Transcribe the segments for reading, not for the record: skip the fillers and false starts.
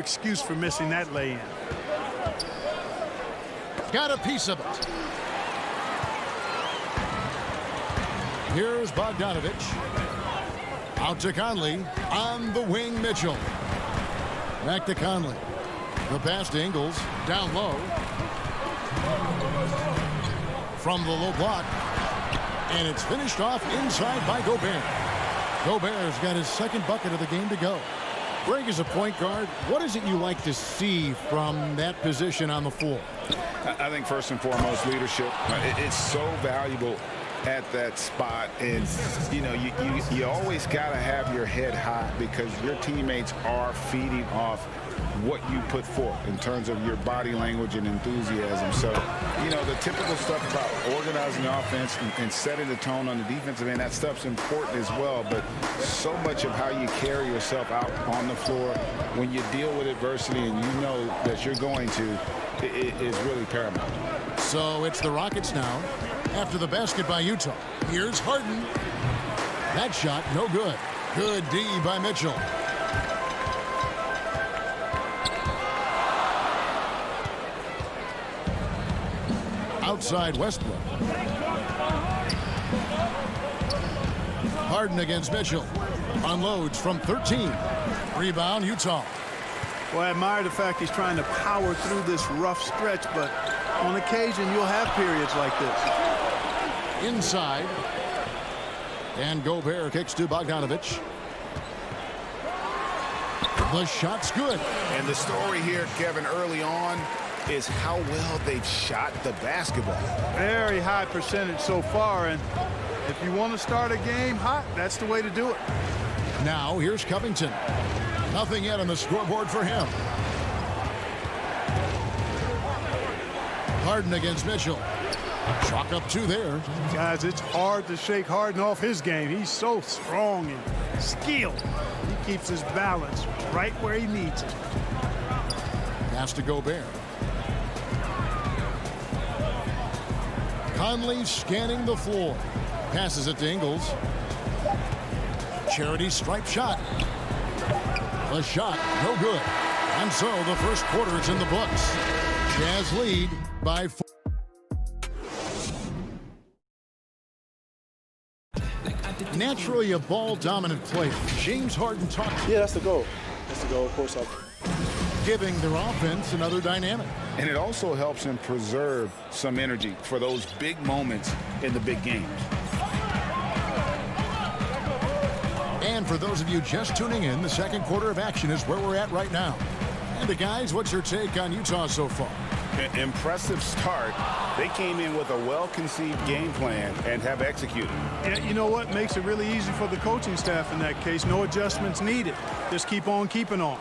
Excuse for missing that lay-in. Got a piece of it. Here's Bogdanovich. Out to Conley. On the wing, Mitchell. Back to Conley. The pass to Ingles. Down low. From the low block. And it's finished off inside by Gobert. Gobert's got his second bucket of the game to go. Greg, as a point guard, what is it you like to see from that position on the floor? I think first and foremost, leadership. It's so valuable at that spot. And, you know, you always got to have your head high because your teammates are feeding off what you put forth in terms of your body language and enthusiasm. So, you know, the typical stuff about organizing the offense and setting the tone on the defensive end, that stuff's important as well. But so much of how you carry yourself out on the floor when you deal with adversity and you know that you're going to, it is really paramount. So it's the Rockets now after the basket by Utah. Here's Harden. That shot, no good. Good D by Mitchell. Outside Westbrook. Harden against Mitchell. Unloads from 13. Rebound, Utah. Well, I admire the fact he's trying to power through this rough stretch, but on occasion you'll have periods like this. Inside. And Gobert kicks to Bogdanovich. The shot's good. And the story here, Kevin, early on is how well they've shot the basketball. Very high percentage so far, and if you want to start a game hot, that's the way to do it. Now here's Covington. Nothing yet on the scoreboard for him. Harden against Mitchell. Chalk up two there. Guys, it's hard to shake Harden off his game. He's so strong and skilled. He keeps his balance right where he needs it. Pass to Gobert. Conley scanning the floor. Passes it to Ingles. Charity stripe shot. The shot, no good. And so the first quarter is in the books. Jazz lead by 4. Naturally a ball-dominant player. James Harden talked. Yeah, that's the goal. That's the goal, of course. Giving their offense another dynamic. And it also helps him preserve some energy for those big moments in the big games. And for those of you just tuning in, the second quarter of action is where we're at right now. And the guys, what's your take on Utah so far? Impressive start. They came in with a well-conceived game plan and have executed. And you know what makes it really easy for the coaching staff in that case? No adjustments needed. Just keep on keeping on.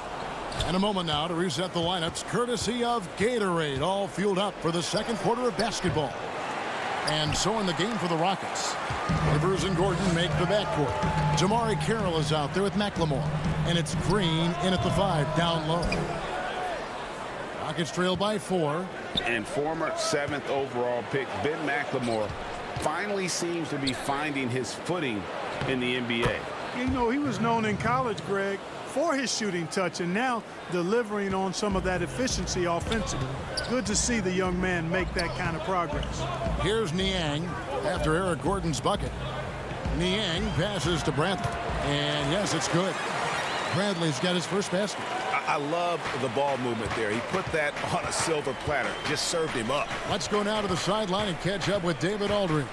And a moment now to reset the lineups, courtesy of Gatorade, all fueled up for the second quarter of basketball. And so in the game for the Rockets, Rivers and Gordon make the backcourt. Jamari Carroll is out there with McLemore. And it's Green in at the 5, down low. Rockets trail by 4. And former 7th overall pick Ben McLemore finally seems to be finding his footing in the NBA. You know, he was known in college, Greg, for his shooting touch, and now delivering on some of that efficiency offensively. Good to see the young man make that kind of progress. Here's Niang after Eric Gordon's bucket. Niang passes to Bradley. And yes, it's good. Bradley's got his first basket. I love the ball movement there. He put that on a silver platter. Just served him up. Let's go now to the sideline and catch up with David Aldridge.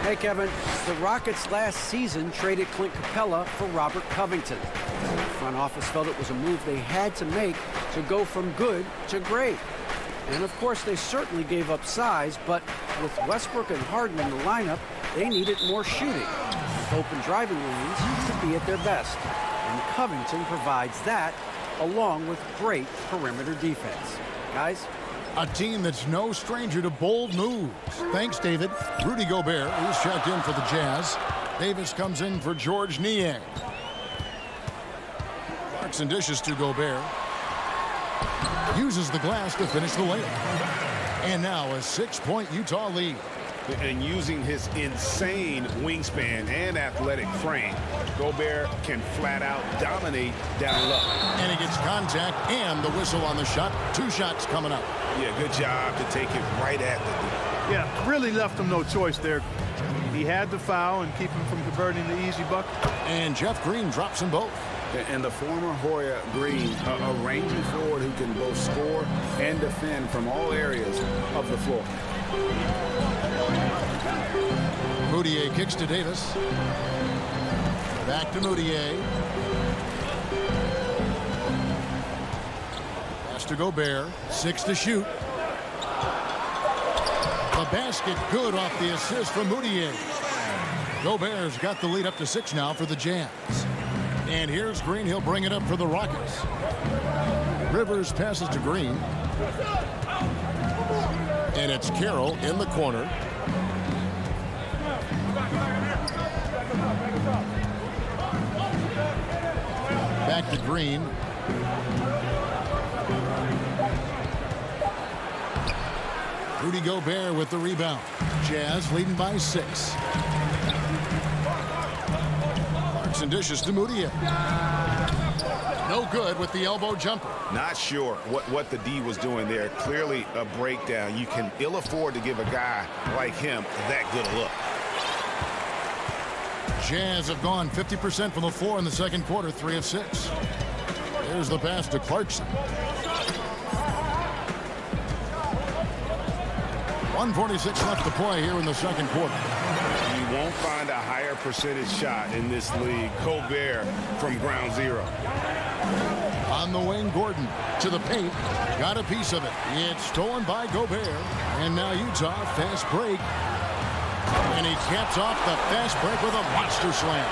Hey, Kevin. The Rockets last season traded Clint Capella for Robert Covington. The front office felt it was a move they had to make to go from good to great. And, of course, they certainly gave up size, but with Westbrook and Harden in the lineup, they needed more shooting, with open driving lanes to be at their best. And Covington provides that, along with great perimeter defense. Guys? A team that's no stranger to bold moves. Thanks, David. Rudy Gobert is checked in for the Jazz. Davis comes in for George Niang. Marks and dishes to Gobert. Uses the glass to finish the layup. And now a 6-point Utah lead. And using his insane wingspan and athletic frame, Gobert can flat out dominate down low. And he gets contact and the whistle on the shot. 2 shots coming up. Yeah, good job to take it right at the D. Yeah, really left him no choice there. He had to foul and keep him from converting the easy bucket. And Jeff Green drops them both. And the former Hoya Green, a rangy forward who can both score and defend from all areas of the floor. Moutier kicks to Davis. Back to Moutier. Pass to Gobert. 6 to shoot. The basket good off the assist from Moutier. Gobert's got the lead up to 6 now for the Jazz. And here's Green. He'll bring it up for the Rockets. Rivers passes to Green. And it's Carroll in the corner. Back to Green. Rudy Gobert with the rebound. Jazz leading by 6. Clarkson dishes to Moutier. No good with the elbow jumper. Not sure what the D was doing there. Clearly a breakdown. You can ill afford to give a guy like him that good a look. Jazz have gone 50% from the floor in the second quarter, 3 of 6. There's the pass to Clarkson. 1:46 left to play here in the second quarter. You won't find a higher percentage shot in this league. Gobert from ground zero. On the wing, Gordon to the paint. Got a piece of it. It's stolen by Gobert. And now Utah, fast break. And he caps off the fast break with a monster slam.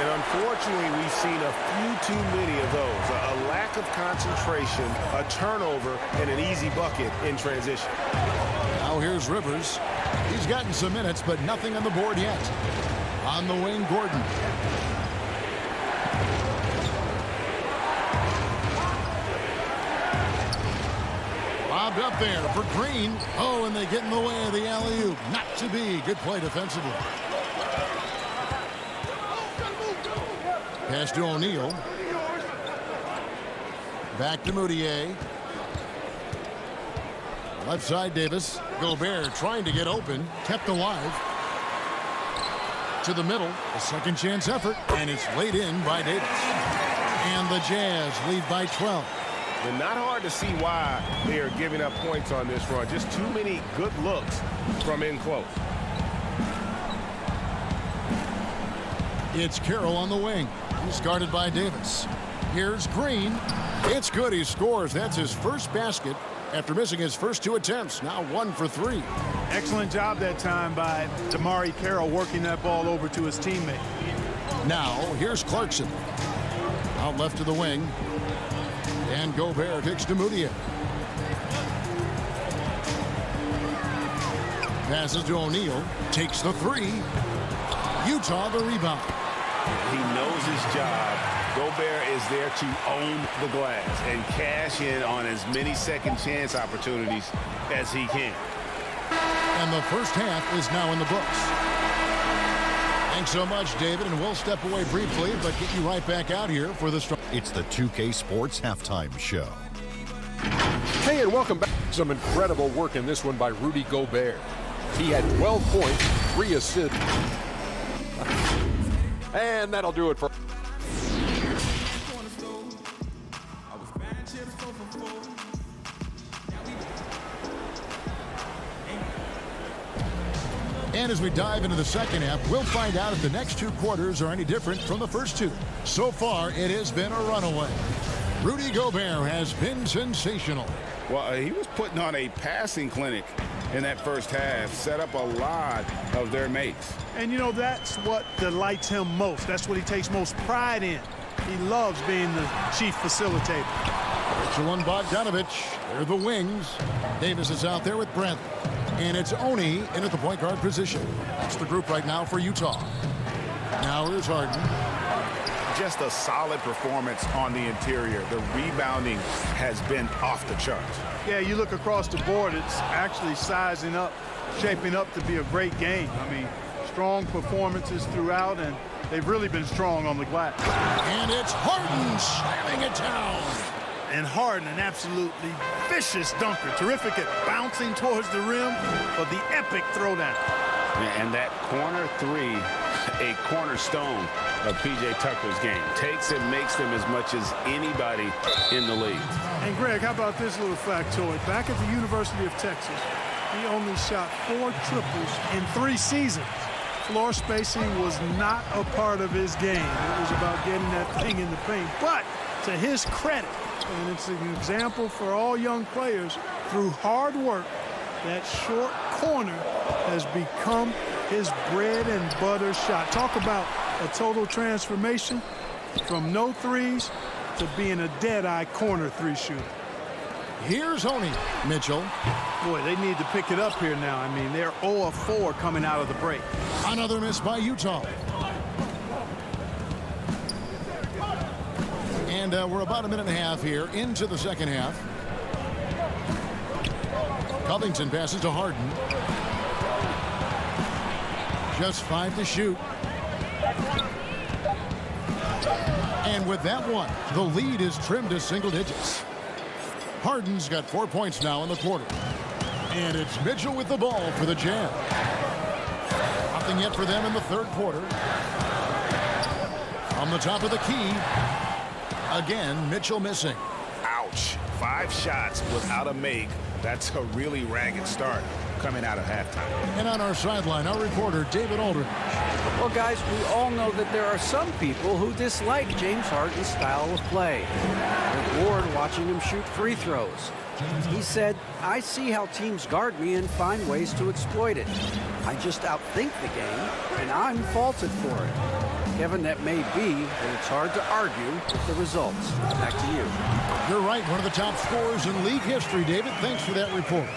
And unfortunately, we've seen a few too many of those. A lack of concentration, a turnover, and an easy bucket in transition. Now here's Rivers. He's gotten some minutes, but nothing on the board yet. On the wing, Gordon. Lobbed up there for Green. Oh, and they get in the way of the alley-oop. Not to be. Good play defensively. Pass to O'Neal. Back to Moutier. Left side, Davis. Gobert trying to get open. Kept alive. To the middle. A second chance effort. And it's laid in by Davis. And the Jazz lead by 12. And not hard to see why they are giving up points on this run. Just too many good looks from in close. It's Carroll on the wing. He's guarded by Davis. Here's Green. It's good. He scores. That's his first basket after missing his first 2 attempts. Now 1 for 3. Excellent job that time by Damari Carroll working that ball over to his teammate. Now here's Clarkson. Out left to the wing. And Gobert kicks to Moutier. Passes to O'Neal. Takes the 3. Utah the rebound. He knows his job. Gobert is there to own the glass and cash in on as many second chance opportunities as he can. And the first half is now in the books. Thanks so much, David, and we'll step away briefly, but get you right back out here for the start. It's the 2K Sports Halftime Show. Hey, and welcome back. Some incredible work in this one by Rudy Gobert. He had 12 points, 3 assists. And that'll do it for... And as we dive into the second half, we'll find out if the next 2 quarters are any different from the first 2. So far, it has been a runaway. Rudy Gobert has been sensational. Well, he was putting on a passing clinic in that first half, set up a lot of their mates. And, you know, that's what delights him most. That's what he takes most pride in. He loves being the chief facilitator. Shawan Bogdanovich, they're the wings. Davis is out there with Brent. And it's Oni in at the point guard position. That's the group right now for Utah. Now here's Harden. just a solid performance on the interior. The rebounding has been off the charts. Yeah, you look across the board, it's actually sizing up, shaping up to be a great game. I mean, strong performances throughout, and they've really been strong on the glass. And it's Harden slamming it down. And Harden, an absolutely vicious dunker. Terrific at bouncing towards the rim, but the epic throwdown. And that corner three, a cornerstone of P.J. Tucker's game. Takes and makes them as much as anybody in the league. And Greg, how about this little factoid? Back at the University of Texas, he only shot 4 triples in 3 seasons. Floor spacing was not a part of his game. It was about getting that thing in the paint. But to his credit, and it's an example for all young players, through hard work, that short corner has become his bread and butter shot. Talk about a total transformation from no threes to being a dead-eye corner 3 shooter. Here's Oni. Mitchell. Boy, they need to pick it up here now. I mean, they're 0 of 4 coming out of the break. Another miss by Utah. And we're about a minute and a half here into the second half. Covington passes to Harden. Just 5 to shoot. And with that one, the lead is trimmed to single digits. Harden's got 4 points now in the quarter. And it's Mitchell with the ball for the Jazz. Nothing yet for them in the third quarter. From the top of the key. Again, Mitchell missing. Ouch. 5 shots without a make. That's a really ragged start coming out of halftime. And on our sideline, our reporter, David Aldridge. Well, guys, we all know that there are some people who dislike James Harden's style of play. They're bored watching him shoot free throws. He said, "I see how teams guard me and find ways to exploit it. I just outthink the game, and I'm faulted for it." Kevin, that may be, but it's hard to argue with the results. Back to you. You're right, one of the top scorers in league history, David. Thanks for that report.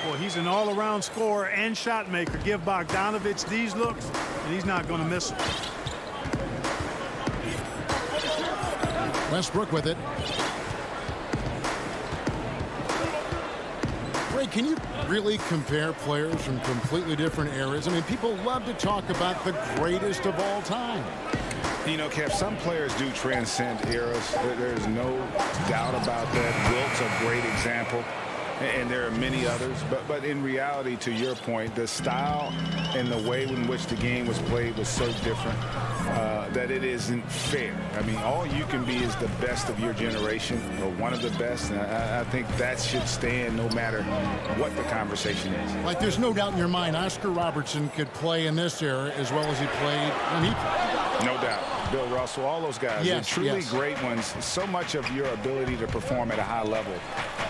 Boy, he's an all-around scorer and shot maker. Give Bogdanovich these looks, and he's not going to miss them. Westbrook with it. Ray, can you really compare players from completely different eras? I mean, people love to talk about the greatest of all time. You know, Kev, some players do transcend eras. There's no doubt about that. Wilt's a great example, and there are many others. But in reality, to your point, the style and the way in which the game was played was so different that it isn't fair. I mean, all you can be is the best of your generation, or one of the best. And I think that should stand no matter what the conversation is. Like, there's no doubt in your mind Oscar Robertson could play in this era as well as he played when he played. No doubt. Bill Russell, all those guys, they're truly great ones. So much of your ability to perform at a high level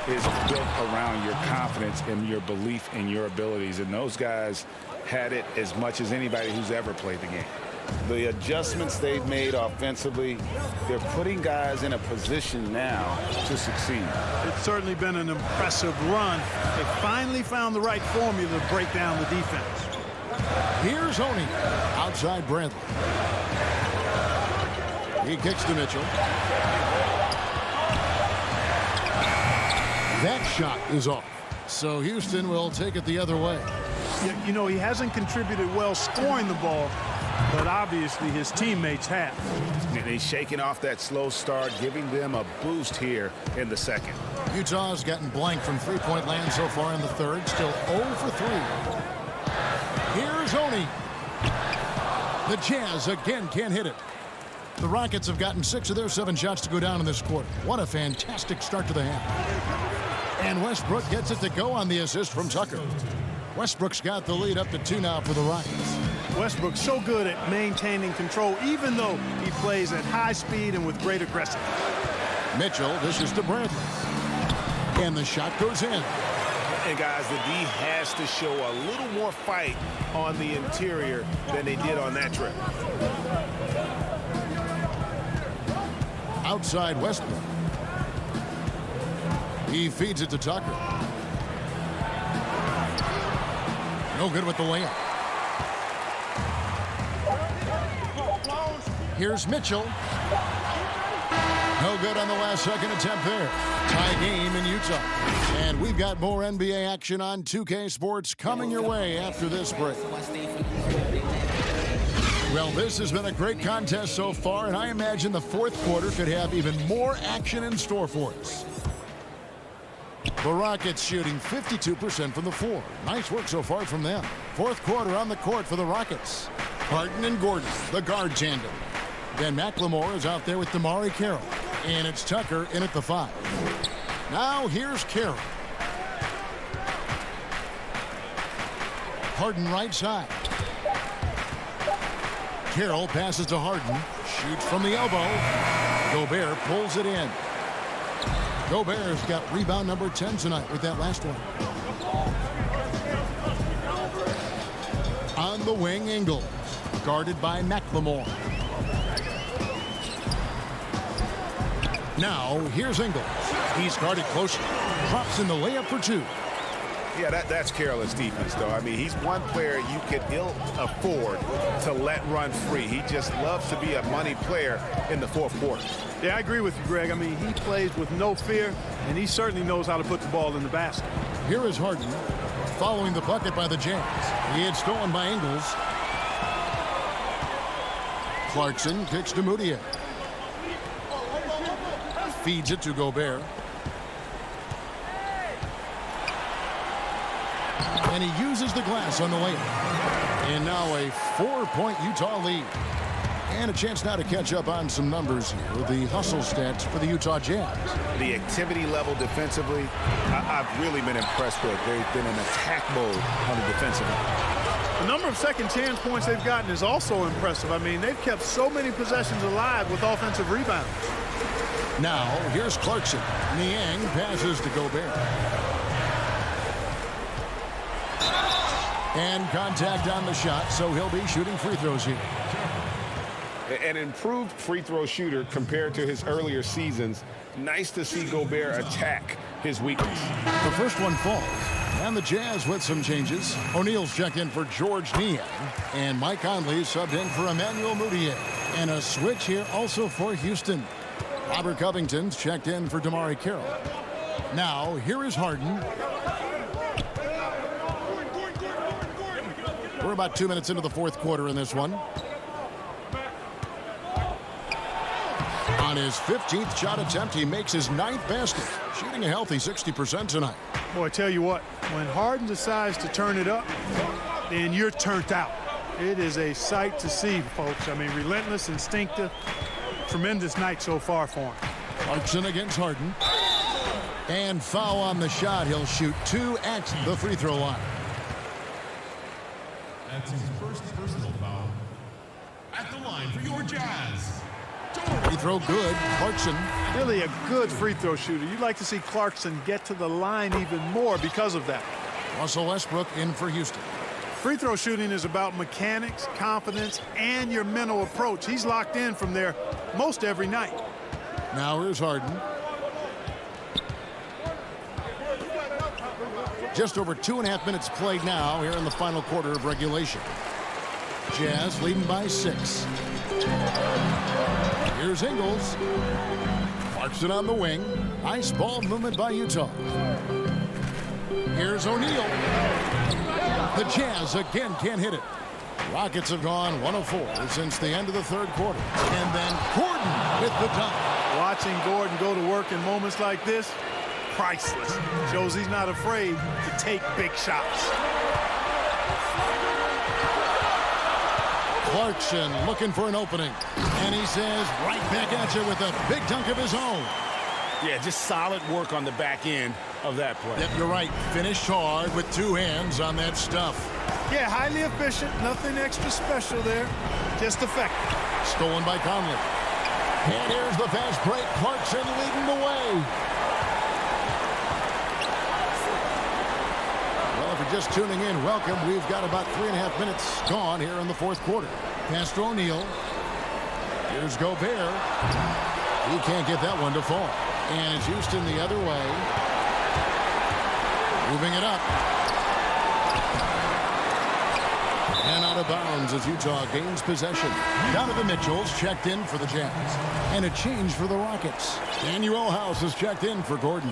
is built around your confidence and your belief in your abilities. And those guys had it as much as anybody who's ever played the game. The adjustments they've made offensively, they're putting guys in a position now to succeed. It's certainly been an impressive run. They finally found the right formula to break down the defense. Here's Oni. Outside Bradley. He kicks to Mitchell. That shot is off. So Houston will take it the other way. You know, he hasn't contributed well scoring the ball, but obviously his teammates have. And he's shaking off that slow start, giving them a boost here in the second. Utah's gotten blank from three-point land so far in the third. Still 0 for 3. Here's Oni. The Jazz again can't hit it. The Rockets have gotten 6 of their 7 shots to go down in this quarter. What a fantastic start to the half. And Westbrook gets it to go on the assist from Tucker. Westbrook's got the lead up to 2 now for the Rockets. Westbrook's so good at maintaining control, even though he plays at high speed and with great aggressiveness. Mitchell dishes to Bradley. And the shot goes in. And guys, the D has to show a little more fight on the interior than they did on that trip. Outside Westbrook. He feeds it to Tucker. No good with the layup. Here's Mitchell. No good on the last second attempt there. Tie game in Utah. And we've got more NBA action on 2K Sports coming your way after this break. Well, this has been a great contest so far, and I imagine the fourth quarter could have even more action in store for us. The Rockets shooting 52% from the floor. Nice work so far from them. Fourth quarter on the court for the Rockets. Harden and Gordon, the guard tandem. Then McLemore is out there with Damari Carroll. And it's Tucker in at the 5. Now here's Carroll. Harden right side. Carroll passes to Harden. Shoots from the elbow. Gobert pulls it in. Gobert's got rebound number 10 tonight with that last one. On the wing, Ingles. Guarded by McLemore. Now, here's Ingles. He's guarded closely. Drops in the layup for 2. Yeah, that's Carroll's defense, though. I mean, he's one player you could ill afford to let run free. He just loves to be a money player in the fourth quarter. Yeah, I agree with you, Greg. I mean, he plays with no fear, and he certainly knows how to put the ball in the basket. Here is Harden following the bucket by the Jazz. He had stolen by Ingles. Clarkson kicks to Moutier. Feeds it to Gobert. And he uses the glass on the layup. And now a 4-point Utah lead. And a chance now to catch up on some numbers here. The hustle stats for the Utah Jazz. The activity level defensively, I've really been impressed with. They've been in attack mode on the defensive end. The number of second chance points they've gotten is also impressive. I mean, they've kept so many possessions alive with offensive rebounds. Now, here's Clarkson. Niang passes to Gobert. And contact on the shot, so he'll be shooting free throws here. An improved free throw shooter compared to his earlier seasons. Nice to see Gobert attack his weakness. The first one falls. And the Jazz with some changes. O'Neal's checked in for George Niang. And Mike Conley subbed in for Emmanuel Moutier. And a switch here also for Houston. Robert Covington's checked in for Damari Carroll. Now, here is Harden. We're about 2 minutes into the fourth quarter in this one. On his 15th shot attempt, he makes his 9th basket, shooting a healthy 60% tonight. Boy, I tell you what, when Harden decides to turn it up, then you're turned out. It is a sight to see, folks. I mean, relentless, instinctive, tremendous night so far for him. Clarkson against Harden. And foul on the shot. He'll shoot 2 at the free throw line. That's his first personal foul. At the line for your Jazz. Free throw good. Clarkson. Really a good free throw shooter. You'd like to see Clarkson get to the line even more because of that. Russell Westbrook in for Houston. Free throw shooting is about mechanics, confidence, and your mental approach. He's locked in from there most every night. Now here's Harden. Just over 2.5 minutes played now here in the final quarter of regulation. Jazz leading by 6. Here's Ingles. Clarkson on the wing. Nice ball movement by Utah. Here's O'Neal. The Jazz again can't hit it. Rockets have gone 1-of-4 since the end of the third quarter. And then Gordon with the dunk. Watching Gordon go to work in moments like this, priceless. Shows he's not afraid to take big shots. Clarkson looking for an opening. And he says right back at you with a big dunk of his own. Yeah, just solid work on the back end of that play. Yep, you're right. Finished hard with 2 hands on that stuff. Yeah, highly efficient. Nothing extra special there. Just effective. Stolen by Conley. And here's the fast break. Clarkson leading the way. Well, if you're just tuning in, welcome. We've got about 3.5 minutes gone here in the fourth quarter. Pass to O'Neal. Here's Gobert. He can't get that one to fall. And it's Houston the other way. Moving it up. And on out of bounds as Utah gains possession. Donovan Mitchell's checked in for the Jazz. And a change for the Rockets. Daniel House is checked in for Gordon.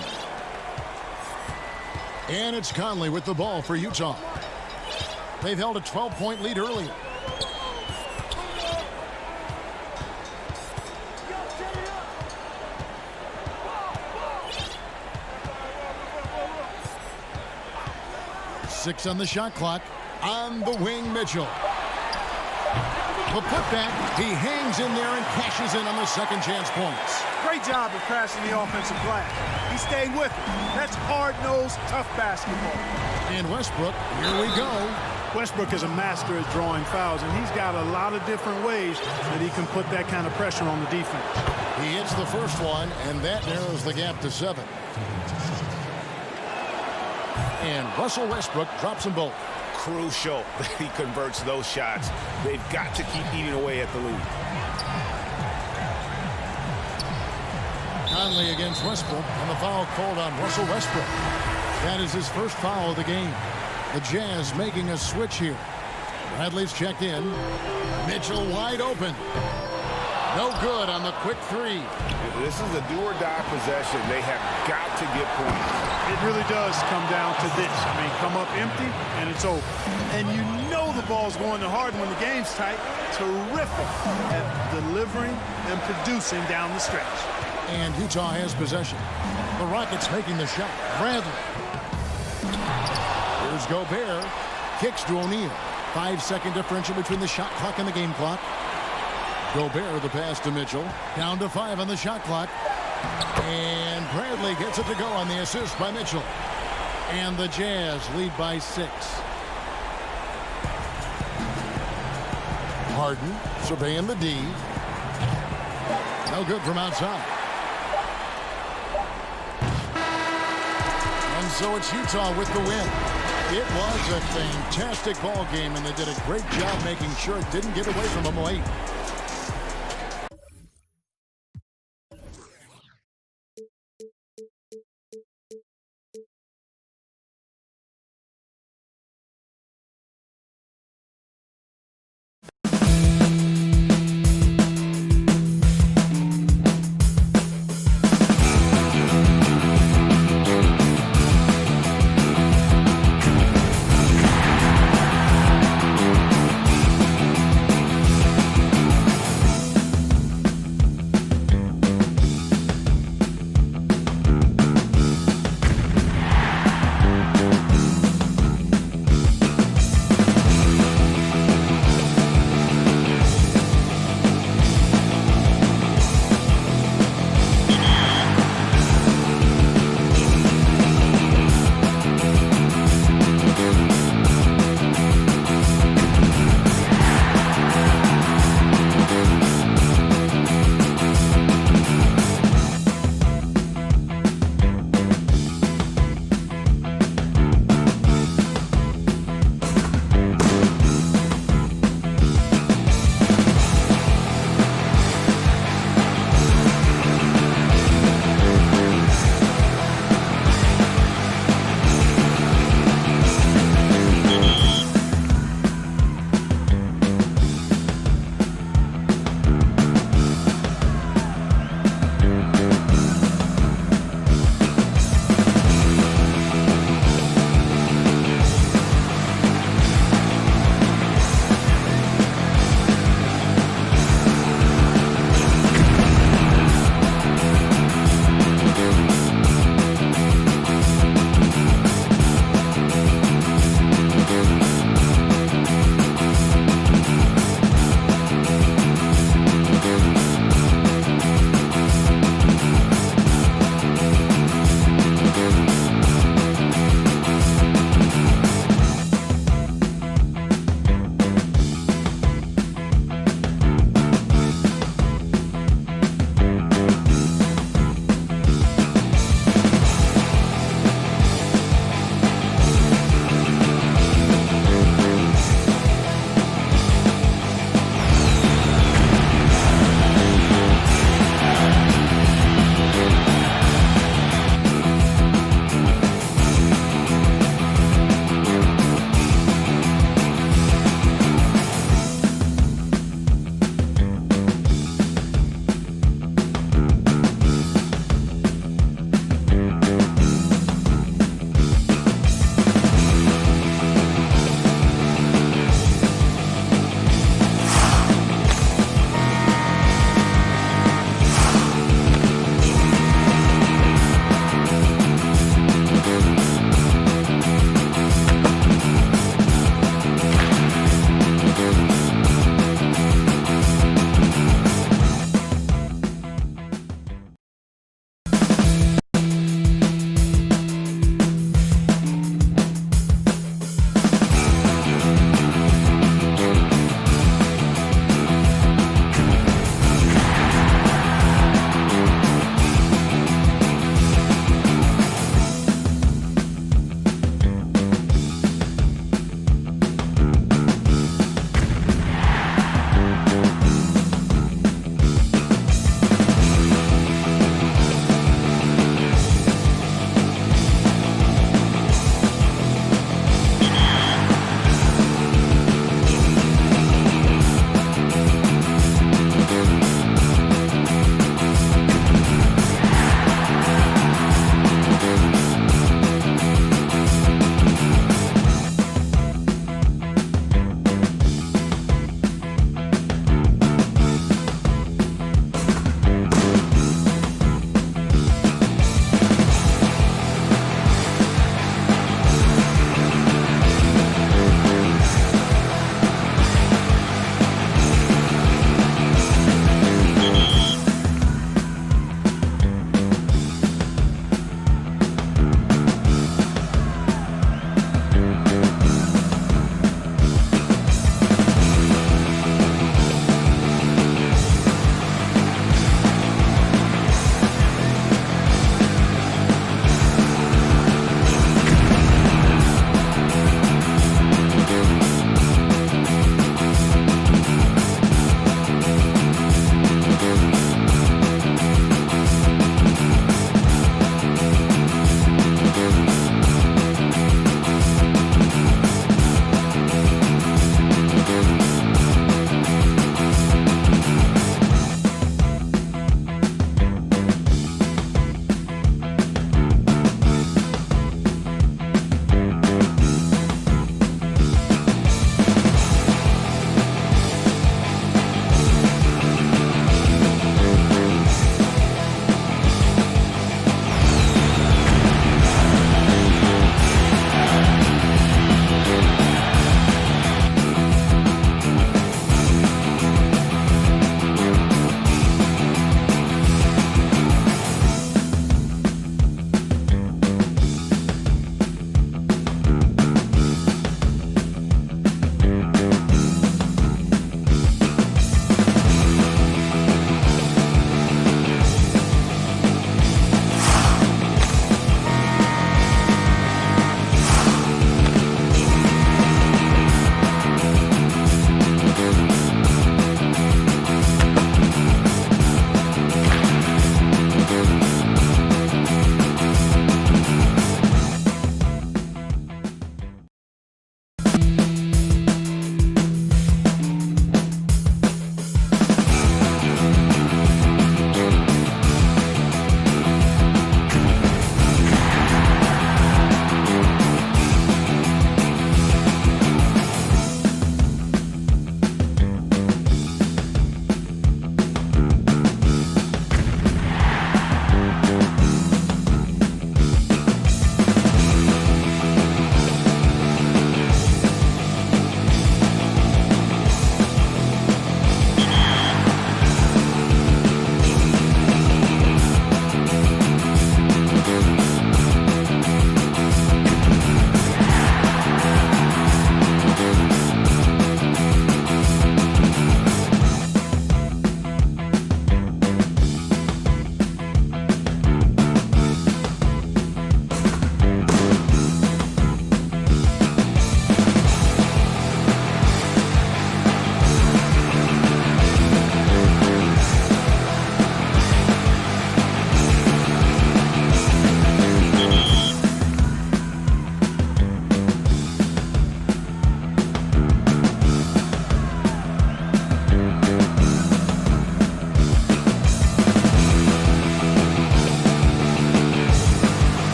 And it's Conley with the ball for Utah. They've held a 12-point lead early. Six on the shot clock. On the wing, Mitchell. The putback. He hangs in there and cashes in on the second chance points. Great job of crashing the offensive glass. He stayed with it. That's hard-nosed, tough basketball. And Westbrook, here we go. Westbrook is a master at drawing fouls, and he's got a lot of different ways that he can put that kind of pressure on the defense. He hits the first one, and that narrows the gap to 7. And Russell Westbrook drops them both. Crucial that he converts those shots. They've got to keep eating away at the lead. Conley against Westbrook, and the foul called on Russell Westbrook. That is his first foul of the game. The Jazz making a switch here. Bradley's checked in. Mitchell wide open. No good on the quick three. This is a do-or-die possession. They have got to get points. It really does come down to this. I mean, come up empty, and it's over. And you know the ball's going to Harden when the game's tight. Terrific at delivering and producing down the stretch. And Utah has possession. The Rockets making the shot. Bradley. Here's Gobert. Kicks to O'Neal. 5-second differential between the shot clock and the game clock. Gobert the pass to Mitchell. Down to 5 on the shot clock. And Bradley gets it to go on the assist by Mitchell. And the Jazz lead by 6. Harden surveying the D. No good from outside. And so it's Utah with the win. It was a fantastic ball game, and they did a great job making sure it didn't get away from them late.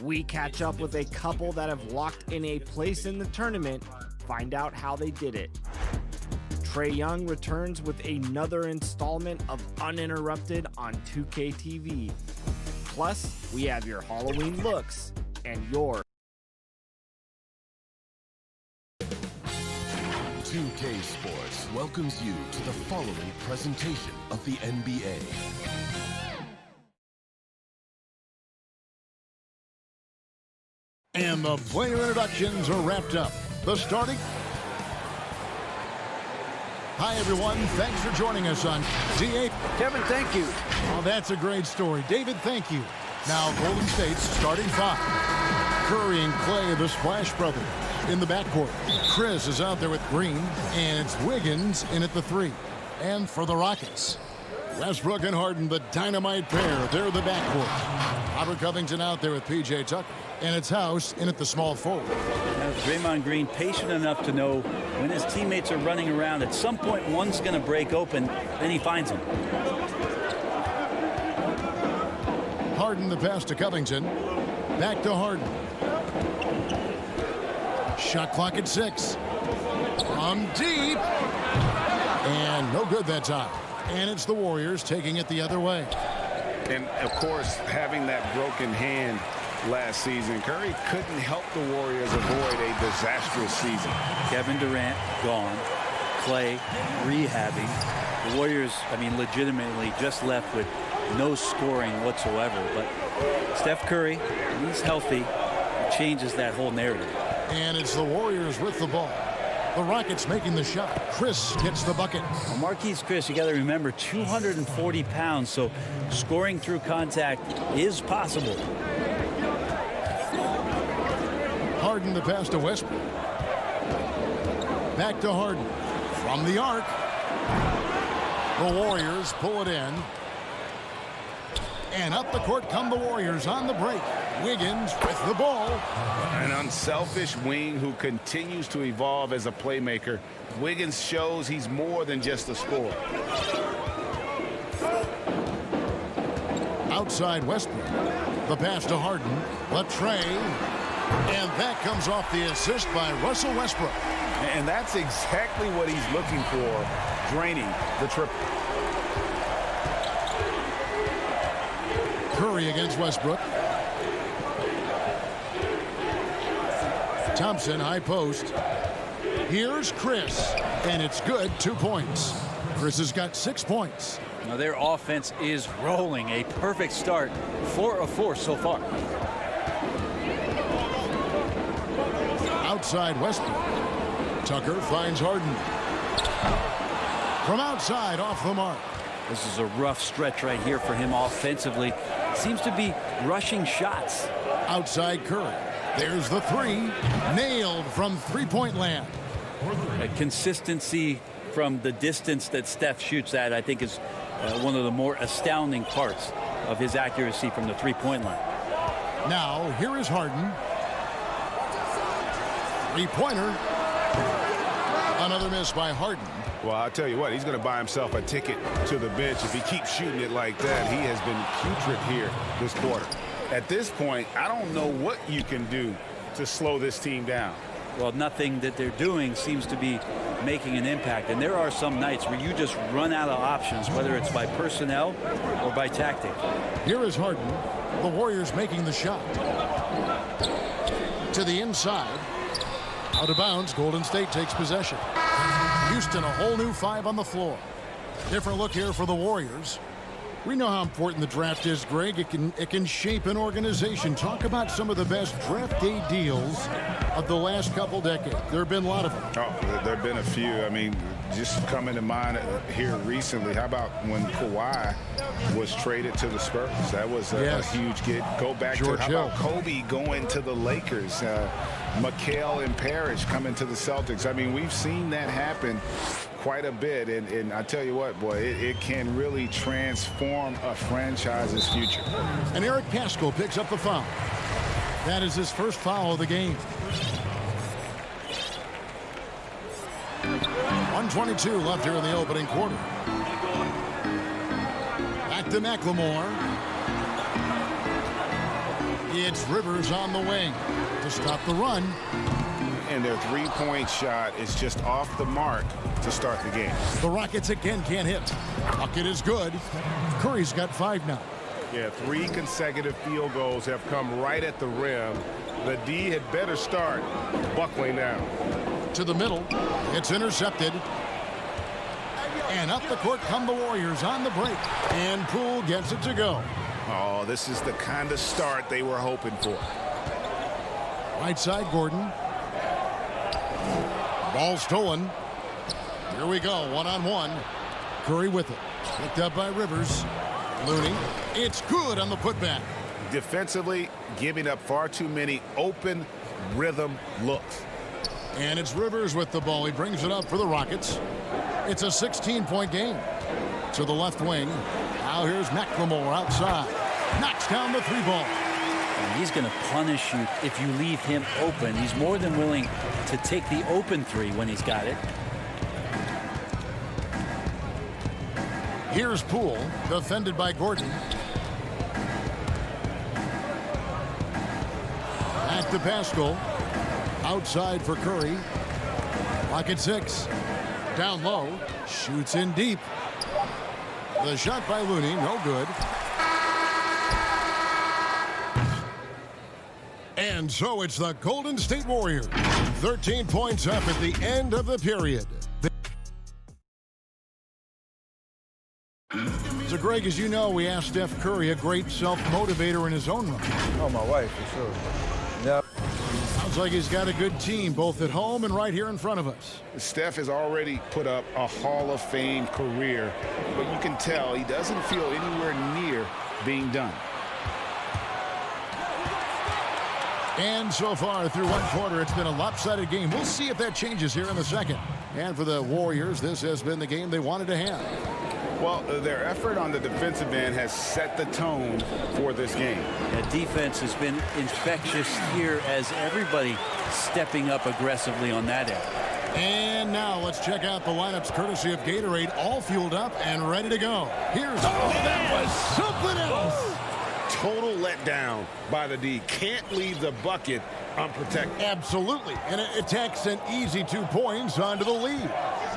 We catch up with a couple that have locked in a place in the tournament, find out how they did it. Trae Young returns with another installment of Uninterrupted on 2K TV. Plus, we have your Halloween looks and your 2K Sports welcomes you to the following presentation of the NBA. And the player introductions are wrapped up. The starting. Hi, everyone. Thanks for joining us on DA. Kevin, thank you. Oh, that's a great story. David, thank you. Now, Golden State's starting five. Curry and Clay, the Splash Brothers, in the backcourt. Chris is out there with Green, and it's Wiggins in at the three. And for the Rockets, Westbrook and Harden, the dynamite pair. They're the backcourt. Robert Covington out there with P.J. Tucker. And it's House in at the small forward. Now, Draymond Green patient enough to know when his teammates are running around, at some point one's going to break open, then he finds him. Harden the pass to Covington. Back to Harden. Shot clock at 6. From deep. And no good that time. And it's the Warriors taking it the other way. And, of course, having that broken hand last season, Curry couldn't help the Warriors avoid a disastrous season. Kevin Durant gone. Clay rehabbing. The Warriors, I mean, legitimately just left with no scoring whatsoever. But Steph Curry, when he's healthy, changes that whole narrative. And it's the Warriors with the ball. The Rockets making the shot. Chris gets the bucket. Well, Marquise Chris, you got to remember, 240 pounds, so scoring through contact is possible. Harden the pass to Westbrook. Back to Harden. From the arc. The Warriors pull it in. And up the court come the Warriors on the break. Wiggins with the ball. An unselfish wing who continues to evolve as a playmaker. Wiggins shows he's more than just a scorer. Outside Westbrook. The pass to Harden. Trae. And that comes off the assist by Russell Westbrook. And that's exactly what he's looking for, draining the triple. Curry against Westbrook. Thompson, high post. Here's Chris, and it's good. 2 points. Chris has got 6 points. Now their offense is rolling. A perfect start. 4 of 4 so far. Outside Westbrook. Tucker finds Harden. From outside, off the mark. This is a rough stretch right here for him offensively. Seems to be rushing shots. Outside Curry. There's the three. Nailed from three-point land. A consistency from the distance that Steph shoots at, I think, is one of the more astounding parts of his accuracy from the three-point line. Now, here is Harden. Three-pointer. Another miss by Harden. Well, I'll tell you what, he's going to buy himself a ticket to the bench if he keeps shooting it like that. He has been putrid here this quarter. At this point, I don't know what you can do to slow this team down. Well, nothing that they're doing seems to be making an impact. And there are some nights where you just run out of options, whether it's by personnel or by tactic. Here is Harden. The Warriors making the shot. To the inside. Out of bounds. Golden State takes possession. Houston, a whole new 5 on the floor. Different look here for the Warriors. We know how important the draft is, Greg. It can shape an organization. Talk about some of the best draft day deals of the last couple decades. There have been a lot of them. Oh, there have been a few. I mean, just coming to mind here recently. How about when Kawhi was traded to the Spurs? That was a huge get. Go back George to how Hill. about Kobe going to the Lakers? McHale and Parrish coming to the Celtics. I mean, we've seen that happen quite a bit, and I tell you what, boy, it can really transform a franchise's future. And Eric Paschall picks up the foul. That is his first foul of the game. 1:22 left here in the opening quarter. Back to McLemore. It's Rivers on the wing to stop the run. And their three-point shot is just off the mark to start the game. The Rockets again can't hit. Bucket is good. Curry's got 5 now. Yeah, 3 consecutive field goals have come right at the rim. The D had better start buckling now. To the middle. It's intercepted. And up the court come the Warriors on the break. And Poole gets it to go. Oh, this is the kind of start they were hoping for. Right side, Gordon. Ball stolen. Here we go, one-on-one. Curry with it. Picked up by Rivers. Looney. It's good on the putback. Defensively, giving up far too many open rhythm looks. And it's Rivers with the ball. He brings it up for the Rockets. It's a 16-point game. To the left wing. Now here's McLemore outside. Knocks down the 3-ball. And he's going to punish you if you leave him open. He's more than willing to take the open 3 when he's got it. Here's Poole, defended by Gordon. Back to Pascal. Outside for Curry. Pocket 6. Down low. Shoots in deep. The shot by Looney, no good. And so it's the Golden State Warriors. 13 points up at the end of the period. So, Greg, as you know, we asked Steph Curry, a great self-motivator in his own right. Oh, my wife, for sure. Yeah. Sounds like he's got a good team, both at home and right here in front of us. Steph has already put up a Hall of Fame career, but you can tell he doesn't feel anywhere near being done. And so far through one quarter, it's been a lopsided game. We'll see if that changes here in the second. And for the Warriors, this has been the game they wanted to have. Well, their effort on the defensive end has set the tone for this game. The defense has been infectious here as everybody stepping up aggressively on that end. And now let's check out the lineups courtesy of Gatorade, all fueled up and ready to go. Here's that was something else. Total letdown by the D. Can't leave the bucket unprotected. Absolutely. And it takes an easy 2 points onto the lead.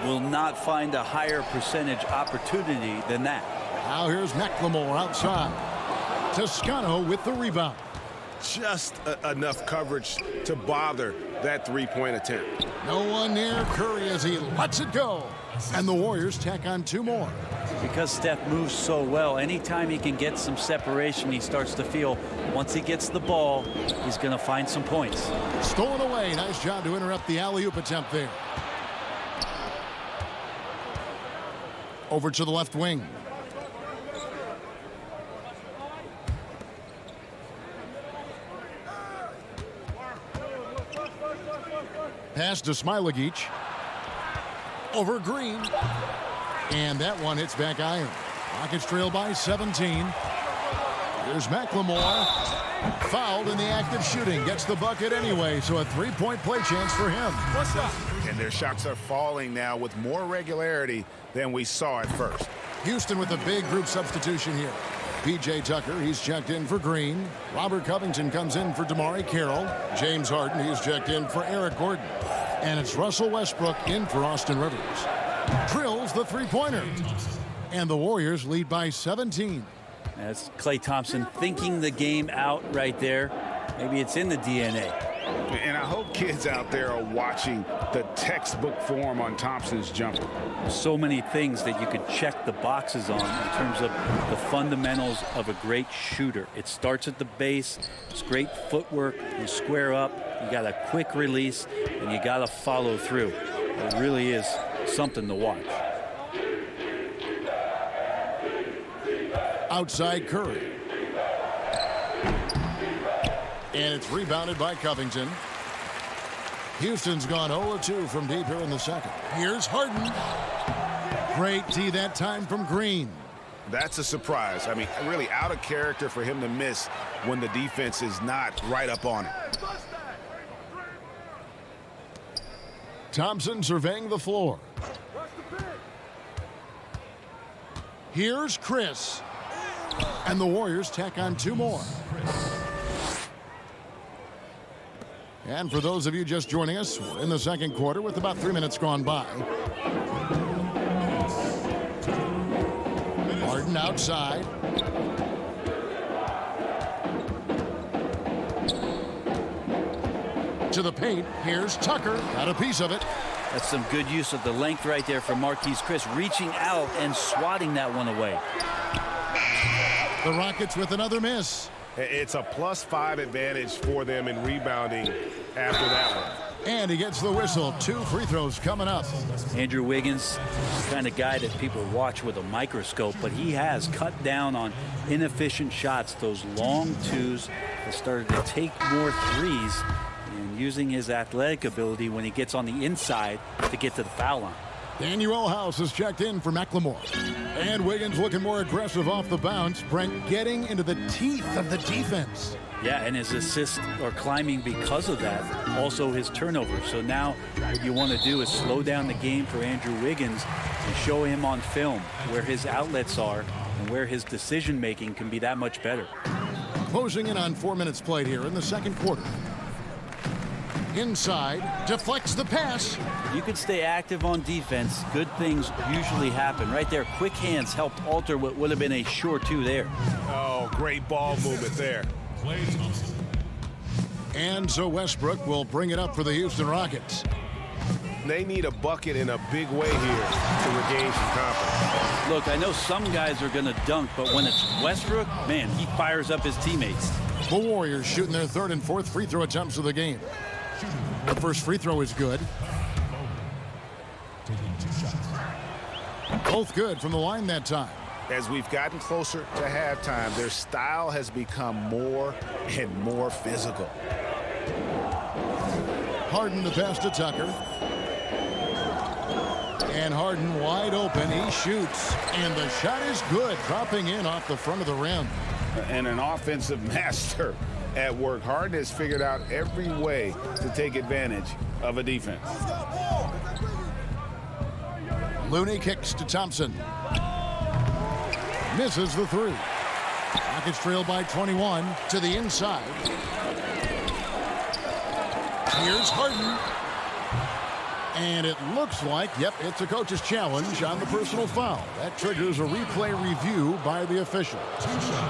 Will not find a higher percentage opportunity than that. Now here's McLemore outside. Toscano with the rebound. Just enough coverage to bother that 3-point attempt. No one near Curry as he lets it go. And the Warriors tack on 2 more. Because Steph moves so well, anytime he can get some separation, he starts to feel once he gets the ball, he's going to find some points. Stolen away. Nice job to interrupt the alley-oop attempt there. Over to the left wing. Pass to Smilagic. Over Green. And that one hits back iron. Rockets trail by 17. Here's McLemore. Fouled in the act of shooting. Gets the bucket anyway, so a 3-point play chance for him. What's up? And their shots are falling now with more regularity than we saw at first. Houston with a big group substitution here. P.J. Tucker, he's checked in for Green. Robert Covington comes in for Damari Carroll. James Harden, he's checked in for Eric Gordon. And it's Russell Westbrook in for Austin Rivers. Drills the 3-pointer. And the Warriors lead by 17. That's Klay Thompson thinking the game out right there. Maybe it's in the DNA. And I hope kids out there are watching the textbook form on Thompson's jumper. So many things that you could check the boxes on in terms of the fundamentals of a great shooter. It starts at the base. It's great footwork. You square up. You got a quick release, and you got to follow through. It really is something to watch. Outside Curry. And it's rebounded by Covington. Houston's gone 0-2 from deep here in the second. Here's Harden. Great tee that time from Green. That's a surprise. I mean, really out of character for him to miss when the defense is not right up on him. Thompson surveying the floor. Here's Chris. And the Warriors tack on 2 more. And for those of you just joining us, we're in the second quarter with about 3 minutes gone by. Harden outside. To the paint. Here's Tucker. Got a piece of it. That's some good use of the length right there from Marquise Chris, reaching out and swatting that one away. The Rockets with another miss. It's a +5 advantage for them in rebounding after that one. And he gets the whistle. 2 free throws coming up. Andrew Wiggins, the kind of guy that people watch with a microscope, but he has cut down on inefficient shots, those long twos, that started to take more threes, and using his athletic ability when he gets on the inside to get to the foul line. Daniel House is checked in for McLemore. And Wiggins looking more aggressive off the bounce. Brent getting into the teeth of the defense. Yeah, and his assists are climbing because of that. Also his turnovers. So now what you want to do is slow down the game for Andrew Wiggins and show him on film where his outlets are and where his decision making can be that much better. Closing in on 4 minutes played here in the second quarter. Inside, deflects the pass. You can stay active on defense. Good things usually happen. Right there, quick hands helped alter what would have been a sure two there. Oh, great ball movement there. And so Westbrook will bring it up for the Houston Rockets. They need a bucket in a big way here to regain some confidence. Look, I know some guys are going to dunk, but when it's Westbrook, man, he fires up his teammates. The Warriors shooting their 3rd and 4th free throw attempts of the game. The first free throw is good. Both good from the line that time. As we've gotten closer to halftime, their style has become more and more physical. Harden the pass to Tucker. And Harden wide open. He shoots. And the shot is good, dropping in off the front of the rim. And an offensive master at work. Harden has figured out every way to take advantage of a defense. Looney kicks to Thompson. Misses the 3. Rockets trail by 21 to the inside. Here's Harden. And it looks like, yep, it's a coach's challenge on the personal foul. That triggers a replay review by the official.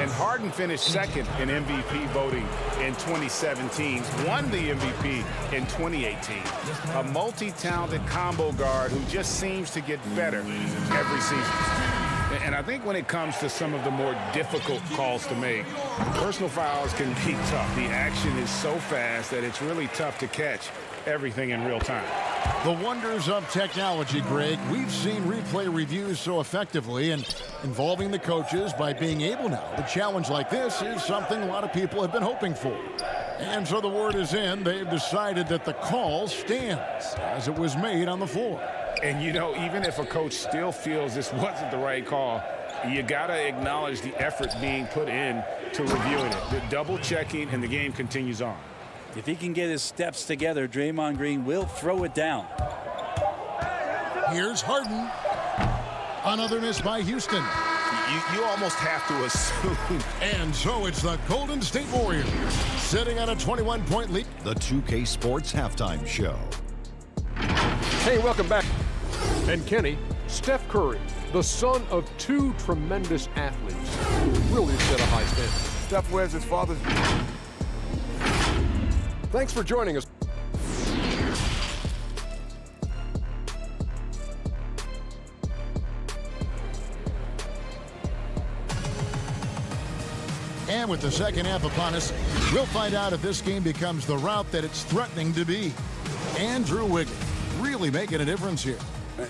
And Harden finished 2nd in MVP voting in 2017, won the MVP in 2018. A multi-talented combo guard who just seems to get better every season. And I think when it comes to some of the more difficult calls to make, personal fouls can be tough. The action is so fast that it's really tough to catch everything in real time. The wonders of technology, Greg. We've seen replay reviews so effectively, and involving the coaches by being able now to challenge like this is something a lot of people have been hoping for. And so the word is in. They've decided that the call stands as it was made on the floor. And, you know, even if a coach still feels this wasn't the right call, you got to acknowledge the effort being put in to reviewing it. The double checking, and the game continues on. If he can get his steps together, Draymond Green will throw it down. Here's Harden. Another miss by Houston. You almost have to assume. And so it's the Golden State Warriors sitting on a 21-point lead. The 2K Sports Halftime Show. Hey, welcome back. And Kenny, Steph Curry, the son of 2 tremendous athletes, really set a high standard. Steph wears his father's. Thanks for joining us. And with the second half upon us, we'll find out if this game becomes the route that it's threatening to be. Andrew Wiggins really making a difference here.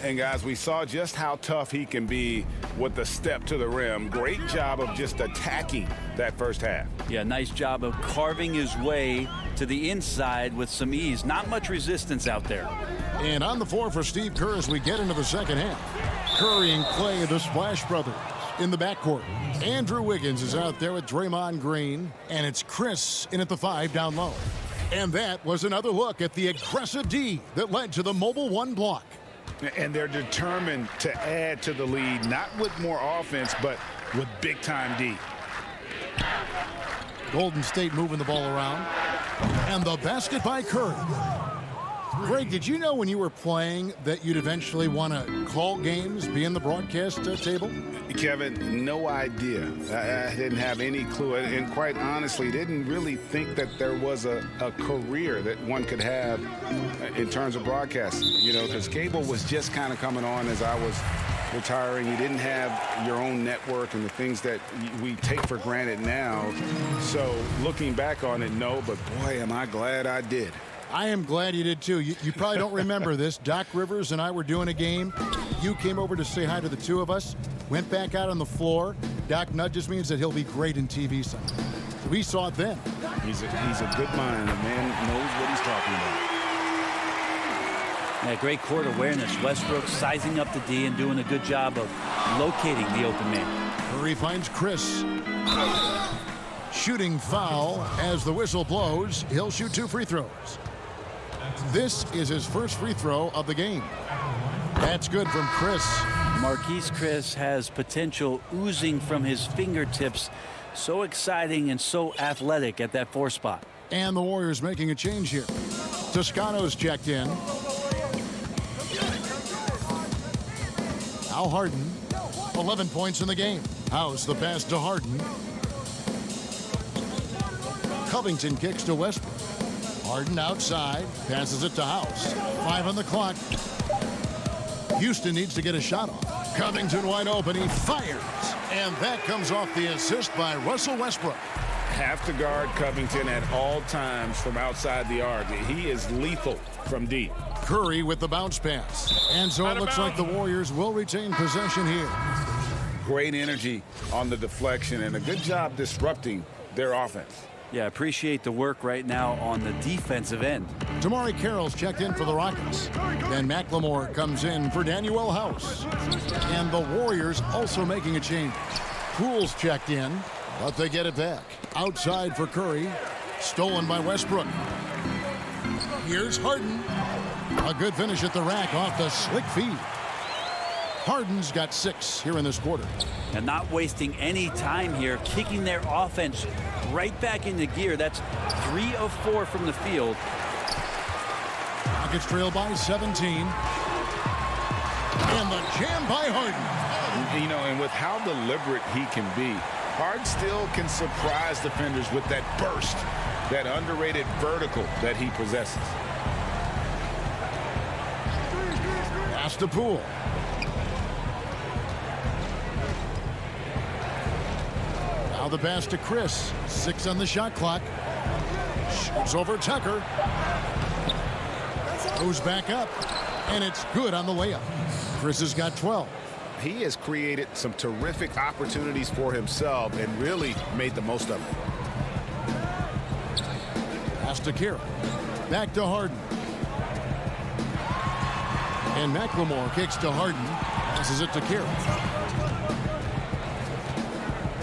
And guys, we saw just how tough he can be with the step to the rim. Great job of just attacking that first half. Yeah, nice job of carving his way to the inside with some ease. Not much resistance out there. And on the floor for Steve Kerr as we get into the second half. Curry and Clay, the Splash Brothers, in the backcourt. Andrew Wiggins is out there with Draymond Green, and it's Chris in at the 5 down low. And that was another look at the aggressive D that led to the mobile 1 block. And they're determined to add to the lead, not with more offense, but with big-time D. Golden State moving the ball around. And the basket by Curry. Greg, did you know when you were playing that you'd eventually want to call games, be in the broadcast table? Kevin, no idea. I didn't have any clue. And quite honestly, didn't really think that there was a career that one could have in terms of broadcasting. You know, because cable was just kind of coming on as I was retiring. You didn't have your own network and the things that we take for granted now. So looking back on it, no, but boy, am I glad I did. I am glad you did, too. You probably don't remember this. Doc Rivers and I were doing a game. You came over to say hi to the two of us, went back out on the floor. Doc nudges means that he'll be great in TV someday. So we saw it then. He's a good mind. The man knows what he's talking about. Yeah, great court awareness. Westbrook sizing up the D and doing a good job of locating the open man. Curry finds Chris. Shooting foul as the whistle blows. He'll shoot 2 free throws. This is his first free throw of the game. That's good from Chris. Marquise Chris has potential oozing from his fingertips. So exciting and so athletic at that 4 spot. And the Warriors making a change here. Toscano's checked in. Now Harden. 11 points in the game. House the pass to Harden. Covington kicks to Westbrook. Harden outside, passes it to House. 5 on the clock. Houston needs to get a shot off. Covington wide open, he fires. And that comes off the assist by Russell Westbrook. Have to guard Covington at all times from outside the arc. He is lethal from deep. Curry with the bounce pass. And so it looks like the Warriors will retain possession here. Great energy on the deflection and a good job disrupting their offense. Yeah, appreciate the work right now on the defensive end. Damari Carroll's checked in for the Rockets. Then McLemore comes in for Danuel House. And the Warriors also making a change. Poole's checked in, but they get it back. Outside for Curry. Stolen by Westbrook. Here's Harden. A good finish at the rack off the slick feed. Harden's got 6 here in this quarter. And not wasting any time here, kicking their offense right back into gear. That's 3 of 4 from the field. Rockets trail by 17. And the jam by Harden. You know, and with how deliberate he can be, Harden still can surprise defenders with that burst, that underrated vertical that he possesses. Pass to Poole. Now the pass to Chris. 6 on the shot clock. Shoots over Tucker. Goes back up. And it's good on the layup. Chris has got 12. He has created some terrific opportunities for himself and really made the most of it. Pass to Carroll. Back to Harden. And McLemore kicks to Harden. Passes it to Carroll.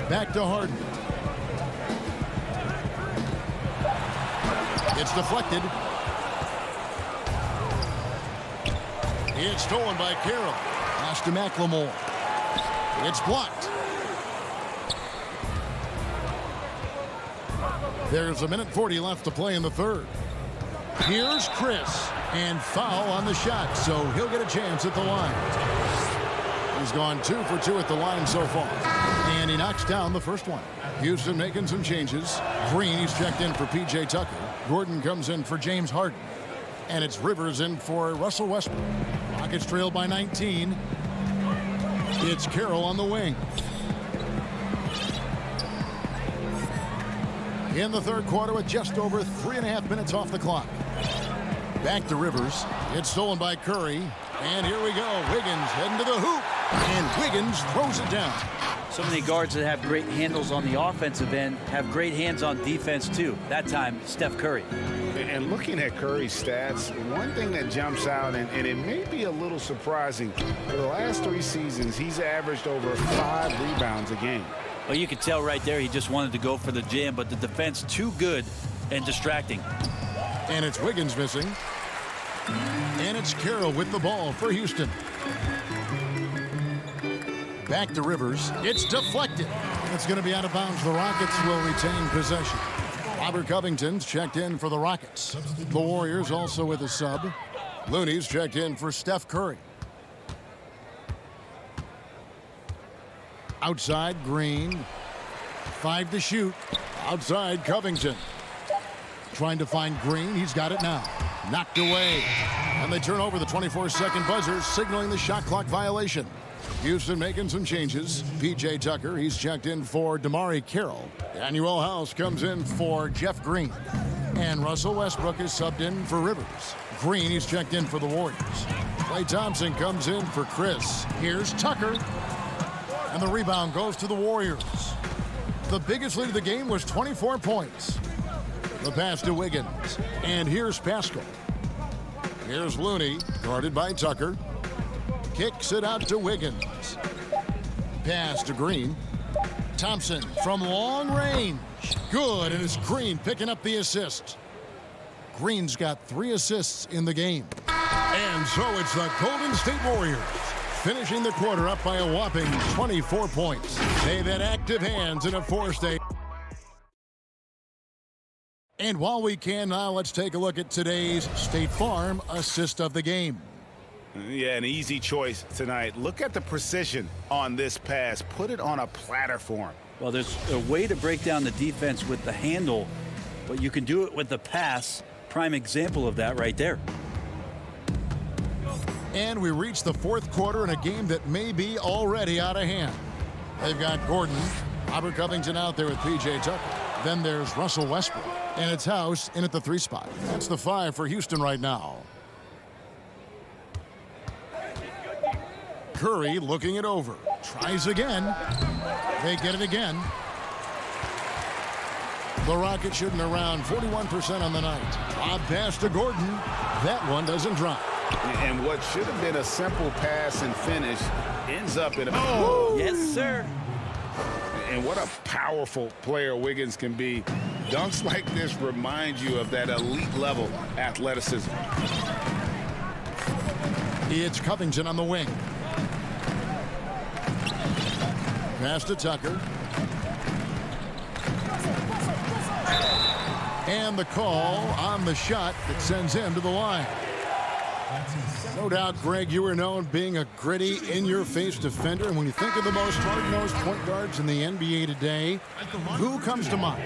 Back to Harden. It's deflected. It's stolen by Carroll. Pass to McLemore. It's blocked. There's 1:40 left to play in the third. Here's Chris. And foul on the shot, so he'll get a chance at the line. He's gone 2 for 2 at the line so far. And he knocks down the first one. Houston making some changes. Green, he's checked in for P.J. Tucker. Gordon comes in for James Harden. And it's Rivers in for Russell Westbrook. Rockets trail by 19. It's Carroll on the wing. In the third quarter with just over 3.5 minutes off the clock. Back to Rivers. It's stolen by Curry. And here we go. Wiggins heading to the hoop. And Wiggins throws it down. So many guards that have great handles on the offensive end have great hands on defense, too. That time, Steph Curry. And looking at Curry's stats, one thing that jumps out, and it may be a little surprising, for the last 3 seasons, he's averaged over 5 rebounds a game. Well, you can tell right there he just wanted to go for the jam, but the defense too good and distracting. And it's Wiggins missing. And it's Carroll with the ball for Houston. Back to Rivers. It's deflected. It's going to be out of bounds. The Rockets will retain possession. Robert Covington's checked in for the Rockets. The Warriors also with a sub. Looney's checked in for Steph Curry. Outside, Green. 5 to shoot. Outside, Covington. Trying to find Green. He's got it now. Knocked away. And they turn over the 24-second buzzer, signaling the shot clock violation. Houston making some changes. P.J. Tucker, he's checked in for DeMarre Carroll. Daniel House comes in for Jeff Green. And Russell Westbrook is subbed in for Rivers. Green, he's checked in for the Warriors. Klay Thompson comes in for Chris. Here's Tucker. And the rebound goes to the Warriors. The biggest lead of the game was 24 points. The pass to Wiggins. And here's Pascal. Here's Looney, guarded by Tucker. Kicks it out to Wiggins. Pass to Green. Thompson from long range. Good, and it's Green picking up the assist. Green's got 3 assists in the game. And so it's the Golden State Warriors finishing the quarter up by a whopping 24 points. They've had active hands in a 4-state. And while we can now, let's take a look at today's State Farm assist of the game. Yeah, an easy choice tonight. Look at the precision on this pass. Put it on a platter for him. Well, there's a way to break down the defense with the handle, but you can do it with the pass. Prime example of that right there. And we reach the 4th quarter in a game that may be already out of hand. They've got Gordon, Robert Covington out there with P.J. Tucker. Then there's Russell Westbrook. And it's House in at the 3 spot. That's the 5 for Houston right now. Curry looking it over. Tries again. They get it again. The Rockets shooting around 41% on the night. Lob pass to Gordon. That one doesn't drop. And what should have been a simple pass and finish ends up in a... Oh, yes, sir. And what a powerful player Wiggins can be. Dunks like this remind you of that elite level athleticism. It's Covington on the wing. Pass to Tucker. And the call on the shot that sends him to the line. No doubt, Greg, you were known being a gritty, in-your-face defender. And when you think of the most hard-nosed point guards in the NBA today, who comes to mind?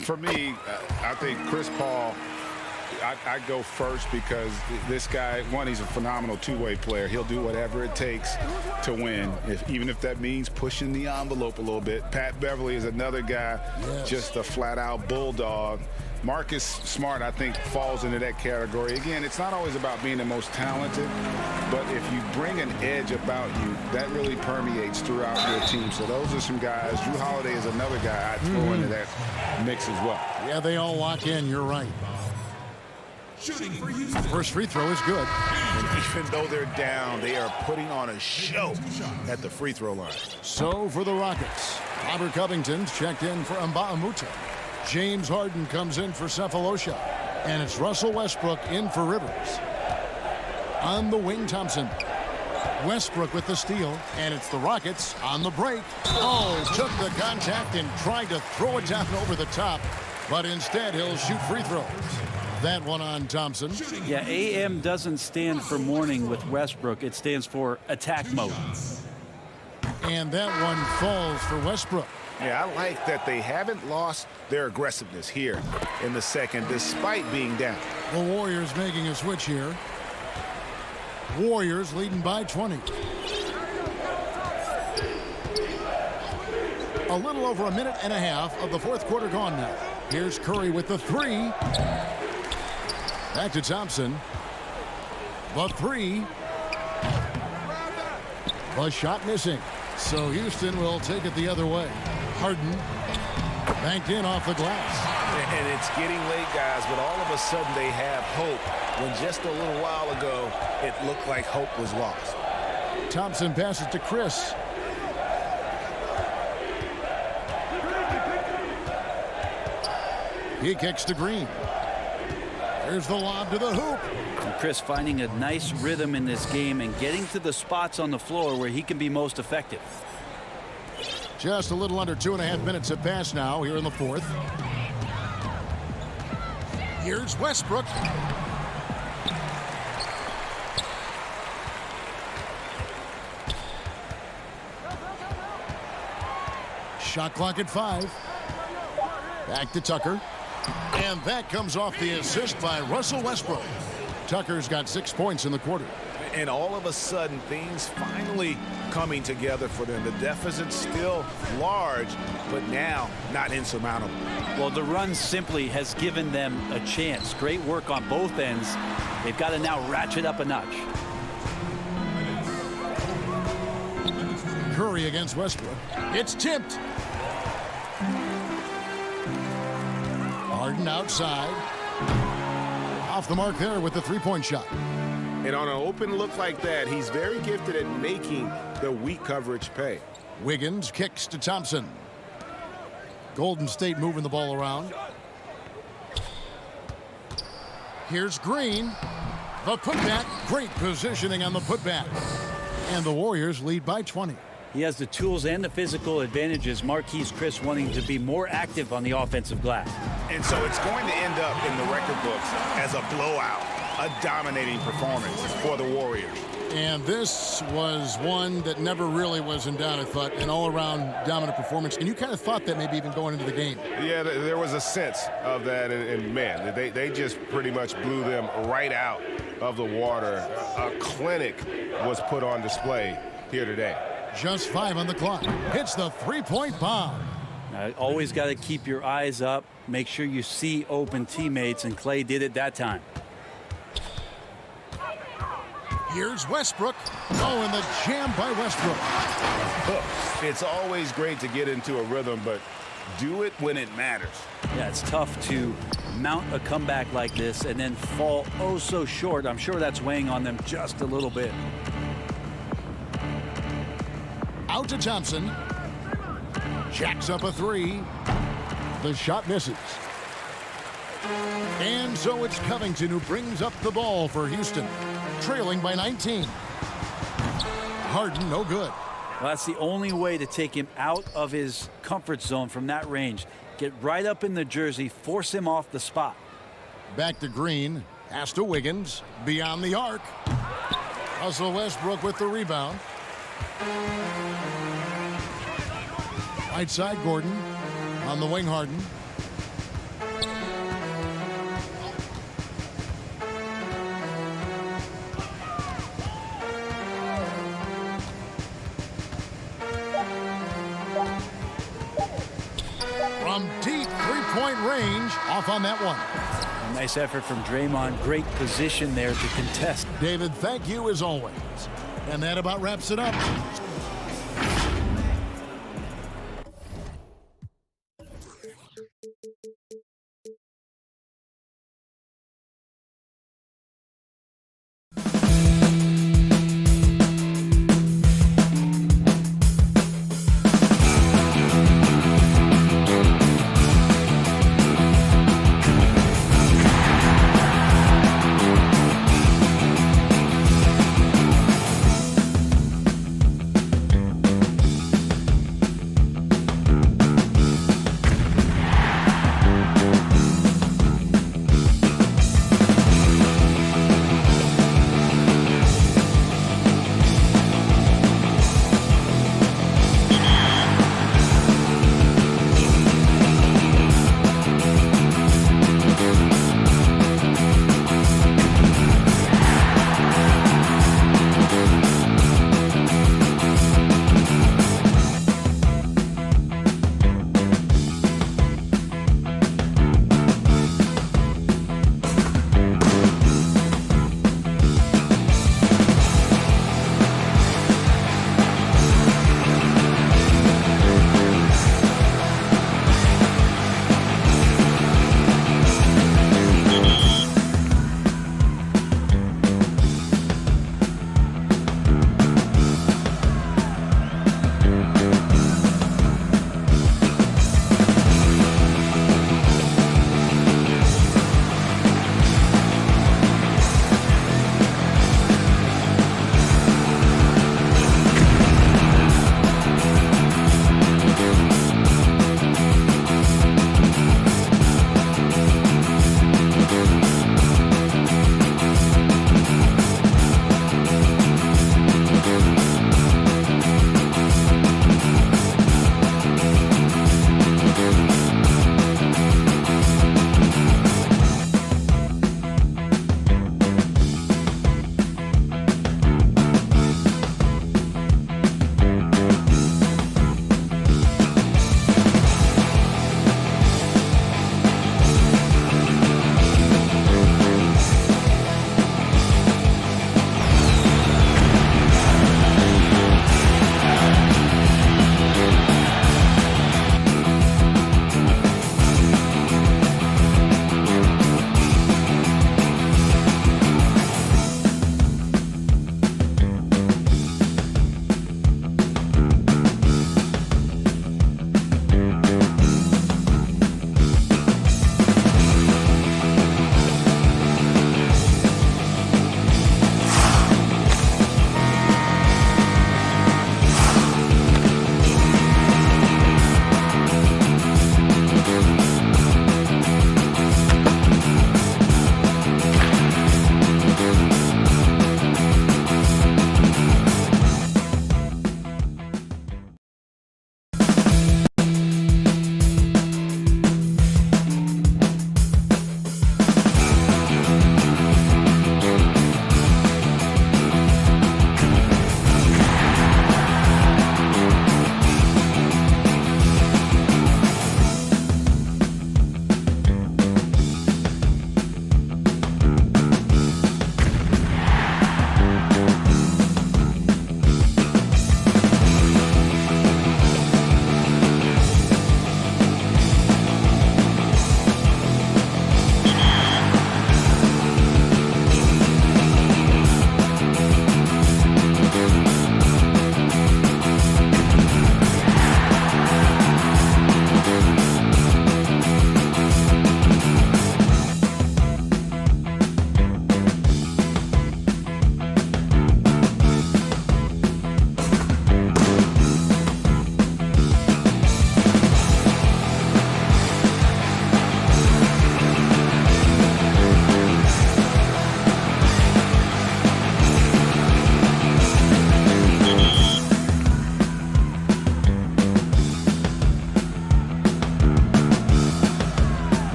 For me, I think Chris Paul, I go first because this guy, one, he's a phenomenal two-way player. He'll do whatever it takes to win, even if that means pushing the envelope a little bit. Pat Beverly is another guy, just a flat-out bulldog. Marcus Smart, I think, falls into that category. Again, it's not always about being the most talented, but if you bring an edge about you, that really permeates throughout your team. So those are some guys. Drew Holiday is another guy I'd throw into that mix as well. Yeah, they all lock in. You're right. First free throw is good. And even though they're down, they are putting on a show at the free throw line. So for the Rockets, Robert Covington's checked in for Mba'amoute. James Harden comes in for Cephalosha. And it's Russell Westbrook in for Rivers. On the wing, Thompson. Westbrook with the steal. And it's the Rockets on the break. Oh, took the contact and tried to throw it down over the top. But instead, he'll shoot free throws. That one on Thompson. Yeah, AM doesn't stand for morning with Westbrook. It stands for attack mode. And that one falls for Westbrook. Yeah, I like that they haven't lost their aggressiveness here in the second, despite being down. The Warriors making a switch here. Warriors leading by 20. A little over a minute and a half of the 4th quarter gone now. Here's Curry with the 3. Back to Thompson. The 3. The shot missing. So Houston will take it the other way. Harden banked in off the glass. And it's getting late, guys, but all of a sudden they have hope when just a little while ago it looked like hope was lost. Thompson passes to Chris. He kicks to Green. There's the lob to the hoop. And Chris finding a nice rhythm in this game and getting to the spots on the floor where he can be most effective. Just a little under 2.5 minutes have passed now here in the 4th. Here's Westbrook. Shot clock at 5. Back to Tucker. And that comes off the assist by Russell Westbrook. Tucker's got 6 points in the quarter. And all of a sudden, things finally coming together for them. The deficit's still large, but now not insurmountable. Well, the run simply has given them a chance. Great work on both ends. They've got to now ratchet up a notch. Curry against Westbrook. It's tipped. Harden outside. Off the mark there with the three-point shot. And on an open look like that, he's very gifted at making the weak coverage pay. Wiggins kicks to Thompson. Golden State moving the ball around. Here's Green. The putback. Great positioning on the putback. And the Warriors lead by 20. He has the tools and the physical advantages. Marquise Chris wanting to be more active on the offensive glass. And so it's going to end up in the record books as a blowout, a dominating performance for the Warriors. And this was one that never really was in doubt, I thought, an all-around dominant performance. And you kind of thought that maybe even going into the game. Yeah, there was a sense of that, and man, they just pretty much blew them right out of the water. A clinic was put on display here today. Just 5 on the clock. Hits the three-point bomb. Always got to keep your eyes up. Make sure you see open teammates, and Clay did it that time. Here's Westbrook. Oh, and the jam by Westbrook. It's always great to get into a rhythm, but do it when it matters. Yeah, it's tough to mount a comeback like this and then fall oh so short. I'm sure that's weighing on them just a little bit. Out to Thompson. Jacks up a 3. The shot misses. And so it's Covington who brings up the ball for Houston, trailing by 19. Harden, no good. Well, that's the only way to take him out of his comfort zone from that range. Get right up in the jersey, force him off the spot. Back to Green, pass to Wiggins, beyond the arc. Russell Westbrook with the rebound. Right side, Gordon. On the wing, Harden. From deep three-point range, off on that one. Nice effort from Draymond. Great position there to contest. David, thank you as always. And that about wraps it up.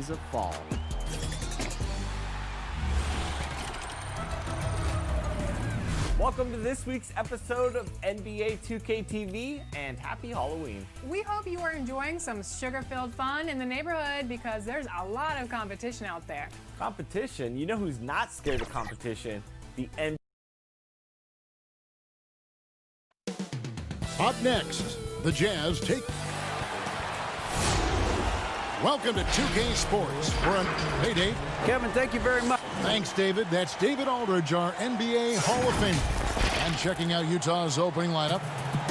does it fall? Welcome to this week's episode of NBA 2K TV, and happy Halloween. We hope you are enjoying some sugar-filled fun in the neighborhood because there's a lot of competition out there. Competition? You know who's not scared of competition? The NBA. Up next, the Jazz take. Welcome to 2K Sports. Hey, Dave. Kevin, thank you very much. Thanks, David. That's David Aldridge, our NBA Hall of Famer. And checking out Utah's opening lineup,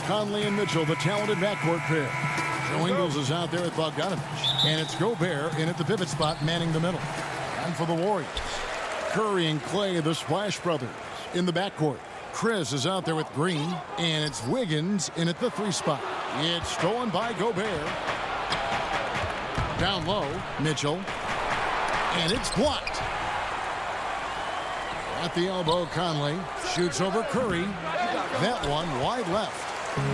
Conley and Mitchell, the talented backcourt pair. Joe Ingles is out there with Bogdanovich. And it's Gobert in at the pivot spot, manning the middle. And for the Warriors, Curry and Clay, the Splash Brothers, in the backcourt. Chris is out there with Green, and it's Wiggins in at the 3 spot. It's stolen by Gobert. Down low, Mitchell. And it's blocked. At the elbow, Conley shoots over Curry. That one wide left.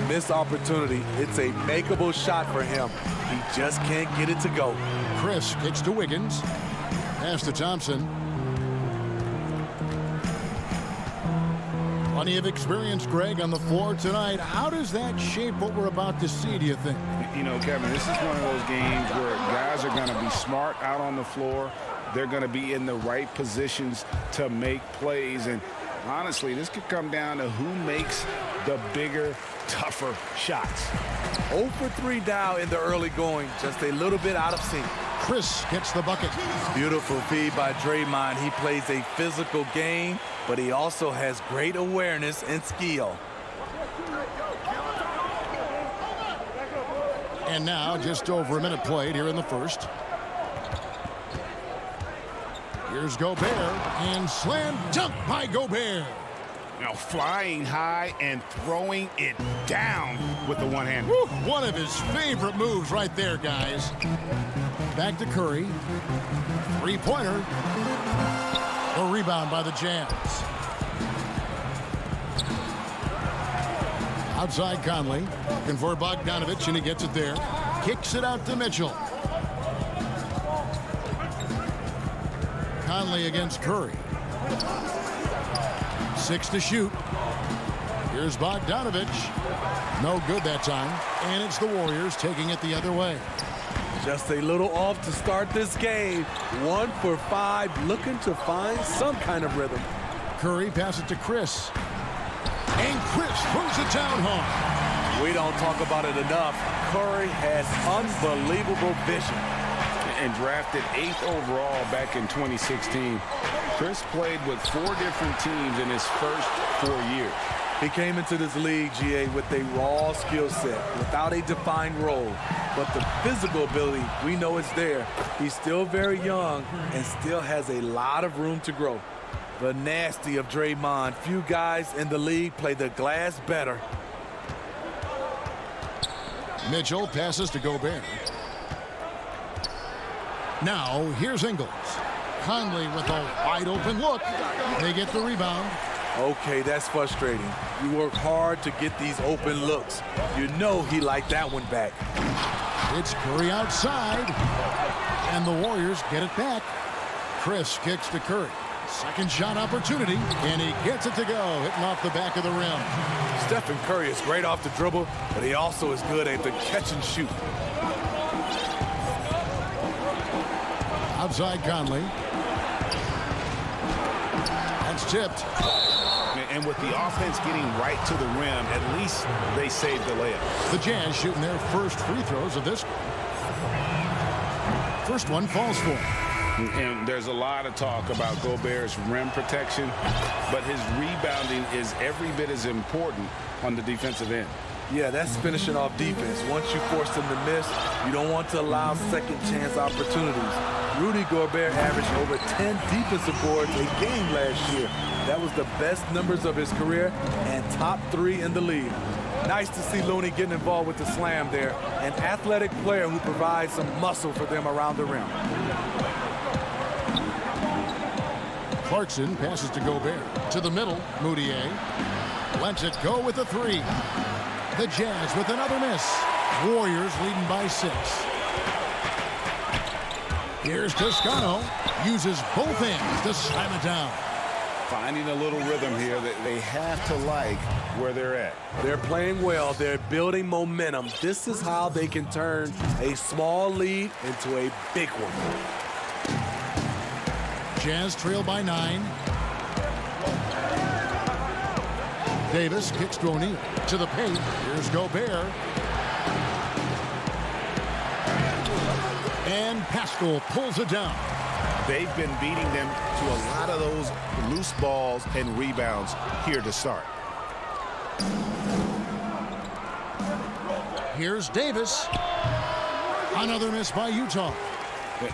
Missed opportunity. It's a makeable shot for him. He just can't get it to go. Chris kicks to Wiggins. Pass to Thompson. Plenty of experience, Greg, on the floor tonight. How does that shape what we're about to see, do you think? You know, Kevin, this is one of those games where guys are going to be smart out on the floor. They're going to be in the right positions to make plays. And honestly, this could come down to who makes the bigger, tougher shots. 0 for 3 down in the early going. Just a little bit out of sync. Chris gets the bucket. Beautiful feed by Draymond. He plays a physical game, but he also has great awareness and skill. And now just over a minute played here in the first. Here's Gobert, and slam dunk by Gobert. Now flying high and throwing it down with the one hand. One of his favorite moves right there, guys. Back to Curry. 3-pointer. A rebound by the Jazz. Outside Conley. Looking for Bogdanovich, and he gets it there. Kicks it out to Mitchell. Conley against Curry. 6 to shoot. Here's Bogdanovich. No good that time. And it's the Warriors taking it the other way. Just a little off to start this game. 1 for 5, looking to find some kind of rhythm. Curry passes it to Chris. And Chris throws it down hard. We don't talk about it enough. Curry has unbelievable vision. And drafted 8th overall back in 2016. Chris played with 4 different teams in his first 4 years. He came into this league, GA, with a raw skill set, without a defined role. But the physical ability, we know it's there. He's still very young and still has a lot of room to grow. The nasty of Draymond. Few guys in the league play the glass better. Mitchell passes to Gobert. Now, here's Ingles. Conley with a wide open look. They get the rebound. Okay, that's frustrating. You work hard to get these open looks. You know he liked that one back. It's Curry outside. And the Warriors get it back. Chris kicks to Curry. Second shot opportunity. And he gets it to go, hitting off the back of the rim. Stephen Curry is great off the dribble, but he also is good at the catch and shoot. Outside Conley. That's tipped. And with the offense getting right to the rim, at least they saved the layup. The Jazz shooting their first free throws of this. First one falls for him. And there's a lot of talk about Gobert's rim protection, but his rebounding is every bit as important on the defensive end. Yeah, that's finishing off defense. Once you force them to miss, you don't want to allow second chance opportunities. Rudy Gobert averaged over 10 defensive boards a game last year. That was the best numbers of his career and top 3 in the league. Nice to see Looney getting involved with the slam there. An athletic player who provides some muscle for them around the rim. Clarkson passes to Gobert. To the middle, Moutier lets it go with a 3. The Jazz with another miss. Warriors leading by 6. Here's Toscano. Uses both hands to slam it down. Finding a little rhythm here that they have to like where they're at. They're playing well. They're building momentum. This is how they can turn a small lead into a big one. Jazz trail by 9. Davis kicks to O'Neal. To the paint. Here's Gobert. And Pascal pulls it down. They've been beating them to a lot of those loose balls and rebounds here to start. Here's Davis. Another miss by Utah.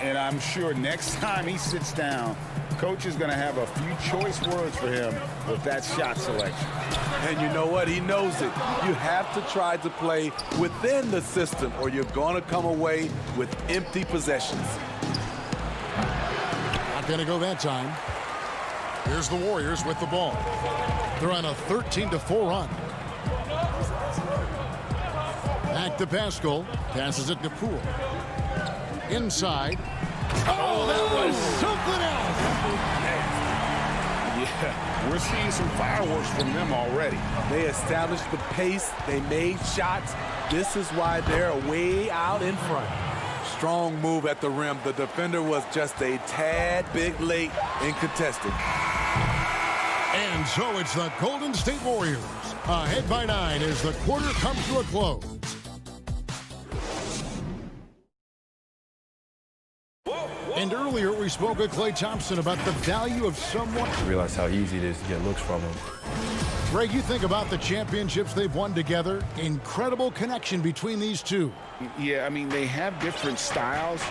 And I'm sure next time he sits down, coach is going to have a few choice words for him with that shot selection. And you know what? He knows it. You have to try to play within the system or you're going to come away with empty possessions. Not going to go that time. Here's the Warriors with the ball. They're on a 13-4 run. Back to Pascal. Passes it to Poole. Inside. Oh, that was something else. Yeah, we're seeing some fireworks from them already. They established the pace. They made shots. This is why they're way out in front. Strong move at the rim. The defender was just a tad bit late in contesting. And so it's the Golden State Warriors ahead by 9 as the quarter comes to a close. And earlier we spoke with Klay Thompson about the value of someone. I realize how easy it is to get looks from him. Greg, you think about the championships they've won together. Incredible connection between these two. Yeah, I mean, they have different styles,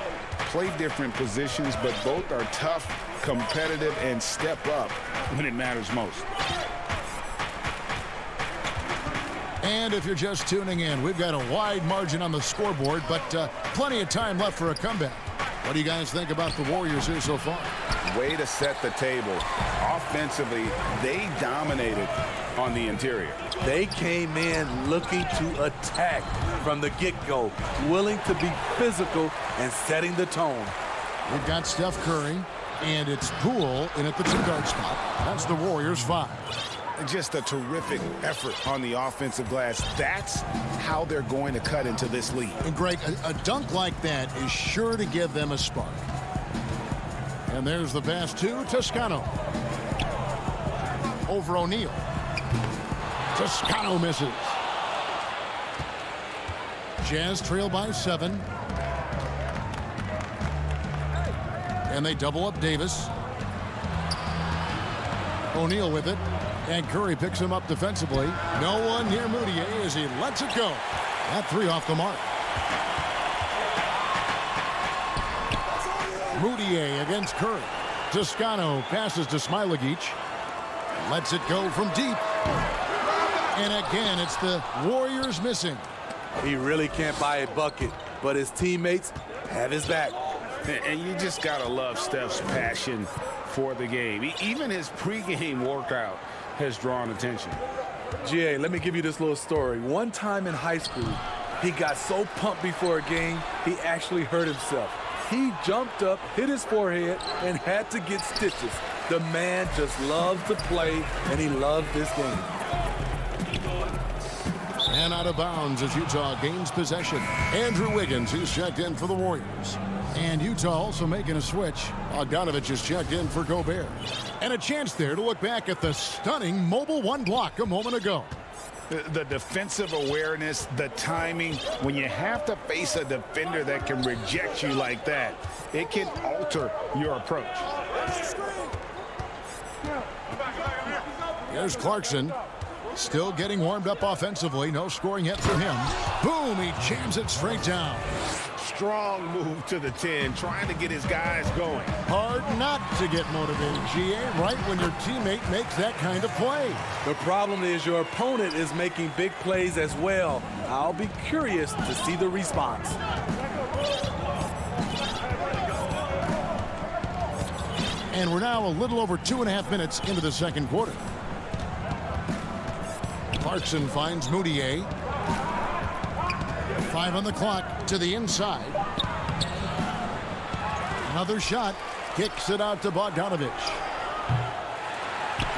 play different positions, but both are tough, competitive, and step up when it matters most. And if you're just tuning in, we've got a wide margin on the scoreboard, but plenty of time left for a comeback. What do you guys think about the Warriors here so far? Way to set the table. Offensively, they dominated on the interior. They came in looking to attack from the get-go, willing to be physical and setting the tone. We've got Steph Curry, and it's Poole in at the two-guard spot. That's the Warriors' 5. Just a terrific effort on the offensive glass. That's how they're going to cut into this lead. And Greg, a dunk like that is sure to give them a spark. And there's the pass to Toscano. Over O'Neal. Toscano misses. Jazz trail by 7. And they double up Davis. O'Neal with it. And Curry picks him up defensively. No one near Moutier as he lets it go. That 3 off the mark. Moutier against Curry. Toscano passes to Smilagic. Lets it go from deep. And again, it's the Warriors missing. He really can't buy a bucket, but his teammates have his back. And you just got to love Steph's passion for the game. Even his pregame workout has drawn attention. GA, let me give you this little story. One time in high school, he got so pumped before a game, he actually hurt himself. He jumped up, hit his forehead, and had to get stitches. The man just loves to play, and he loves this game. And out of bounds as Utah gains possession. Andrew Wiggins, who's checked in for the Warriors. And Utah also making a switch. Bogdanovich is checked in for Gobert. And a chance there to look back at the stunning mobile 1 block a moment ago. The defensive awareness, the timing, when you have to face a defender that can reject you like that, it can alter your approach. Here's Clarkson. Still getting warmed up offensively. No scoring yet from him. Boom, he jams it straight down. Strong move to the 10, trying to get his guys going. Hard not to get motivated, GA, right when your teammate makes that kind of play. The problem is your opponent is making big plays as well. I'll be curious to see the response. And we're now a little over 2.5 minutes into the second quarter. Clarkson finds Moutier. 5 on the clock to the inside. Another shot. Kicks it out to Bogdanovich.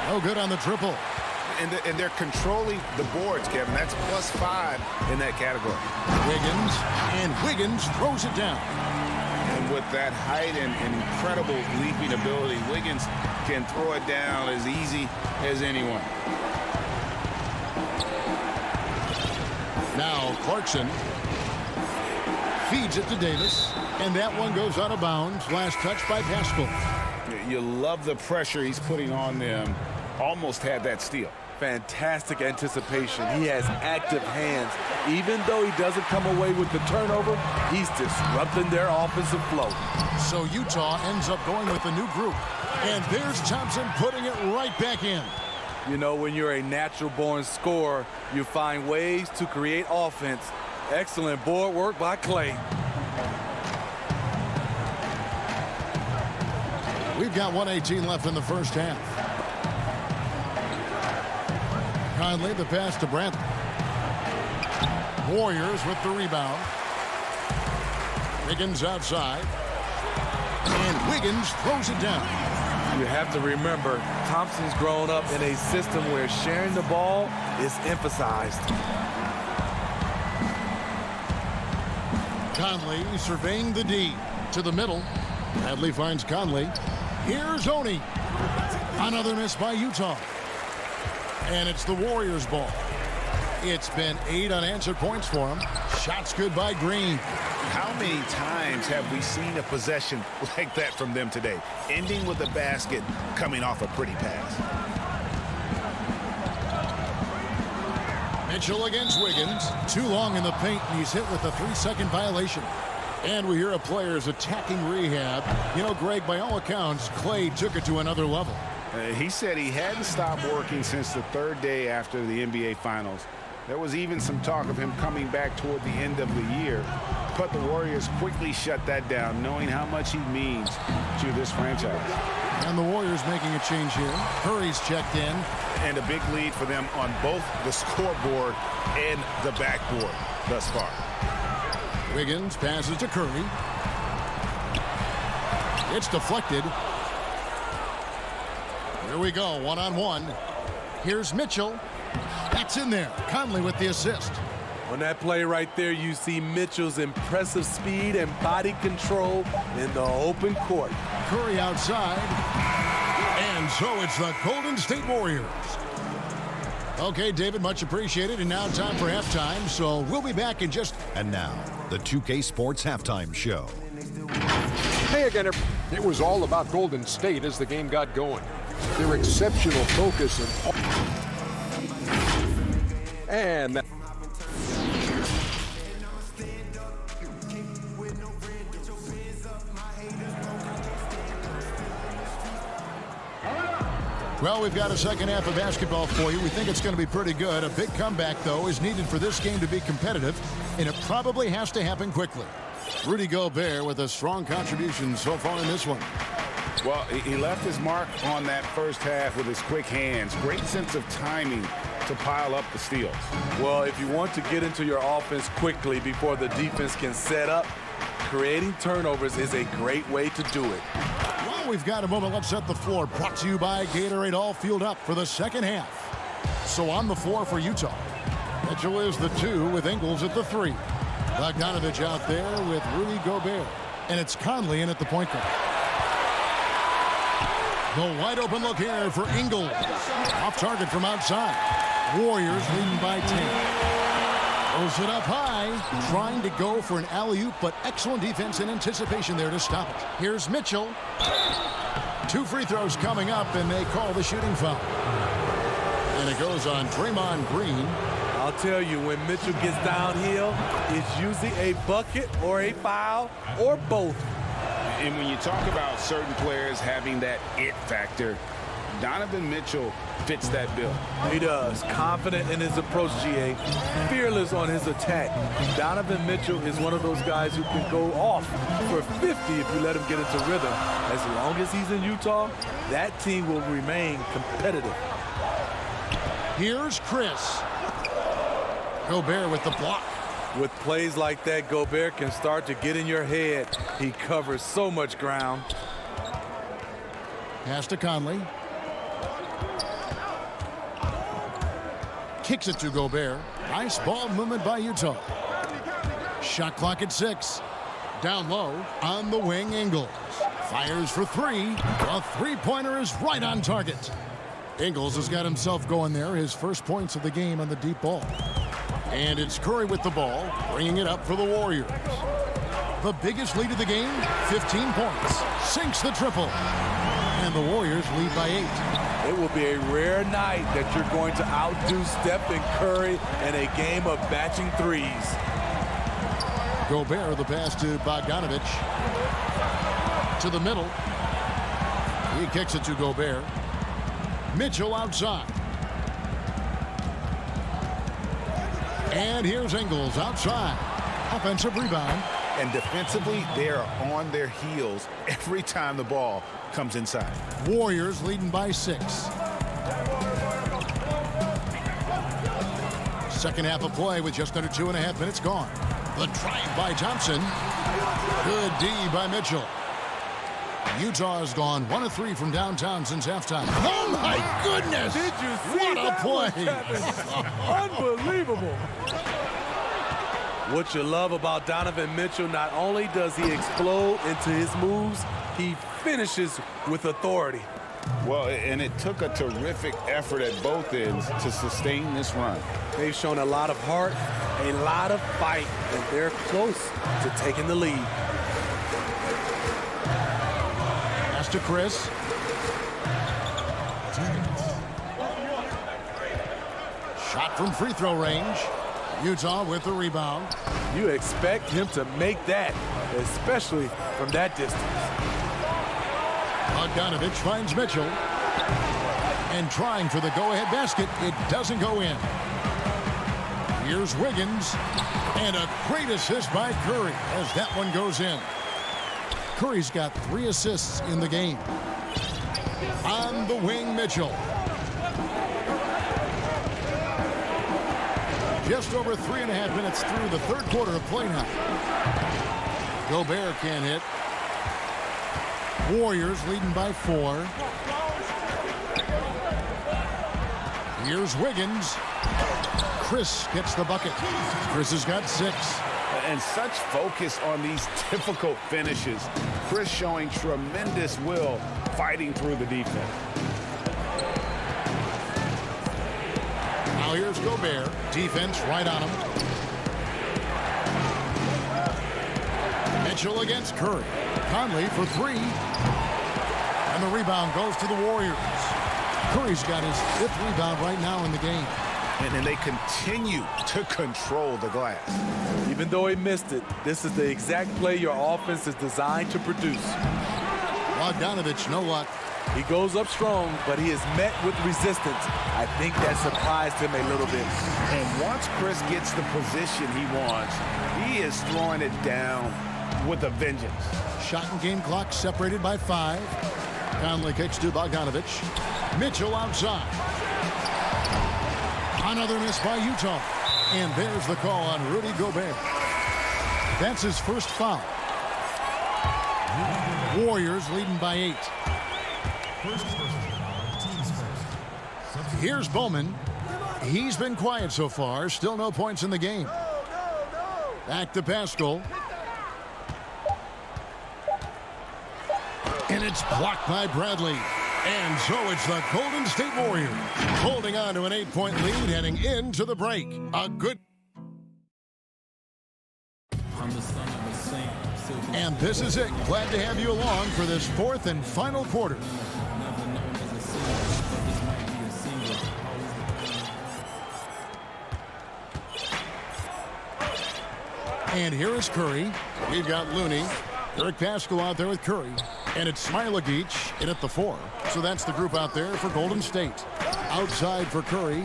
No good on the triple. And they're controlling the boards, Kevin. That's +5 in that category. Wiggins throws it down. And with that height and incredible leaping ability, Wiggins can throw it down as easy as anyone. Now Clarkson feeds it to Davis, and that one goes out of bounds. Last touch by Pascal. You love the pressure he's putting on them. Almost had that steal. Fantastic anticipation. He has active hands. Even though he doesn't come away with the turnover, he's disrupting their offensive flow. So Utah ends up going with a new group. And there's Thompson putting it right back in. You know, when you're a natural-born scorer, you find ways to create offense. Excellent board work by Clay. We've got 1:18 left in the first half. Conley, the pass to Brandt. Warriors with the rebound. Wiggins outside. And Wiggins throws it down. You have to remember, Thompson's grown up in a system where sharing the ball is emphasized. Conley surveying the D to the middle. Hadley finds Conley. Here's Oni. Another miss by Utah. And it's the Warriors' ball. It's been 8 unanswered points for him. Shots good by Green. How many times have we seen a possession like that from them today? Ending with a basket, coming off a pretty pass. Mitchell against Wiggins. Too long in the paint, and he's hit with a 3-second violation. And we hear a player's attacking rehab. You know, Greg, by all accounts, Clay took it to another level. He said he hadn't stopped working since the 3rd day after the NBA Finals. There was even some talk of him coming back toward the end of the year. But the Warriors quickly shut that down, knowing how much he means to this franchise. And the Warriors making a change here. Curry's checked in. And a big lead for them on both the scoreboard and the backboard thus far. Wiggins passes to Curry. It's deflected. Here we go, one-on-one. Here's Mitchell. That's in there. Conley with the assist. On that play right there, you see Mitchell's impressive speed and body control in the open court. Curry outside. And so it's the Golden State Warriors. Okay, David, much appreciated. And now time for halftime, so we'll be back in just... And now, the 2K Sports Halftime Show. Hey again, it was all about Golden State as the game got going. Their exceptional focus and that. Well, we've got a second half of basketball for you. We think it's going to be pretty good. A big comeback, though, is needed for this game to be competitive, and it probably has to happen quickly. Rudy Gobert with a strong contribution so far in this one. Well, he left his mark on that first half with his quick hands. Great sense of timing to pile up the steals. Well, if you want to get into your offense quickly before the defense can set up, creating turnovers is a great way to do it. Well, we've got a moment. Let's set the floor. Brought to you by Gatorade, all fueled up for the second half. So on the floor for Utah. Mitchell is the 2 with Ingles at the 3. Bogdanovich out there with Rudy Gobert. And it's Conley in at the point guard. The wide open look here for Ingles. Off target from outside. Warriors leading by 10. Throws it up high. Trying to go for an alley-oop, but excellent defense and anticipation there to stop it. Here's Mitchell. 2 free throws coming up, and they call the shooting foul. And it goes on Draymond Green. I'll tell you, when Mitchell gets downhill, it's usually a bucket or a foul or both. And when you talk about certain players having that it factor, Donovan Mitchell fits that bill. He does. Confident in his approach, GA. Fearless on his attack. Donovan Mitchell is one of those guys who can go off for 50 if you let him get into rhythm. As long as he's in Utah, that team will remain competitive. Here's Chris. Gobert with the block. With plays like that, Gobert can start to get in your head. He covers so much ground. Pass to Conley. Kicks it to Gobert. Nice ball movement by Utah. Shot clock at 6. Down low on the wing, Ingles. Fires for 3. A three-pointer is right on target. Ingles has got himself going there. His first points of the game on the deep ball. And it's Curry with the ball, bringing it up for the Warriors. The biggest lead of the game, 15 points. Sinks the triple. And the Warriors lead by 8. It will be a rare night that you're going to outdo Stephen Curry in a game of batching threes. Gobert, the pass to Bogdanovich. To the middle. He kicks it to Gobert. Mitchell outside. And here's Ingles outside. Offensive rebound. And defensively, they are on their heels every time the ball comes inside. Warriors leading by 6. Second half of play with just under 2.5 minutes gone. The drive by Thompson. Good D by Mitchell. Utah has gone 1 of 3 from downtown since halftime. Oh my goodness! Did you see what a play? Unbelievable. What you love about Donovan Mitchell, not only does he explode into his moves, he finishes with authority. Well, and it took a terrific effort at both ends to sustain this run. They've shown a lot of heart, a lot of fight, and they're close to taking the lead. Pass to Chris. Shot from free throw range. Utah with the rebound. You expect him to make that, especially from that distance. Bogdanovich finds Mitchell. And trying for the go-ahead basket. It doesn't go in. Here's Wiggins. And a great assist by Curry as that one goes in. Curry's got 3 assists in the game. On the wing, Mitchell. Just over 3.5 minutes through the third quarter of play now. Gobert can't hit. Warriors leading by 4. Here's Wiggins. Chris gets the bucket. Chris has got 6. And such focus on these difficult finishes. Chris showing tremendous will fighting through the defense. Now here's Gobert. Defense right on him. Mitchell against Curry. Conley for 3. And the rebound goes to the Warriors. Curry's got his 5th rebound right now in the game. And then they continue to control the glass. Even though he missed it, this is the exact play your offense is designed to produce. Bogdanovich, no luck. He goes up strong, but he is met with resistance. I think that surprised him a little bit. And once Chris gets the position he wants, he is throwing it down with a vengeance. Shot and game clock separated by 5. Conley kicks to Bogdanovich. Mitchell outside. Another miss by Utah. And there's the call on Rudy Gobert. That's his first foul. Warriors leading by 8. Here's Bowman. He's been quiet so far. Still no points in the game. Back to Pascal. And it's blocked by Bradley. And so it's the Golden State Warriors holding on to an 8-point lead heading into the break. A good. And this is it. Glad to have you along for this 4th and final quarter. And here is Curry. We've got Looney. Eric Pascal out there with Curry. And it's Smailagic in at the 4. So that's the group out there for Golden State. Outside for Curry.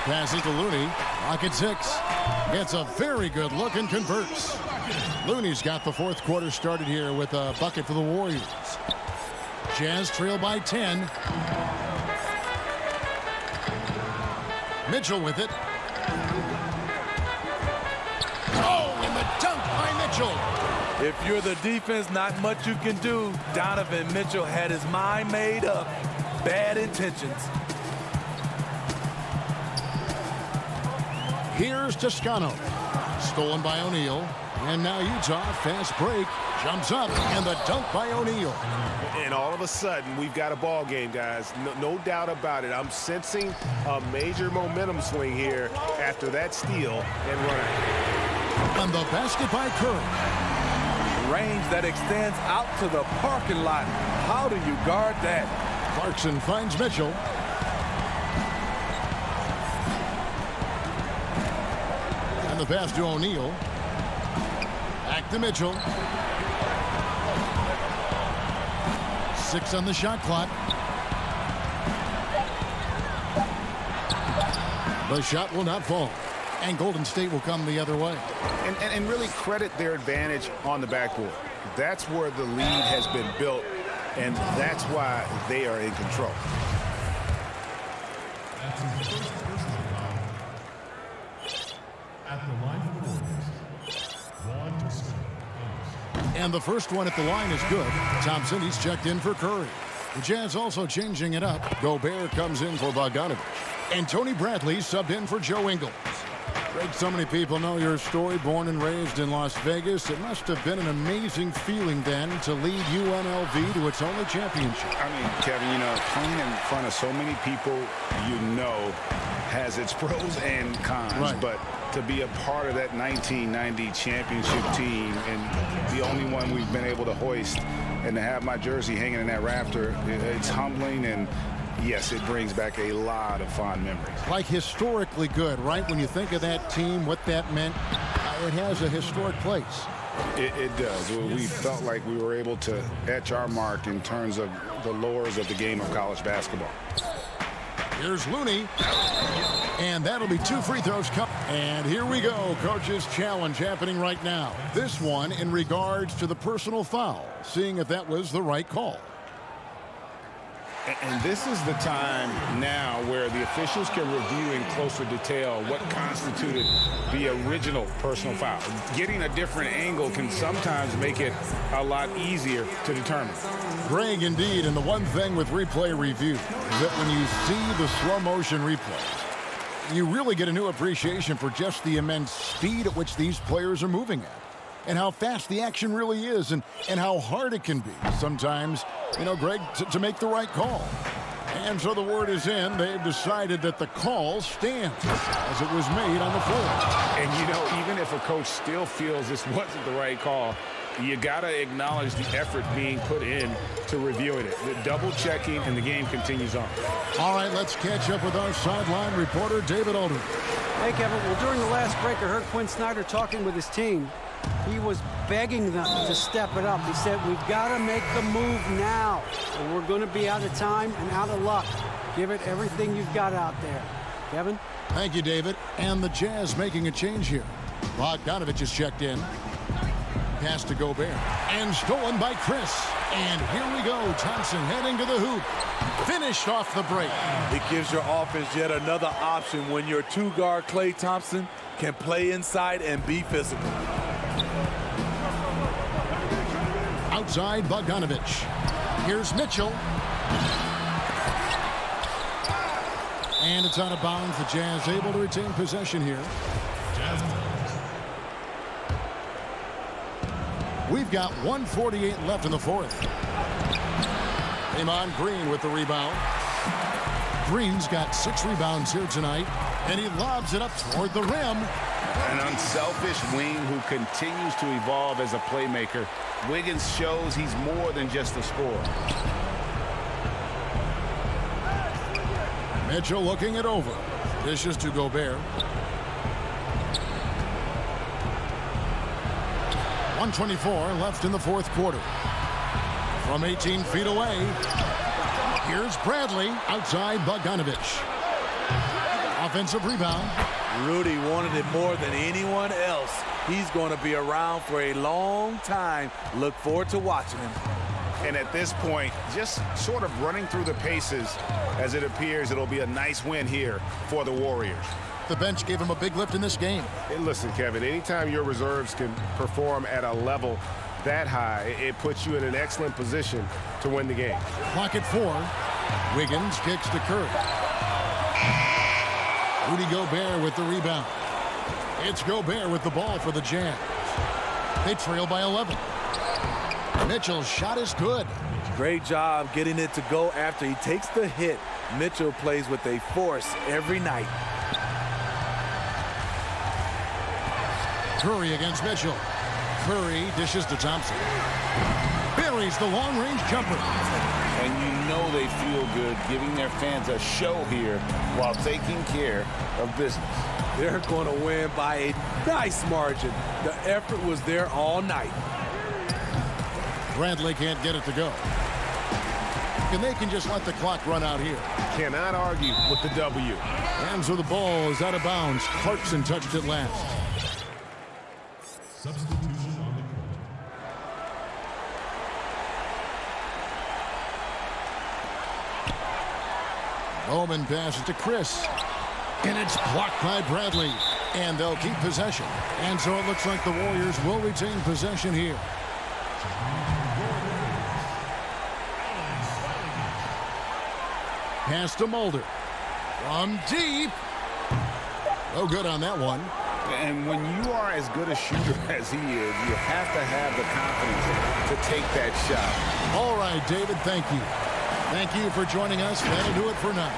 Passes to Looney. Pocket 6. Gets a very good look and converts. Looney's got the 4th quarter started here with a bucket for the Warriors. Jazz trail by 10. Mitchell with it. Mitchell. If you're the defense, not much you can do. Donovan Mitchell had his mind made up. Bad intentions. Here's Toscano. Stolen by O'Neal. And now Utah, fast break, jumps up, and the dunk by O'Neal. And all of a sudden, we've got a ball game, guys. No doubt about it. I'm sensing a major momentum swing here after that steal and run. And the basket by Curry. Range that extends out to the parking lot. How do you guard that? Clarkson finds Mitchell. And the pass to O'Neal. Back to Mitchell. 6 on the shot clock. The shot will not fall. And Golden State will come the other way. And really credit their advantage on the backboard. That's where the lead has been built, and that's why they are in control. And the first one at the line is good. Thompson, he's checked in for Curry. The Jazz also changing it up. Gobert comes in for Bogdanovich. And Tony Bradley subbed in for Joe Ingles. Greg, so many people know your story. Born and raised in Las Vegas. It must have been an amazing feeling then to lead UNLV to its only championship. I mean, Kevin, you know, playing in front of so many people you know has its pros and cons. Right. But to be a part of that 1990 championship team and the only one we've been able to hoist and to have my jersey hanging in that rafter, it's humbling, and yes, it brings back a lot of fond memories. Like historically good, right? When you think of that team, what that meant, it has a historic place. It does. We felt like we were able to etch our mark in terms of the lures of the game of college basketball. Here's Looney. And that'll be 2 free throws. And here we go. Coach's challenge happening right now. This one in regards to the personal foul, seeing if that was the right call. And this is the time now where the officials can review in closer detail what constituted the original personal foul. Getting a different angle can sometimes make it a lot easier to determine. Greg, indeed, and the one thing with replay review is that when you see the slow motion replays, you really get a new appreciation for just the immense speed at which these players are moving at. And how fast the action really is, and how hard it can be sometimes, you know, Greg, to make the right call. And so the word is in. They've decided that the call stands as it was made on the floor. And, you know, even if a coach still feels this wasn't the right call, you got to acknowledge the effort being put in to reviewing it. The double checking, and the game continues on. All right, let's catch up with our sideline reporter, David Aldridge. Hey, Kevin. Well, during the last break, I heard Quinn Snyder talking with his team. He was begging them to step it up. He said, we've got to make the move now, or we're going to be out of time and out of luck. Give it everything you've got out there. Kevin? Thank you, David. And the Jazz making a change here. Bogdanovich is checked in. Pass to Gobert. And stolen by Chris. And here we go. Thompson heading to the hoop. Finished off the break. It gives your offense yet another option when your 2-guard Klay Thompson can play inside and be physical. Outside Bogdanovich. Here's Mitchell. And it's out of bounds. The Jazz able to retain possession here. We've got 1:48 left in the fourth. Draymond Green with the rebound. Green's got 6 rebounds here tonight, and he lobs it up toward the rim. An unselfish wing who continues to evolve as a playmaker. Wiggins shows he's more than just a scorer. Mitchell looking it over. Dishes to Gobert. 1:24 left in the fourth quarter. From 18 feet away, here's Bradley outside Bogdanovich. Offensive rebound. Rudy wanted it more than anyone else. He's going to be around for a long time. Look forward to watching him. And at this point, just sort of running through the paces, as it appears it'll be a nice win here for the Warriors. The bench gave him a big lift in this game. Hey, listen, Kevin, anytime your reserves can perform at a level that high, it puts you in an excellent position to win the game. Clock at 4. Wiggins kicks to Curry. Rudy Gobert with the rebound. It's Gobert with the ball for the Jazz. They trail by 11. Mitchell's shot is good. Great job getting it to go after he takes the hit. Mitchell plays with a force every night. Curry against Mitchell. Curry dishes to Thompson. Buries the long-range jumper. And you know they feel good giving their fans a show here while taking care of business. They're going to win by a nice margin. The effort was there all night. Bradley can't get it to go. And they can just let the clock run out here. Cannot argue with the W. Hands of the ball is out of bounds. Clarkson touched it last. Substitution on the court. Bowman passes to Chris. And it's blocked by Bradley. And they'll keep possession. And so it looks like the Warriors will retain possession here. Pass to Mulder. From deep. Oh, good on that one. And when you are as good a shooter as he is, you have to have the confidence to take that shot. All right, David, thank you. Thank you for joining us. That'll do it for now.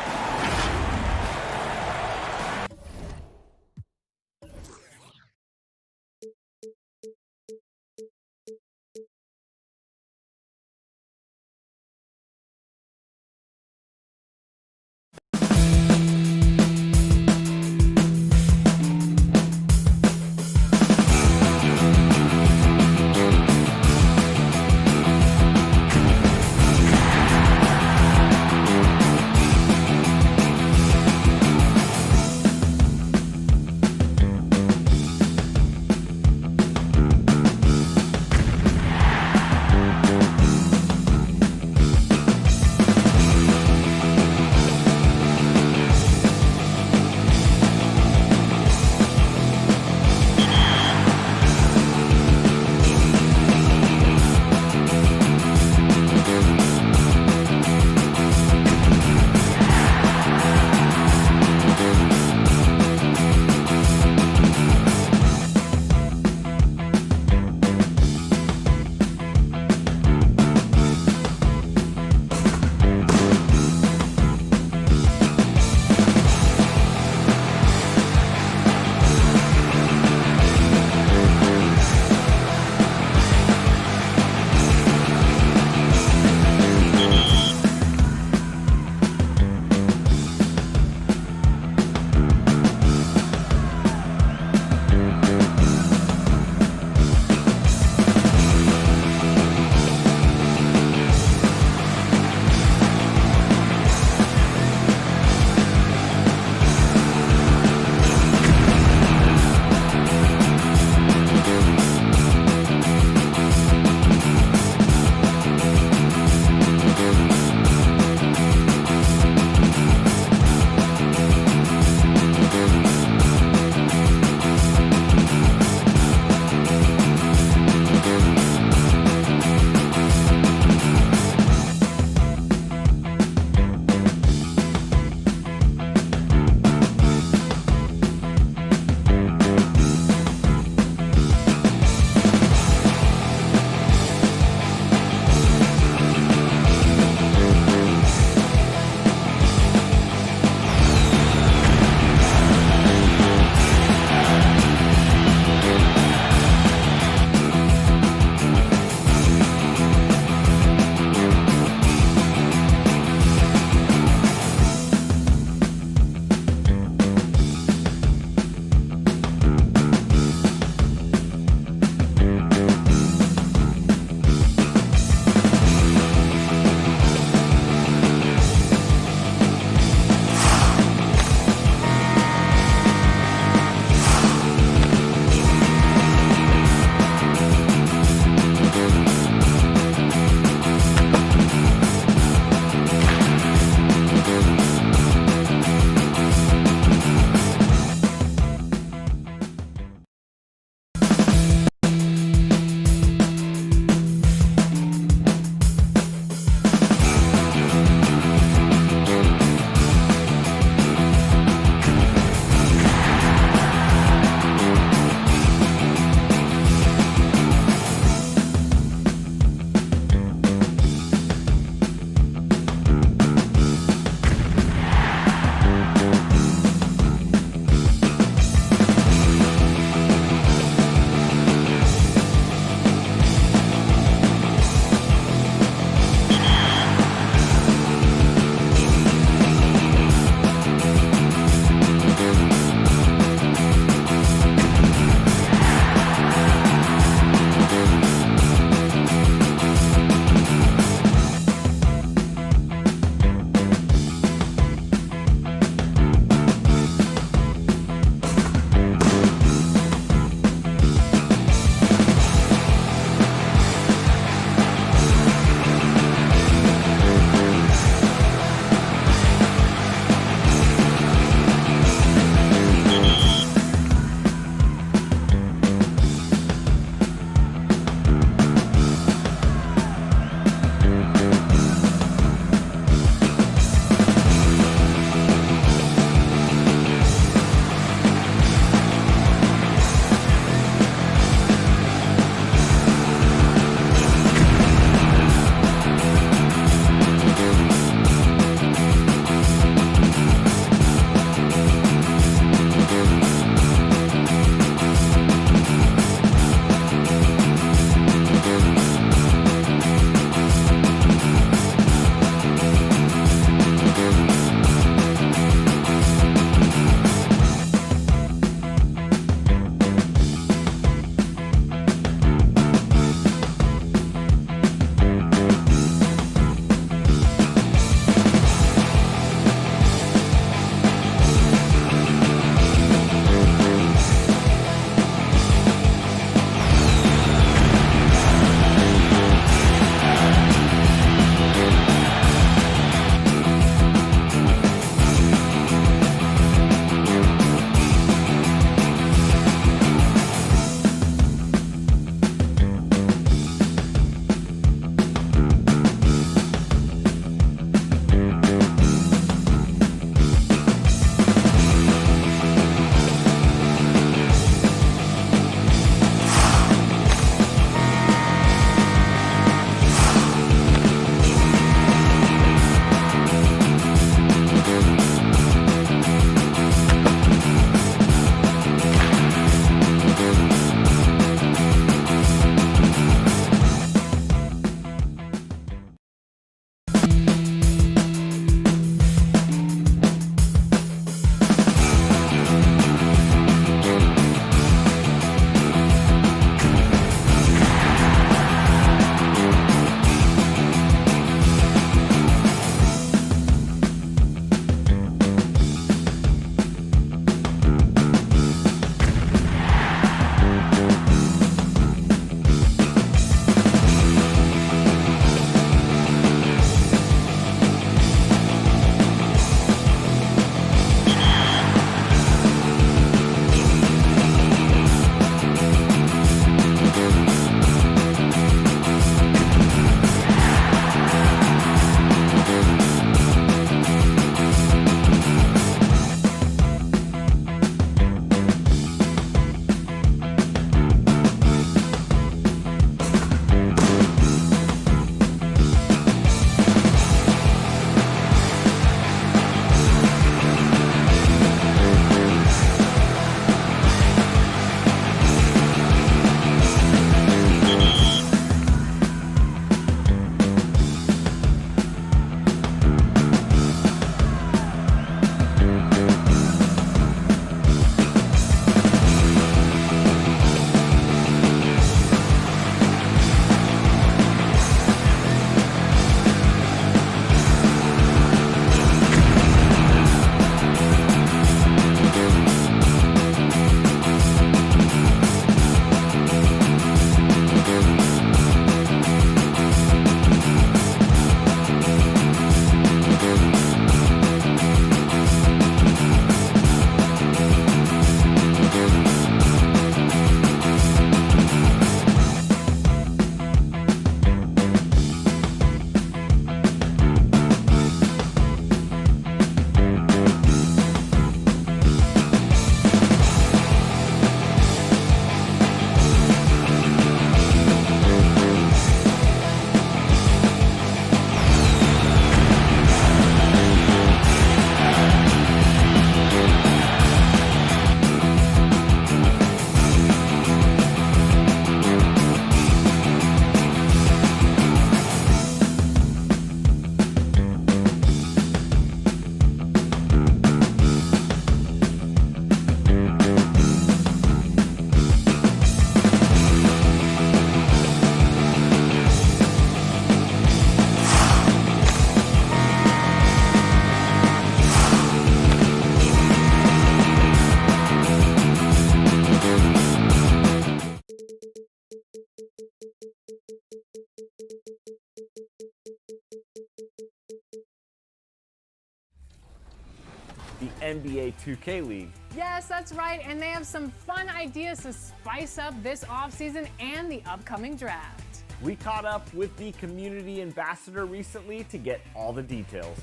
the NBA 2K League. Yes, that's right, and they have some fun ideas to spice up this offseason and the upcoming draft. We caught up with the community ambassador recently to get all the details.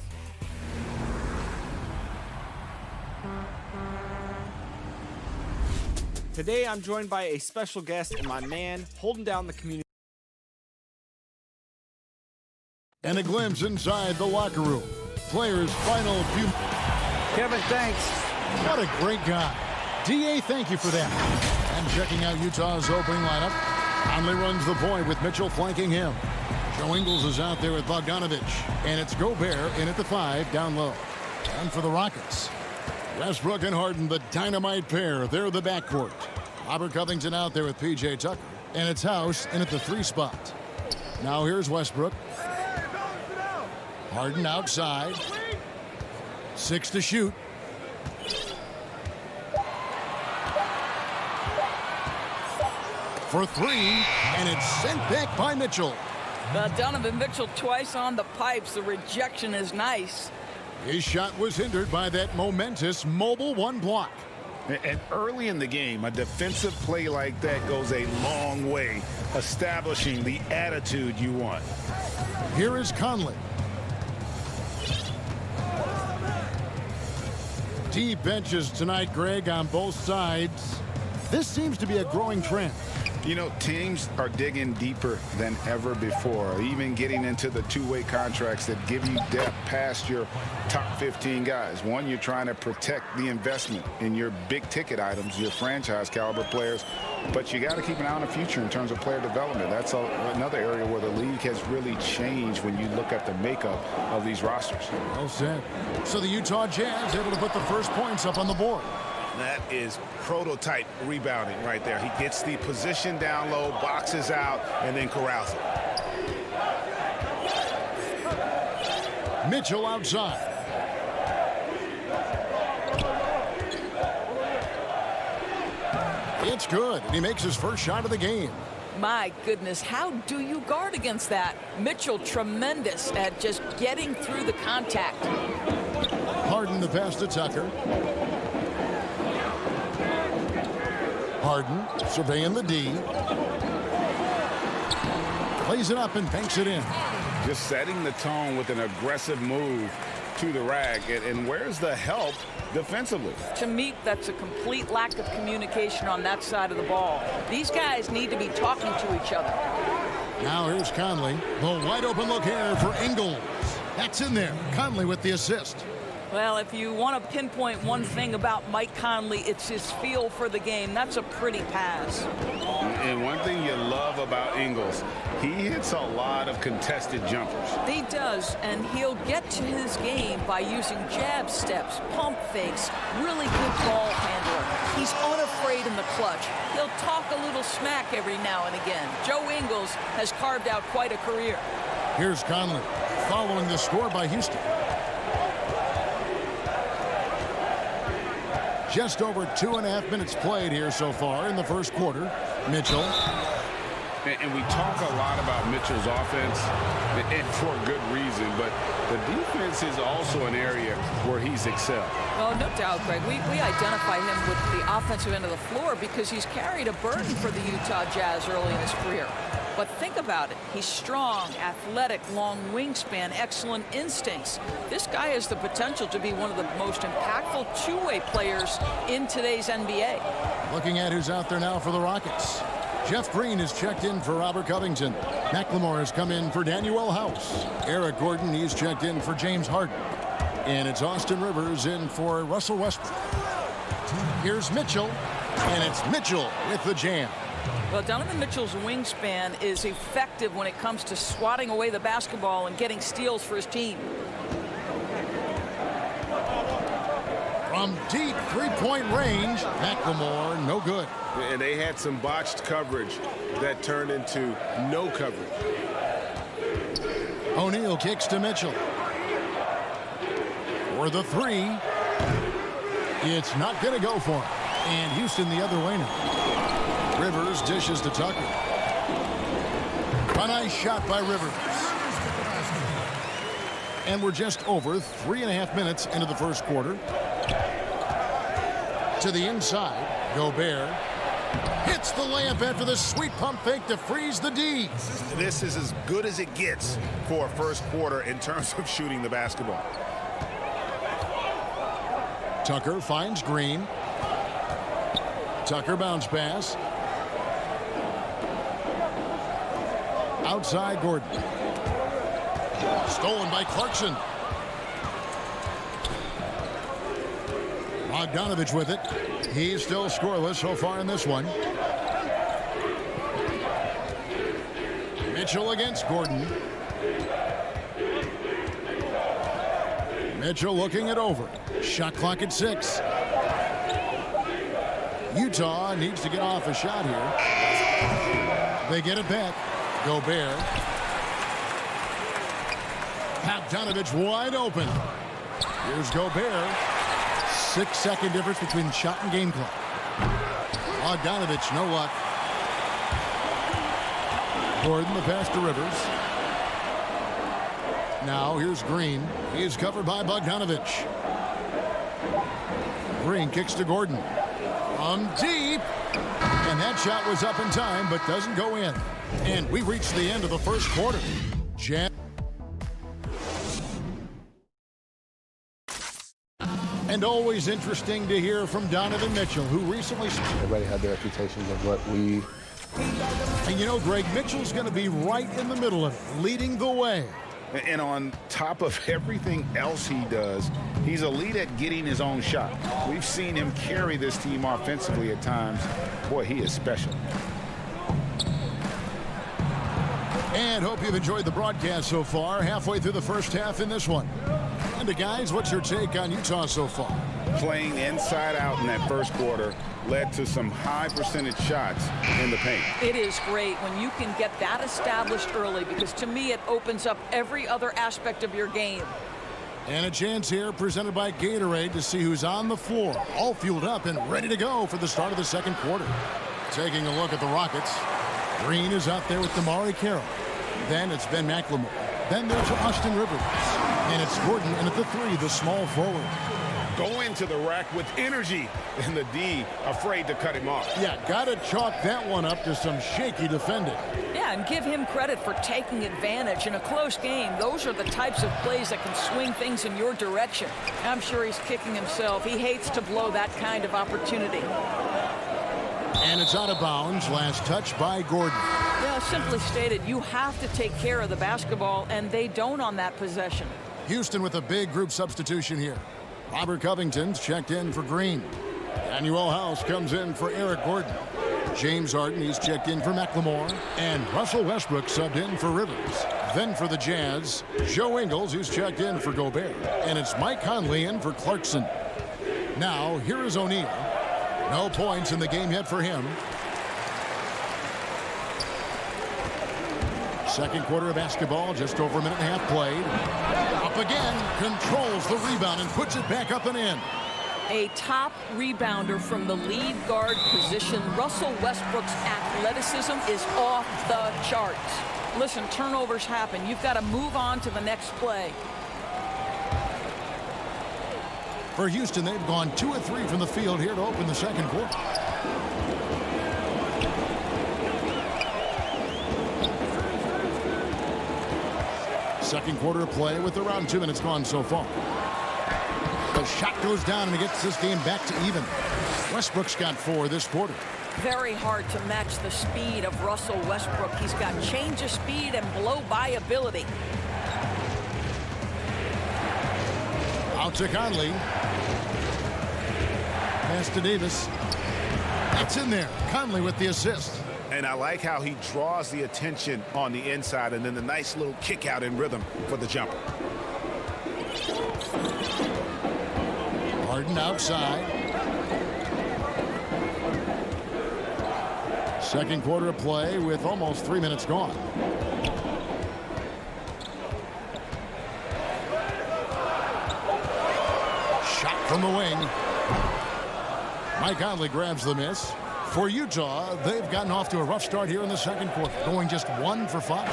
Today I'm joined by a special guest and my man holding down the community. And a glimpse inside the locker room. Players' final few. Kevin, thanks. What a great guy. D.A., thank you for that. And checking out Utah's opening lineup. Conley runs the point with Mitchell flanking him. Joe Ingles is out there with Bogdanovich. And it's Gobert in at the 5 down low. And for the Rockets, Westbrook and Harden, the dynamite pair. They're the backcourt. Robert Covington out there with P.J. Tucker. And it's House in at the 3 spot. Now here's Westbrook. Harden outside. 6 to shoot. For 3, and it's sent back by Mitchell. Donovan Mitchell twice on the pipes. The rejection is nice. His shot was hindered by that momentous mobile 1 block. And early in the game, a defensive play like that goes a long way, establishing the attitude you want. Here is Conley. Deep benches tonight, Greg, on both sides. This seems to be a growing trend. You know, teams are digging deeper than ever before, even getting into the two-way contracts that give you depth past your top 15 guys. One, you're trying to protect the investment in your big-ticket items, your franchise-caliber players, but you got to keep an eye on the future in terms of player development. That's another area where the league has really changed when you look at the makeup of these rosters. Well said. So the Utah Jazz able to put the first points up on the board. That is prototype rebounding right there. He gets the position down low, boxes out, and then corrals it. Mitchell outside. It's good, and he makes his first shot of the game. My goodness, how do you guard against that? Mitchell tremendous at just getting through the contact. Harden the pass to Tucker. Harden surveying the D. Plays it up and banks it in. Just setting the tone with an aggressive move to the rack. And where's the help defensively? To me, that's a complete lack of communication on that side of the ball. These guys need to be talking to each other. Now here's Conley. The wide open look here for Ingles. That's in there. Conley with the assist. Well, if you want to pinpoint one thing about Mike Conley, it's his feel for the game. That's a pretty pass. And one thing you love about Ingles, he hits a lot of contested jumpers. He does, and he'll get to his game by using jab steps, pump fakes, really good ball handler. He's unafraid in the clutch. He'll talk a little smack every now and again. Joe Ingles has carved out quite a career. Here's Conley following the score by Houston. Just over 2.5 minutes played here so far in the first quarter. Mitchell. And we talk a lot about Mitchell's offense, and for good reason, but the defense is also an area where he's excelled. Oh, no doubt, Greg. We identify him with the offensive end of the floor because he's carried a burden for the Utah Jazz early in his career. But think about it. He's strong, athletic, long wingspan, excellent instincts. This guy has the potential to be one of the most impactful two-way players in today's NBA. Looking at who's out there now for the Rockets. Jeff Green is checked in for Robert Covington. McLemore has come in for Daniel House. Eric Gordon, he's checked in for James Harden. And it's Austin Rivers in for Russell Westbrook. Here's Mitchell, and it's Mitchell with the jam. Well, Donovan Mitchell's wingspan is effective when it comes to swatting away the basketball and getting steals for his team. From deep three-point range, McLemore, no good. And they had some botched coverage that turned into no coverage. O'Neal kicks to Mitchell. For the 3. It's not going to go for him. And Houston the other way now. Rivers dishes to Tucker. A nice shot by Rivers. And we're just over 3.5 minutes into the first quarter. To the inside, Gobert hits the layup after the sweet pump fake to freeze the D. This is as good as it gets for a first quarter in terms of shooting the basketball. Tucker finds Green. Tucker bounce pass. Outside Gordon. Stolen by Clarkson. Bogdanovich with it. He's still scoreless so far in this one. Mitchell against Gordon. Mitchell looking it over. Shot clock at 6. Utah needs to get off a shot here. They get it back. Gobert. Bogdanovich wide open. Here's Gobert. 6-second difference between shot and game clock. Bogdanovich, no luck. Gordon, the pass to Rivers. Now here's Green. He is covered by Bogdanovich. Green kicks to Gordon. From deep. And that shot was up in time, but doesn't go in. And we reached the end of the first quarter. And always interesting to hear from Donovan Mitchell, who recently... Everybody had their expectations of what we... And you know, Greg, Mitchell's going to be right in the middle of it, leading the way. And on top of everything else he does, he's elite at getting his own shot. We've seen him carry this team offensively at times. Boy, he is special. And hope you've enjoyed the broadcast so far. Halfway through the first half in this one. And guys, what's your take on Utah so far? Playing inside out in that first quarter led to some high percentage shots in the paint. It is great when you can get that established early, because to me it opens up every other aspect of your game. And a chance here presented by Gatorade to see who's on the floor, all fueled up and ready to go for the start of the second quarter. Taking a look at the Rockets. Green is out there with Damari Carroll. Then it's Ben McLemore. Then there's Austin Rivers. And it's Gordon, and at the 3, the small forward. Going to the rack with energy, and the D afraid to cut him off. Yeah, got to chalk that one up to some shaky defending. Yeah, and give him credit for taking advantage in a close game. Those are the types of plays that can swing things in your direction. I'm sure he's kicking himself. He hates to blow that kind of opportunity. And it's out of bounds. Last touch by Gordon. Well, simply stated, you have to take care of the basketball, and they don't on that possession. Houston with a big group substitution here. Robert Covington's checked in for Green. Daniel House comes in for Eric Gordon. James Harden, he's checked in for McLemore. And Russell Westbrook subbed in for Rivers. Then for the Jazz, Joe Ingles, who's checked in for Gobert. And it's Mike Conley in for Clarkson. Now, here is O'Neal. No points in the game yet for him. Second quarter of basketball, just over a minute and a half played. Up again, controls the rebound and puts it back up and in. A top rebounder from the lead guard position. Russell Westbrook's athleticism is off the charts. Listen, turnovers happen. You've got to move on to the next play. For Houston, they've gone 2 of 3 from the field here to open the second quarter. Second quarter of play with around 2 minutes gone so far. The shot goes down and it gets this game back to even. Westbrook's got 4 this quarter. Very hard to match the speed of Russell Westbrook. He's got change of speed and blow-by ability. Out to Conley. Pass to Davis. It's in there. Conley with the assist. And I like how he draws the attention on the inside, and then the nice little kick out in rhythm for the jumper. Harden outside. Second quarter of play with almost 3 minutes gone. Shot from the wing. Mike Conley grabs the miss. For Utah, they've gotten off to a rough start here in the second quarter, going just 1 for 5.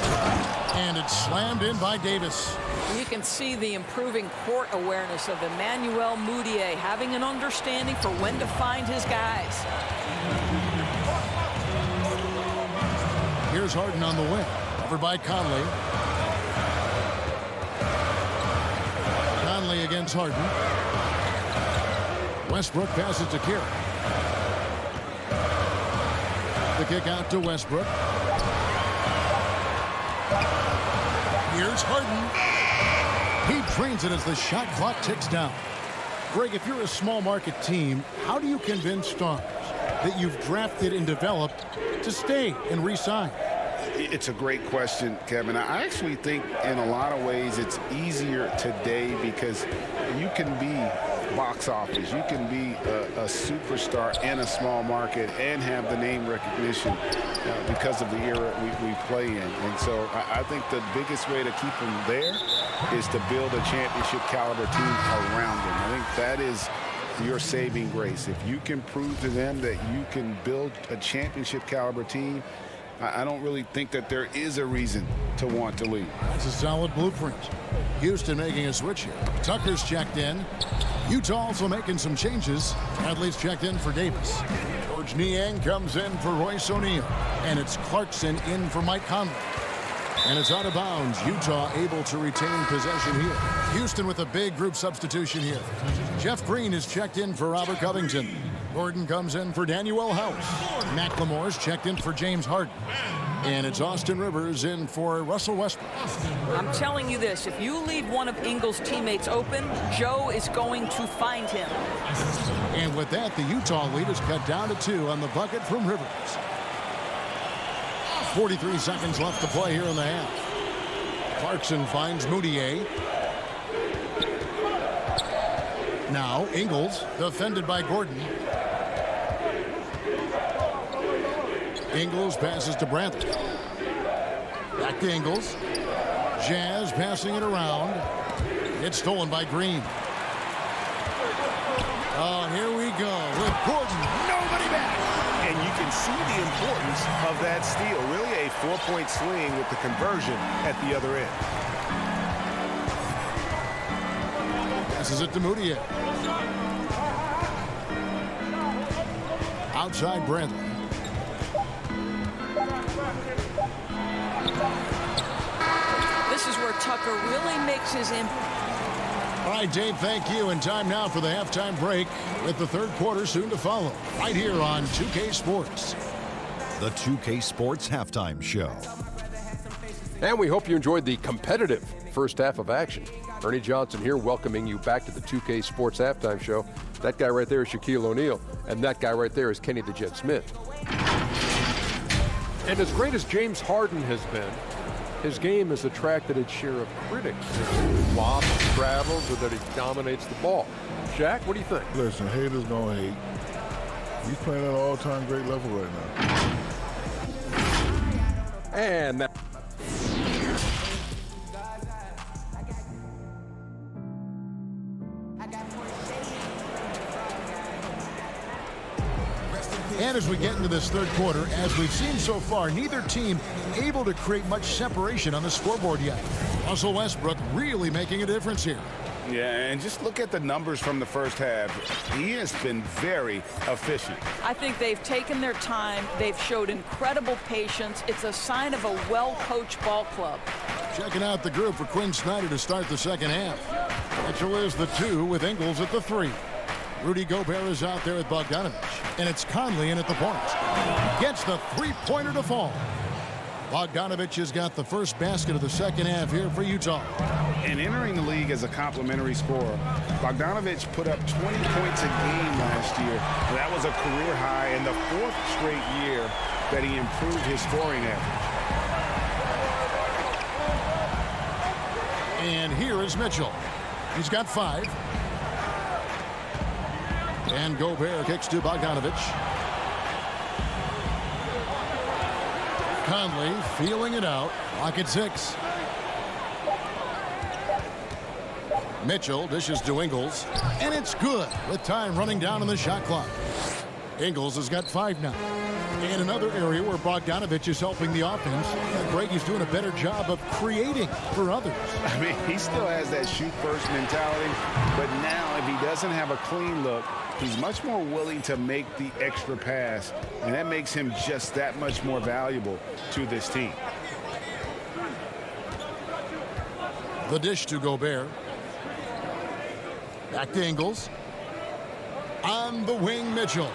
And it's slammed in by Davis. You can see the improving court awareness of Emmanuel Mudiay, having an understanding for when to find his guys. Here's Harden on the wing. Covered by Conley. Conley against Harden. Westbrook passes to Kerr. The kick out to Westbrook. Here's Harden. He trains it as the shot clock ticks down. Greg, if you're a small market team, how do you convince stars that you've drafted and developed to stay and re-sign? It's a great question, Kevin. I actually think in a lot of ways it's easier today because you can be box office. You can be a superstar in a small market and have the name recognition because of the era we play in. And so I think the biggest way to keep them there is to build a championship caliber team around them. I think that is your saving grace. If you can prove to them that you can build a championship caliber team, I don't really think that there is a reason to want to leave. That's a solid blueprint. Houston making a switch here. Tucker's checked in. Utah also making some changes. Bradley's checked in for Davis. George Niang comes in for Royce O'Neal. And it's Clarkson in for Mike Conley. And it's out of bounds. Utah able to retain possession here. Houston with a big group substitution here. Jeff Green is checked in for Robert Covington. Gordon comes in for Daniel House. McLemore's checked in for James Harden. And it's Austin Rivers in for Russell Westbrook. I'm telling you this, if you leave one of Ingles' teammates open, Joe is going to find him. And with that, the Utah lead is cut down to 2 on the bucket from Rivers. 43 seconds left to play here in the half. Clarkson finds Mudiay. Now Ingles, defended by Gordon. Ingles passes to Bradley. Back to Ingles. Jazz passing it around. It's stolen by Green. Oh, here we go with Gordon. Nobody back. And you can see the importance of that steal. Really a 4-point swing with the conversion at the other end. Passes it to Mudiay. Outside Bradley. This is where Tucker really makes his impact. All right, Dave, thank you. And time now for the halftime break with the third quarter soon to follow. Right here on 2K Sports. The 2K Sports Halftime Show. And we hope you enjoyed the competitive first half of action. Ernie Johnson here welcoming you back to the 2K Sports Halftime Show. That guy right there is Shaquille O'Neal, and that guy right there is Kenny the Jet Smith. And as great as James Harden has been, his game has attracted its share of critics. He flops, travels, or that he dominates the ball. Shaq, what do you think? Listen, haters gonna hate. He's playing at an all-time great level right now. And that. And as we get into this third quarter, as we've seen so far, neither team able to create much separation on the scoreboard yet. Russell Westbrook really making a difference here. Yeah, and just look at the numbers from the first half. He has been very efficient. I think they've taken their time. They've showed incredible patience. It's a sign of a well-coached ball club. Checking out the group for Quinn Snyder to start the second half. Mitchell is the 2 with Ingles at the 3. Rudy Gobert is out there with Bogdanovich. And it's Conley in at the point. Gets the three-pointer to fall. Bogdanovich has got the first basket of the second half here for Utah. And entering the league as a complimentary scorer, Bogdanovich put up 20 points a game last year. That was a career high and the 4th straight year that he improved his scoring average. And here is Mitchell. He's got 5. And Gobert kicks to Bogdanovich. Conley feeling it out. Clock at 6. Mitchell dishes to Ingles. And it's good with time running down on the shot clock. Ingles has got 5 now. In another area where Bogdanovich is helping the offense, Brady's doing a better job of creating for others. I mean, he still has that shoot-first mentality, but now if he doesn't have a clean look, he's much more willing to make the extra pass, and that makes him just that much more valuable to this team. The dish to Gobert. Back to Ingles. On the wing, Mitchell.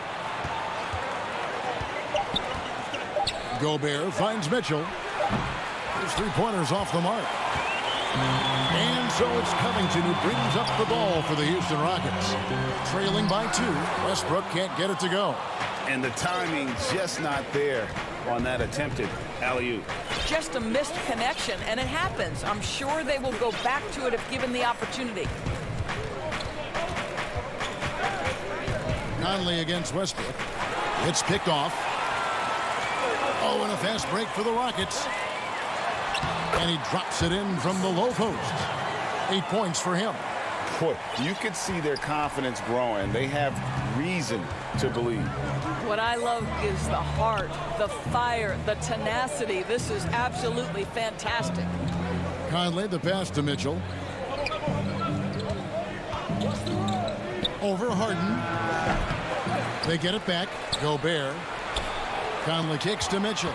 Gobert finds Mitchell. His three-pointers off the mark. And so it's Covington who brings up the ball for the Houston Rockets. Trailing by 2. Westbrook can't get it to go. And the timing just not there on that attempted alley-oop. Just a missed connection, and it happens. I'm sure they will go back to it if given the opportunity. Conley against Westbrook. It's picked off. Oh, and a fast break for the Rockets. And he drops it in from the low post. 8 points for him. Boy, you could see their confidence growing. They have reason to believe. What I love is the heart, the fire, the tenacity. This is absolutely fantastic. Conley, the pass to Mitchell. Over Harden. They get it back. Gobert. Conley kicks to Mitchell.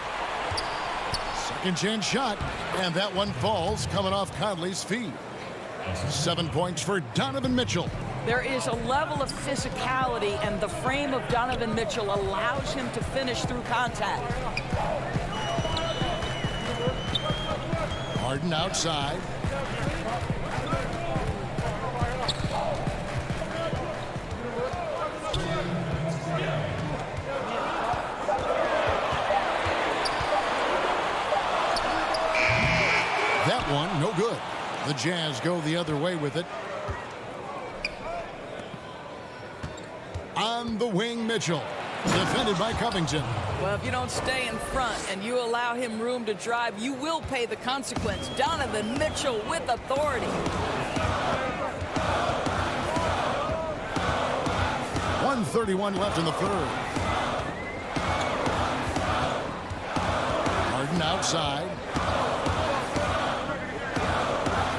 Second chance shot. And that one falls coming off Conley's feet. 7 points for Donovan Mitchell. There is a level of physicality, and the frame of Donovan Mitchell allows him to finish through contact. Harden outside. That one, no good. The Jazz go the other way with it. On the wing, Mitchell. Defended by Covington. Well, if you don't stay in front and you allow him room to drive, you will pay the consequence. Donovan Mitchell with authority. 1:31 left in the third. Harden outside.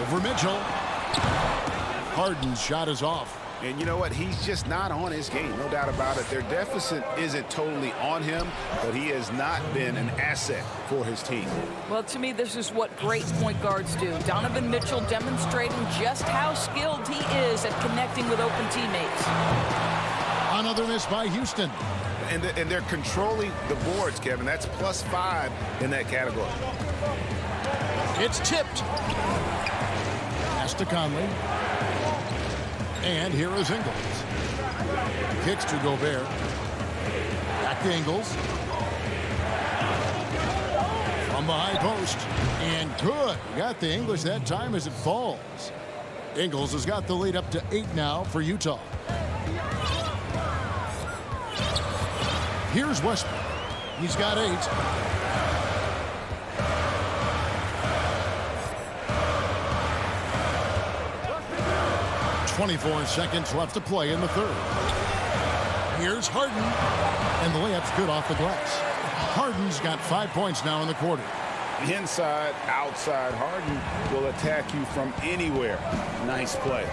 Over Mitchell. Harden's shot is off. And you know what? He's just not on his game. No doubt about it. Their deficit isn't totally on him, but he has not been an asset for his team. Well, to me, this is what great point guards do. Donovan Mitchell demonstrating just how skilled he is at connecting with open teammates. Another miss by Houston. And they're controlling the boards, Kevin. That's +5 in that category. It's tipped. Pass to Conley. And here is Ingles. Kicks to Gobert. Back to Ingles. From the high post. And good. Got the English that time as it falls. Ingles has got the lead up to 8 now for Utah. Here's Westbrook. He's got 8. 24 seconds left to play in the third. Here's Harden. And the layup's good off the glass. Harden's got 5 points now in the quarter. Inside, outside, Harden will attack you from anywhere. Nice play.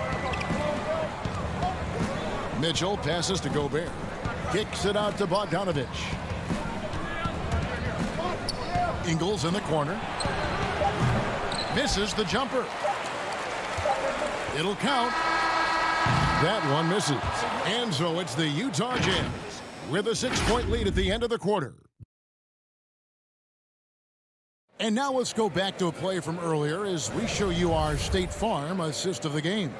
Mitchell passes to Gobert. Kicks it out to Bogdanovich. Ingles in the corner. Misses the jumper. It'll count. That one misses. And so it's the Utah Jazz with a 6-point lead at the end of the quarter. And now let's go back to a play from earlier as we show you our State Farm assist of the game.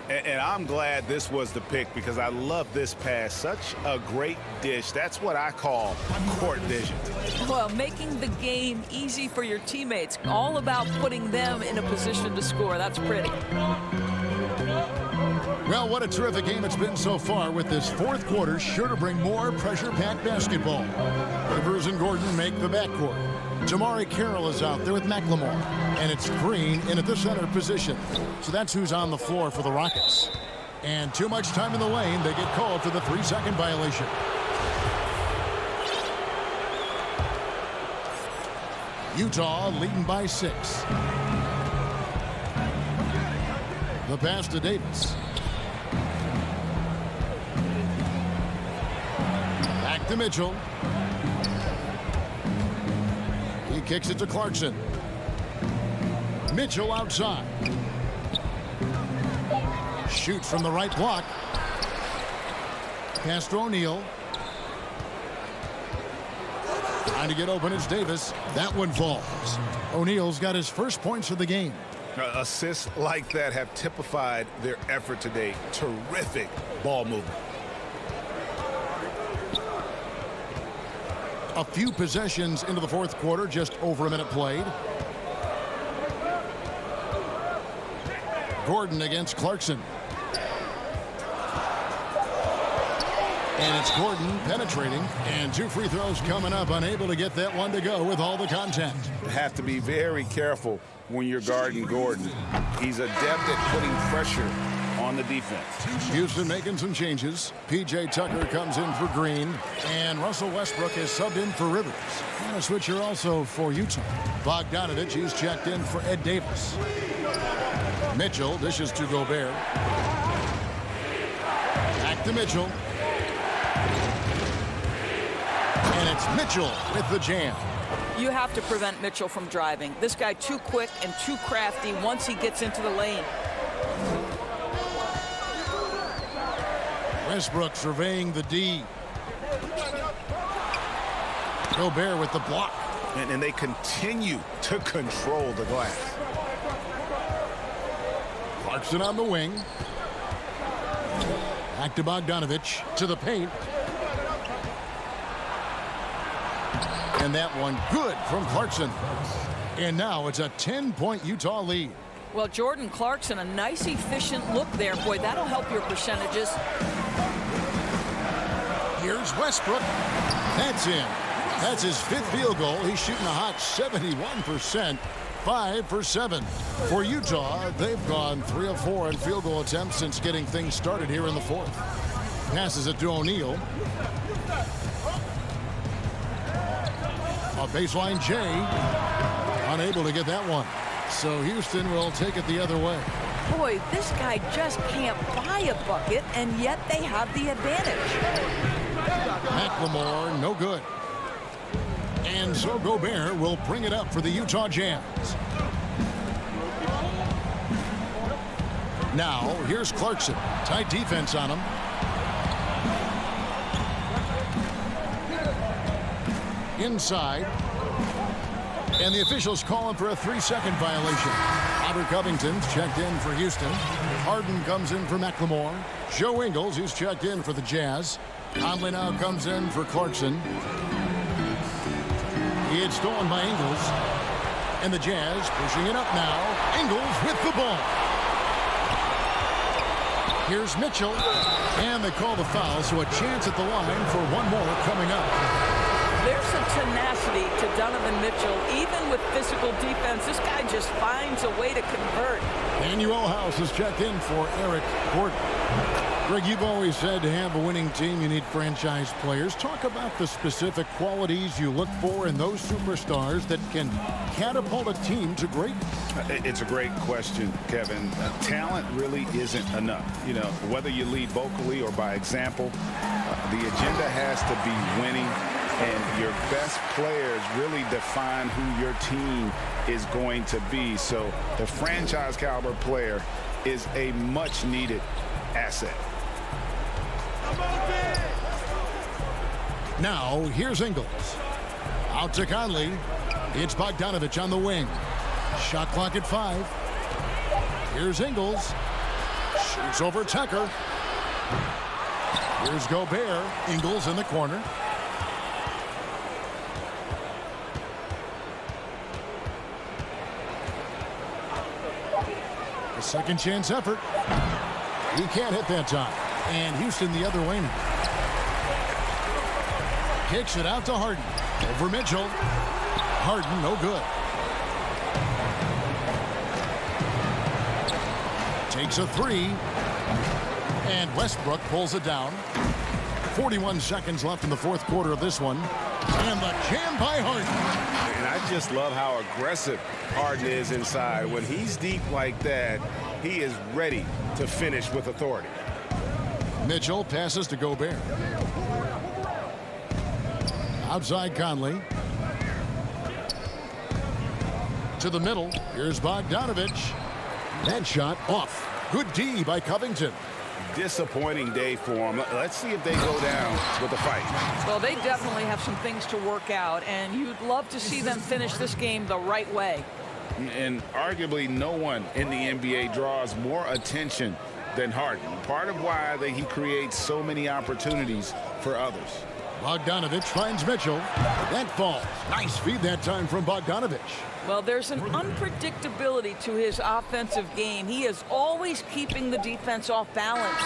And I'm glad this was the pick because I love this pass. Such a great dish. That's what I call court vision. Well, making the game easy for your teammates. All about putting them in a position to score. That's pretty. Well, what a terrific game it's been so far, with this fourth quarter sure to bring more pressure-packed basketball. Rivers and Gordon make the backcourt. Jamari Carroll is out there with McLemore, and it's Green in at the center position. So that's who's on the floor for the Rockets. And too much time in the lane, they get called for the 3-second violation. Utah leading by 6. The pass to Davis. Back to Mitchell. He kicks it to Clarkson. Mitchell outside. Shoots from the right block. Pass to O'Neal. Trying to get open is Davis. That one falls. O'Neal's got his first points of the game. Assists like that have typified their effort today. Terrific ball movement. A few possessions into the fourth quarter, just over a minute played. Gordon against Clarkson. And it's Gordon penetrating, and 2 free throws coming up, unable to get that one to go with all the contact. You have to be very careful when you're guarding Gordon. He's adept at putting pressure on the defense. Houston making some changes. P.J. Tucker comes in for Green, and Russell Westbrook is subbed in for Rivers. And a switcher also for Utah. Bogdanovich, he's checked in for Ed Davis. Mitchell dishes to Gobert. Back to Mitchell. And it's Mitchell with the jam. You have to prevent Mitchell from driving. This guy too quick and too crafty once he gets into the lane. Westbrook surveying the D. Gobert with the block. And they continue to control the glass. Clarkson on the wing. Back to Bogdanovich. To the paint. And that one good from Clarkson. And now it's a 10-point Utah lead. Well, Jordan Clarkson, a nice, efficient look there. Boy, that'll help your percentages. Here's Westbrook. That's in. That's his 5th field goal. He's shooting a hot 71%. 5 for 7. For Utah, they've gone 3 of 4 in field goal attempts since getting things started here in the fourth. Passes it to O'Neal. A baseline J. Unable to get that one. So Houston will take it the other way. Boy, this guy just can't buy a bucket, and yet they have the advantage. McLemore, no good. And so Gobert will bring it up for the Utah Jazz. Now, here's Clarkson. Tight defense on him. Inside. And the officials calling for a 3-second violation. Robert Covington's checked in for Houston. Harden comes in for McLemore. Joe Ingles, who's checked in for the Jazz. Conley now comes in for Clarkson. He had stolen by Ingles. And the Jazz pushing it up now. Ingles with the ball. Here's Mitchell. And they call the foul, so a chance at the line for one more coming up. There's some tenacity to Donovan Mitchell. Even with physical defense, this guy just finds a way to convert. Manuel House is checked in for Eric Gordon. Greg, you've always said to have a winning team, you need franchise players. Talk about the specific qualities you look for in those superstars that can catapult a team to greatness. It's a great question, Kevin. Talent really isn't enough. You know, whether you lead vocally or by example, the agenda has to be winning. And your best players really define who your team is going to be. So the franchise caliber player is a much needed asset. Now here's Ingles. Out to Conley. It's Bogdanovich on the wing. Shot clock at 5. Here's Ingles. Shoots over Tucker. Here's Gobert. Ingles in the corner. Second chance effort. He can't hit that time. And Houston the other way now. Kicks it out to Harden. Over Mitchell. Harden no good. Takes a 3. And Westbrook pulls it down. 41 seconds left in the fourth quarter of this one. And the jam by Harden. And I just love how aggressive Harden is inside. When he's deep like that, he is ready to finish with authority. Mitchell passes to Gobert. Outside Conley. To the middle. Here's Bogdanovich. That shot off. Good D by Covington. Disappointing day for them. Let's see if they go down with a fight. Well, they definitely have some things to work out, and you'd love to see them finish this game the right way. And arguably no one in the NBA draws more attention than Harden. Part of why he creates so many opportunities for others. Bogdanovich finds Mitchell. That falls. Nice feed that time from Bogdanovich. Well, there's an unpredictability to his offensive game. He is always keeping the defense off balance.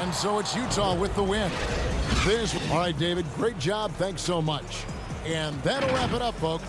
And so it's Utah with the win. All right, David, great job. Thanks so much. And that'll wrap it up, folks.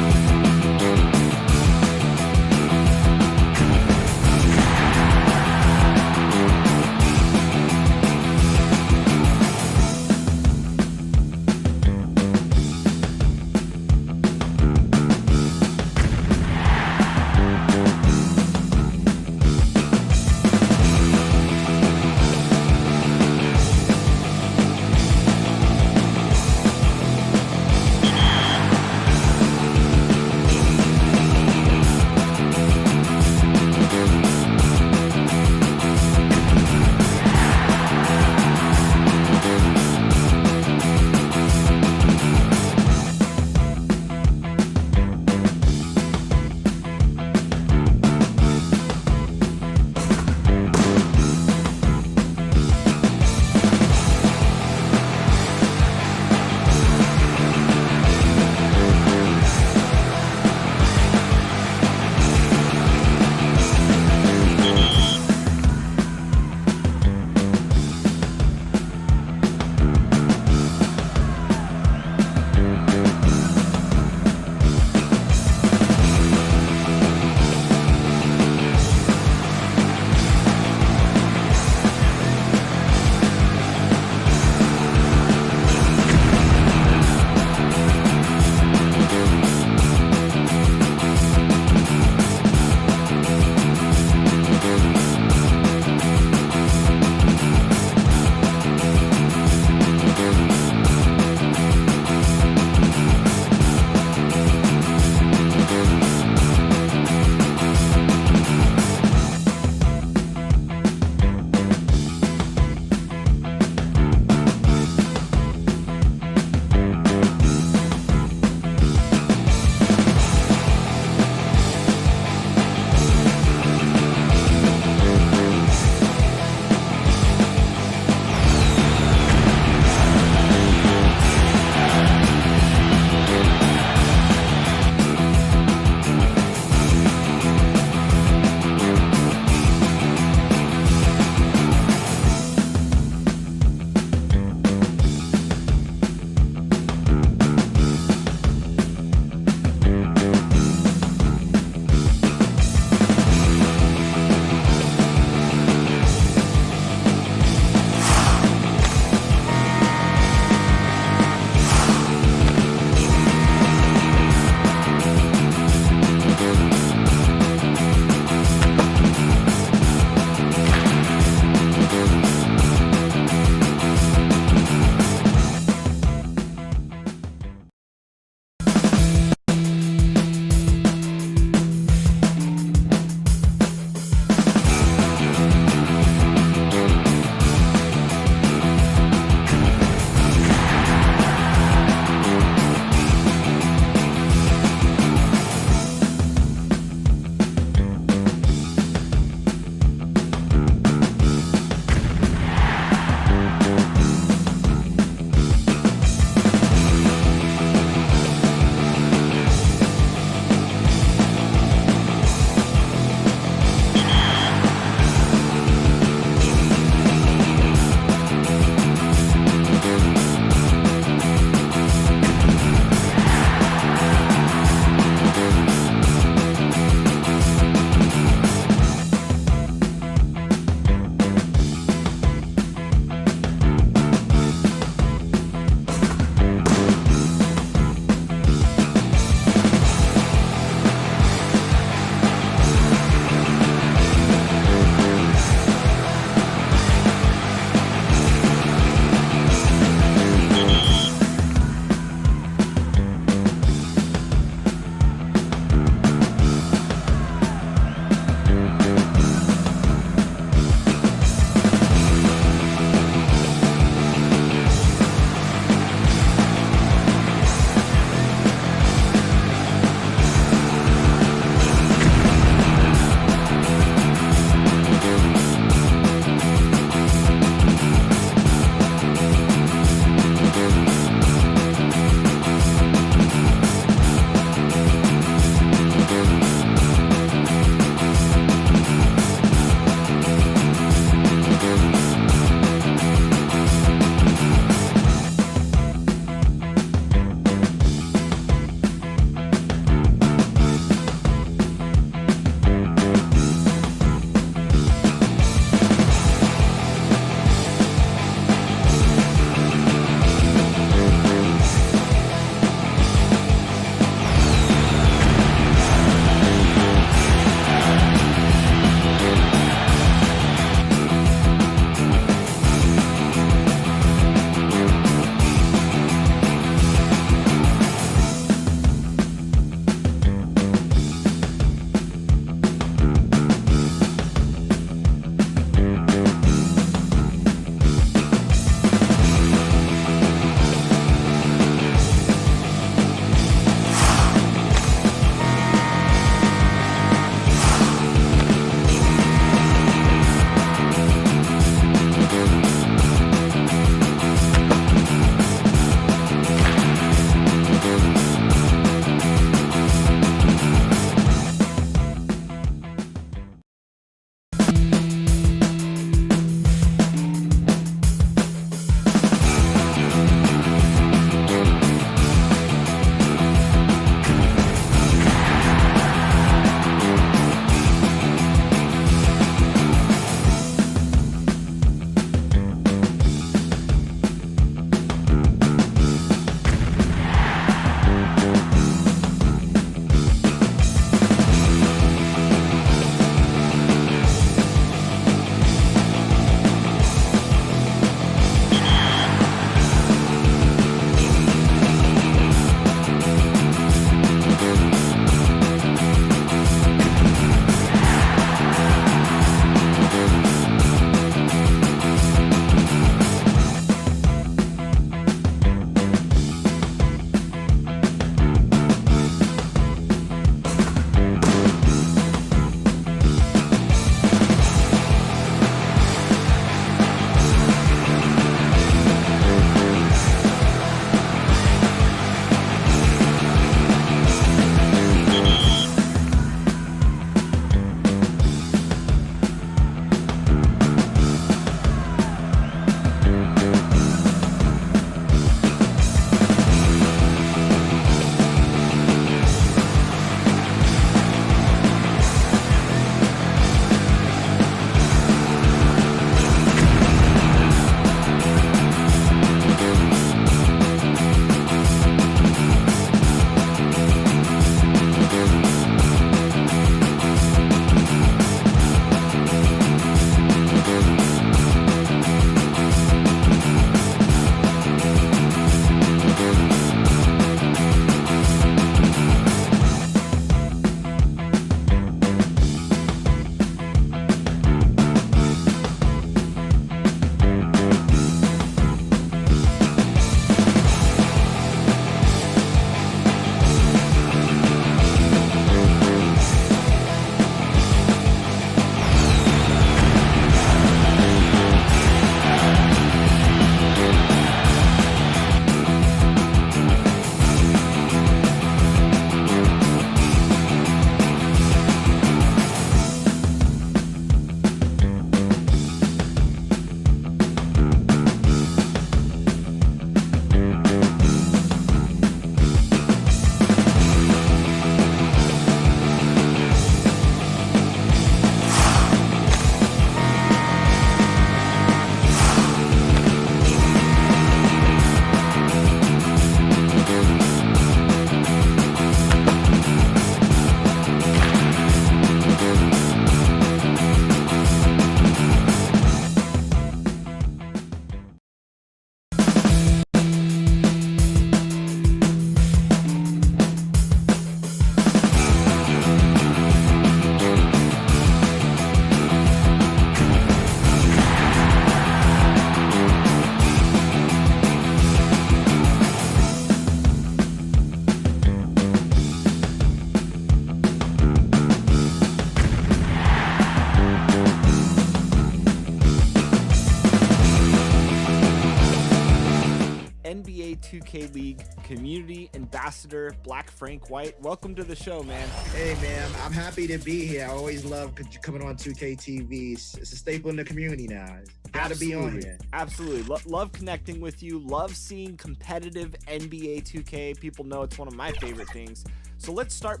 2K League Community Ambassador, Black Frank White. Welcome to the show, man. Hey, man. I'm happy to be here. I always love coming on 2K TV. It's a staple in the community now. Gotta be on here. Absolutely. Love connecting with you. Love seeing competitive NBA 2K. People know it's one of my favorite things. So let's start.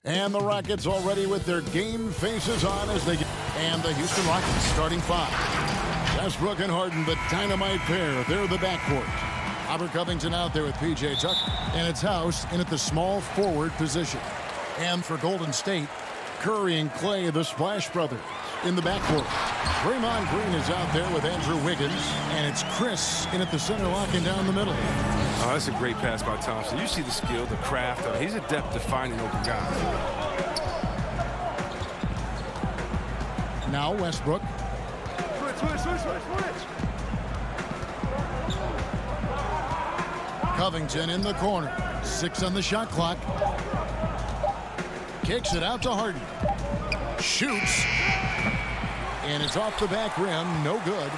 And the Rockets already with their game faces on as they get. And the Houston Rockets starting five. Westbrook and Harden, the dynamite pair. They're the backcourt. Robert Covington out there with P.J. Tucker. And it's House in at the small forward position. And for Golden State, Curry and Clay, the Splash Brothers, in the backcourt. Draymond Green is out there with Andrew Wiggins. And it's Chris in at the center, locking down the middle. Oh, that's a great pass by Thompson. You see the skill, the craft. He's adept at finding open guys. Now Westbrook. Switch. Covington in the corner. 6 on the shot clock. Kicks it out to Harden. Shoots. And it's off the back rim. No good.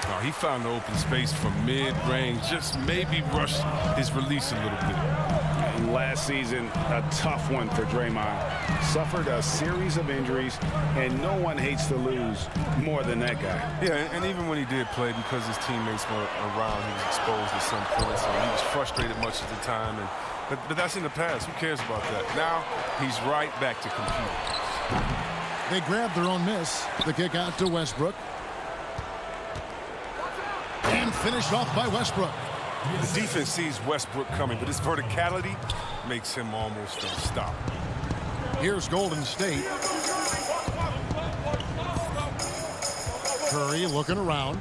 Oh, he found the open space from mid-range. Just maybe rushed his release a little bit. And last season, a tough one for Draymond. Suffered a series of injuries, and no one hates to lose more than that guy. Yeah, and even when he did play, because his teammates were around, he was exposed at some points, and he was frustrated much of the time. But that's in the past. Who cares about that? Now he's right back to competing. They grabbed their own miss. The kick out to Westbrook. And finished off by Westbrook. The defense sees Westbrook coming, but his verticality makes him almost unstoppable. Here's Golden State. Curry looking around.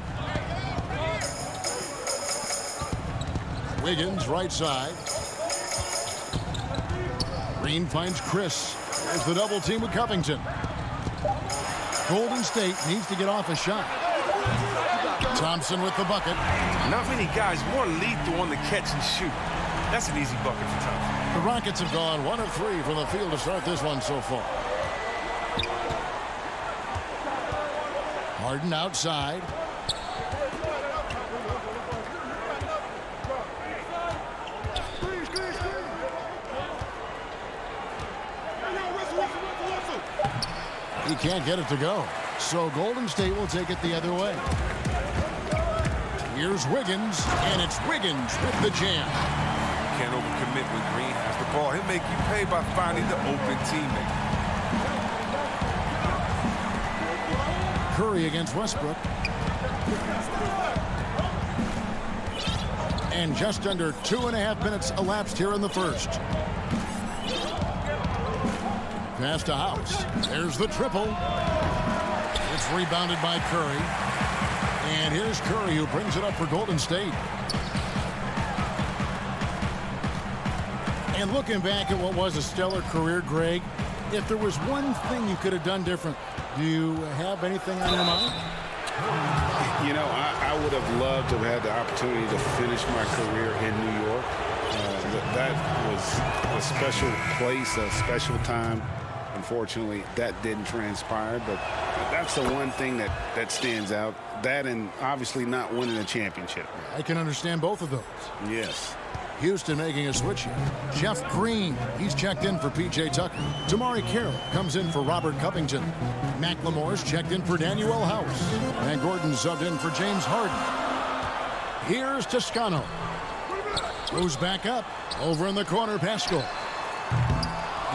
Wiggins right side. Green finds Chris. There's the double team with Covington. Golden State needs to get off a shot. Thompson with the bucket. Not many guys more lethal on the catch and shoot. That's an easy bucket for Thompson. The Rockets have gone 1 of 3 from the field to start this one so far. Harden outside. He can't get it to go. So Golden State will take it the other way. Here's Wiggins, and it's Wiggins with the jam. You can't overcommit when Green has the ball. He'll make you pay by finding the open teammate. Curry against Westbrook. And just under 2.5 minutes elapsed here in the first. Pass to House. There's the triple. It's rebounded by Curry. And here's Curry, who brings it up for Golden State. And looking back at what was a stellar career, Greg, if there was one thing you could have done different, do you have anything on your mind? You know, I would have loved to have had the opportunity to finish my career in New York. That was a special place, a special time. Unfortunately, that didn't transpire, but that's the one thing that stands out. That and obviously not winning a championship. I can understand both of those. Yes. Houston making a switch here. Jeff Green, he's checked in for P.J. Tucker. Tamari Carroll comes in for Robert Covington. McLemore's checked in for Daniel House. And Gordon subbed in for James Harden. Here's Toscano. Goes back up. Over in the corner, Pascal.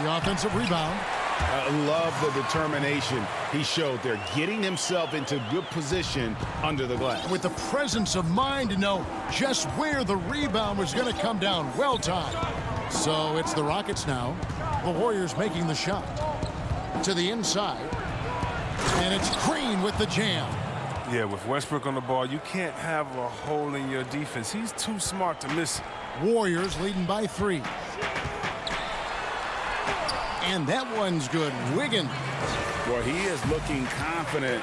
The offensive rebound. I love the determination he showed there, getting himself into good position under the glass. With the presence of mind to know just where the rebound was going to come down. Well timed. So it's the Rockets now. The Warriors making the shot. To the inside. And it's Green with the jam. Yeah, with Westbrook on the ball, you can't have a hole in your defense. He's too smart to miss it. Warriors leading by 3. And that one's good. Wiggins. Well, he is looking confident.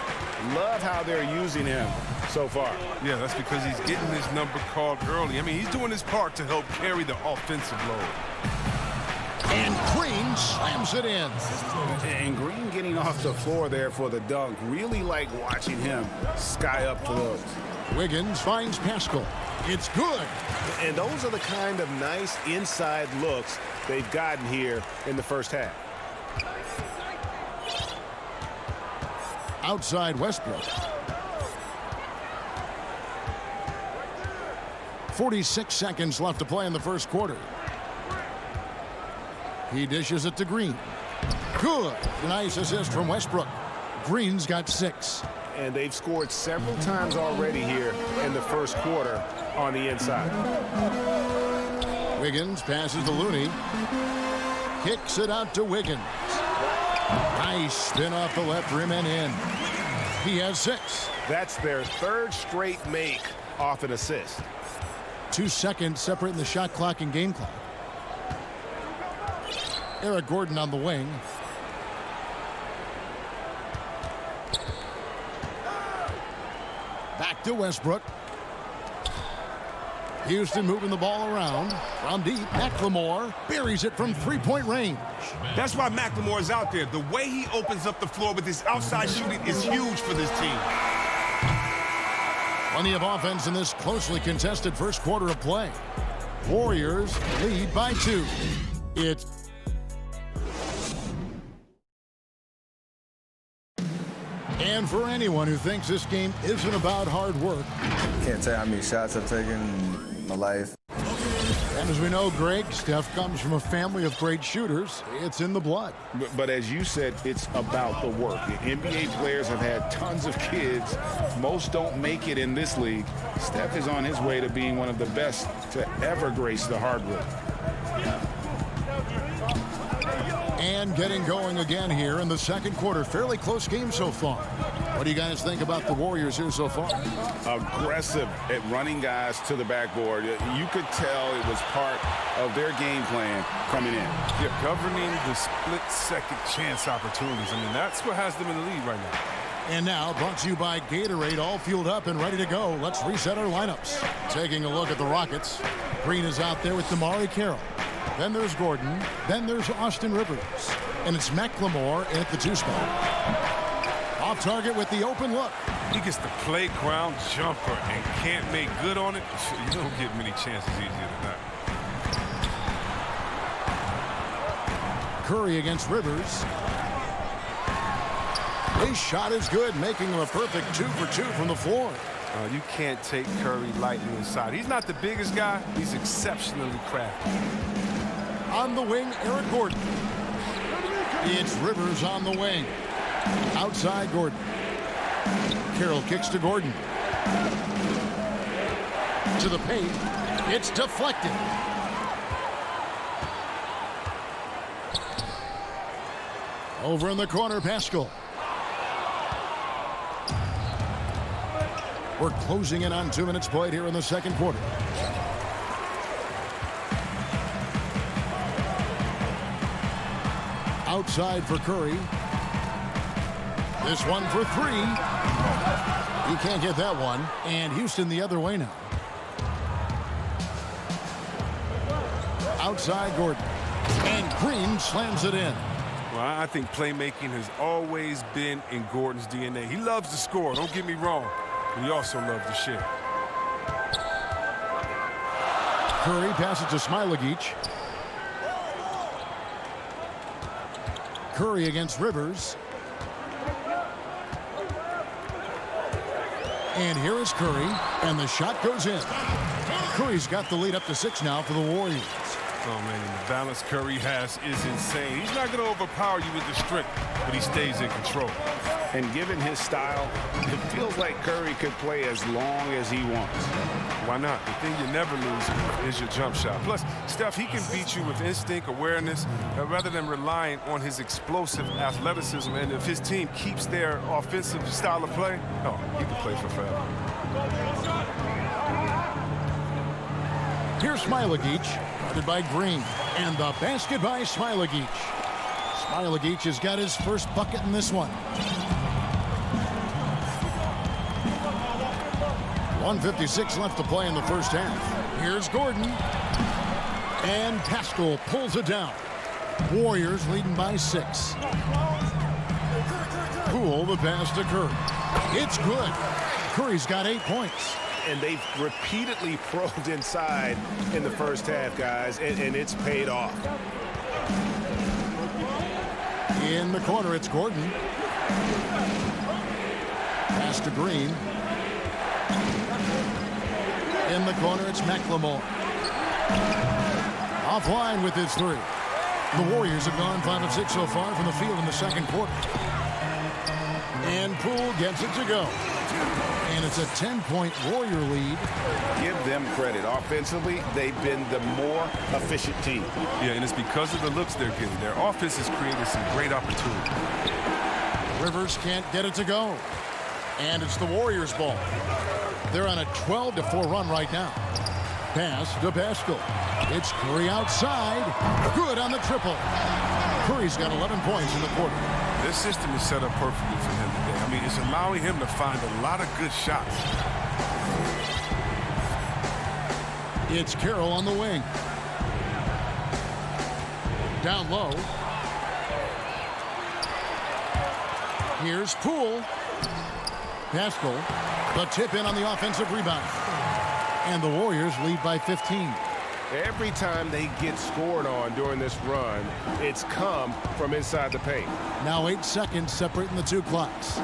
Love how they're using him so far. Yeah, that's because he's getting his number called early. I mean, he's doing his part to help carry the offensive load. And Green slams it in. And Green getting off the floor there for the dunk. Really like watching him sky up for those. Wiggins finds Pascal. It's good. And those are the kind of nice inside looks they've gotten here in the first half. Outside Westbrook. 46 seconds left to play in the first quarter. He dishes it to Green. Good. Nice assist from Westbrook. Green's got 6. And they've scored several times already here in the first quarter on the inside. Wiggins passes to Looney. Kicks it out to Wiggins. Nice spin off the left rim and in. He has 6. That's their third straight make off an assist. 2 seconds separating the shot clock and game clock. Eric Gordon on the wing. Back to Westbrook. Houston moving the ball around. From deep, McLemore buries it from three-point range. That's why McLemore is out there. The way he opens up the floor with his outside shooting is huge for this team. Plenty of offense in this closely contested first quarter of play. Warriors lead by 2. It's and for anyone who thinks this game isn't about hard work. Can't tell how many shots I've taken in my life. And as we know, Greg, Steph comes from a family of great shooters. It's in the blood. But as you said, it's about the work. The NBA players have had tons of kids. Most don't make it in this league. Steph is on his way to being one of the best to ever grace the hardwood. And getting going again here in the second quarter. Fairly close game so far. What do you guys think about the Warriors here so far? Aggressive at running guys to the backboard. You could tell it was part of their game plan coming in. Yeah, governing the split-second chance opportunities. I mean, that's what has them in the lead right now. And now, brought to you by Gatorade, all fueled up and ready to go. Let's reset our lineups. Taking a look at the Rockets. Green is out there with DeMarre Carroll. Then there's Gordon. Then there's Austin Rivers. And it's McLemore at the 2 spot. Off target with the open look. He gets the playground jumper and can't make good on it. You don't get many chances easier than that. Curry against Rivers. His shot is good, making him a perfect 2 for 2 from the floor. You can't take Curry lightly inside. He's not the biggest guy. He's exceptionally crafty. On the wing, Eric Gordon. It's Rivers on the wing. Outside Gordon. Carroll kicks to Gordon. To the paint. It's deflected. Over in the corner, Pascal. We're closing in on 2 minutes played here in the second quarter. Outside for Curry. This one for 3. He can't get that one. And Houston the other way now. Outside Gordon. And Green slams it in. Well, I think playmaking has always been in Gordon's DNA. He loves to score, don't get me wrong. But he also loves to share. Curry passes to Smailagic. Curry against Rivers. And here is Curry, and the shot goes in. Curry's got the lead up to 6 now for the Warriors. Oh, man, and the balance Curry has is insane. He's not going to overpower you with the strength, but he stays in control. And given his style, it feels like Curry could play as long as he wants. Why not? The thing you never lose is your jump shot. Plus, Steph, he can beat you with instinct, awareness, rather than relying on his explosive athleticism. And if his team keeps their offensive style of play, oh, he can play for forever. Here's Smailagic, guarded by Green, and the basket by Smailagic. Smailagic has got his first bucket in this one. 1:56 left to play in the first half. Here's Gordon. And Pascal pulls it down. Warriors leading by 6. Poole the pass to Curry. It's good. Curry's got 8 points. And they've repeatedly probed inside in the first half, guys, and it's paid off. In the corner, it's Gordon. Pass to Green. In the corner, it's McLemore. Offline with his 3. The Warriors have gone 5 of 6 so far from the field in the second quarter. And Poole gets it to go. And it's a 10-point Warrior lead. Give them credit. Offensively, they've been the more efficient team. Yeah, and it's because of the looks they're getting. Their offense has created some great opportunities. Rivers can't get it to go. And it's the Warriors' ball. They're on a 12-4 run right now. Pass to Pascal. It's Curry outside. Good on the triple. Curry's got 11 points in the quarter. This system is set up perfectly for him today. I mean, it's allowing him to find a lot of good shots. It's Carroll on the wing. Down low. Here's Poole. Pascal, the tip in on the offensive rebound. And the Warriors lead by 15. Every time they get scored on during this run, it's come from inside the paint. Now 8 seconds separating the two clocks.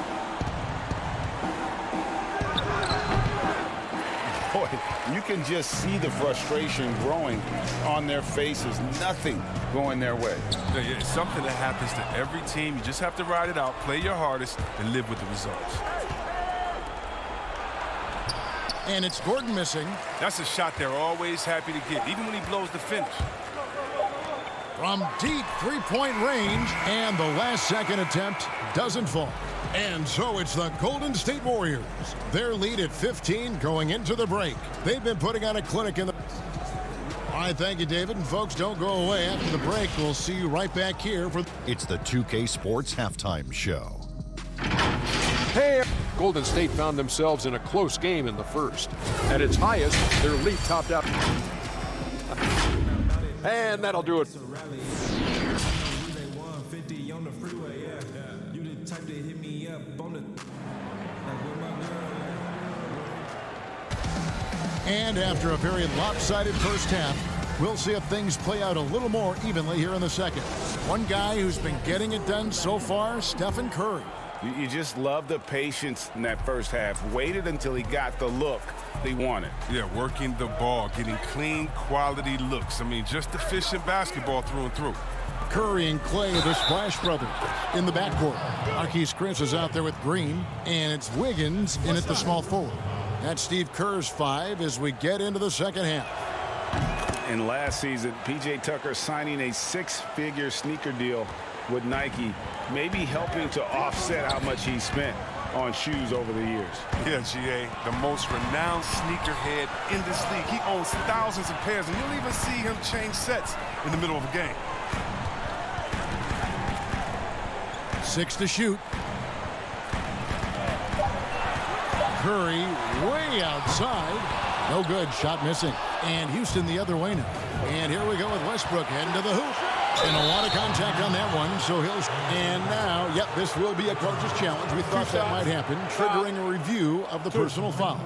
Boy, you can just see the frustration growing on their faces. Nothing going their way. Yeah, it's something that happens to every team. You just have to ride it out, play your hardest, and live with the results. And it's Gordon missing. That's a shot they're always happy to get, even when he blows the finish. From deep three-point range, and the last-second attempt doesn't fall. And so it's the Golden State Warriors. Their lead at 15 going into the break. They've been putting on a clinic in the... All right, thank you, David. And folks, don't go away. After the break, we'll see you right back here for... It's the 2K Sports Halftime Show. Hey! Golden State found themselves in a close game in the first. At its highest, their lead topped out. And that'll do it. And after a very lopsided first half, we'll see if things play out a little more evenly here in the second. One guy who's been getting it done so far, Stephen Curry. You just love the patience in that first half. Waited until he got the look they wanted. Yeah, working the ball, getting clean, quality looks. I mean, just efficient basketball through and through. Curry and Clay, the Splash Brothers, in the backcourt. Marquise Chris is out there with Green, and it's Wiggins in at the small forward. That's Steve Kerr's 5 as we get into the second half. And last season, P.J. Tucker signing a 6-figure sneaker deal with Nike, maybe helping to offset how much he spent on shoes over the years. Yeah, G.A., the most renowned sneakerhead in this league. He owns thousands of pairs, and you'll even see him change sets in the middle of a game. 6 to shoot. Curry way outside. No good. Shot missing. And Houston the other way now. And here we go with Westbrook heading to the hoop. And a lot of contact on that one, so he'll... And now, yep, this will be a coach's challenge. We thought that might happen, triggering a review of the personal foul.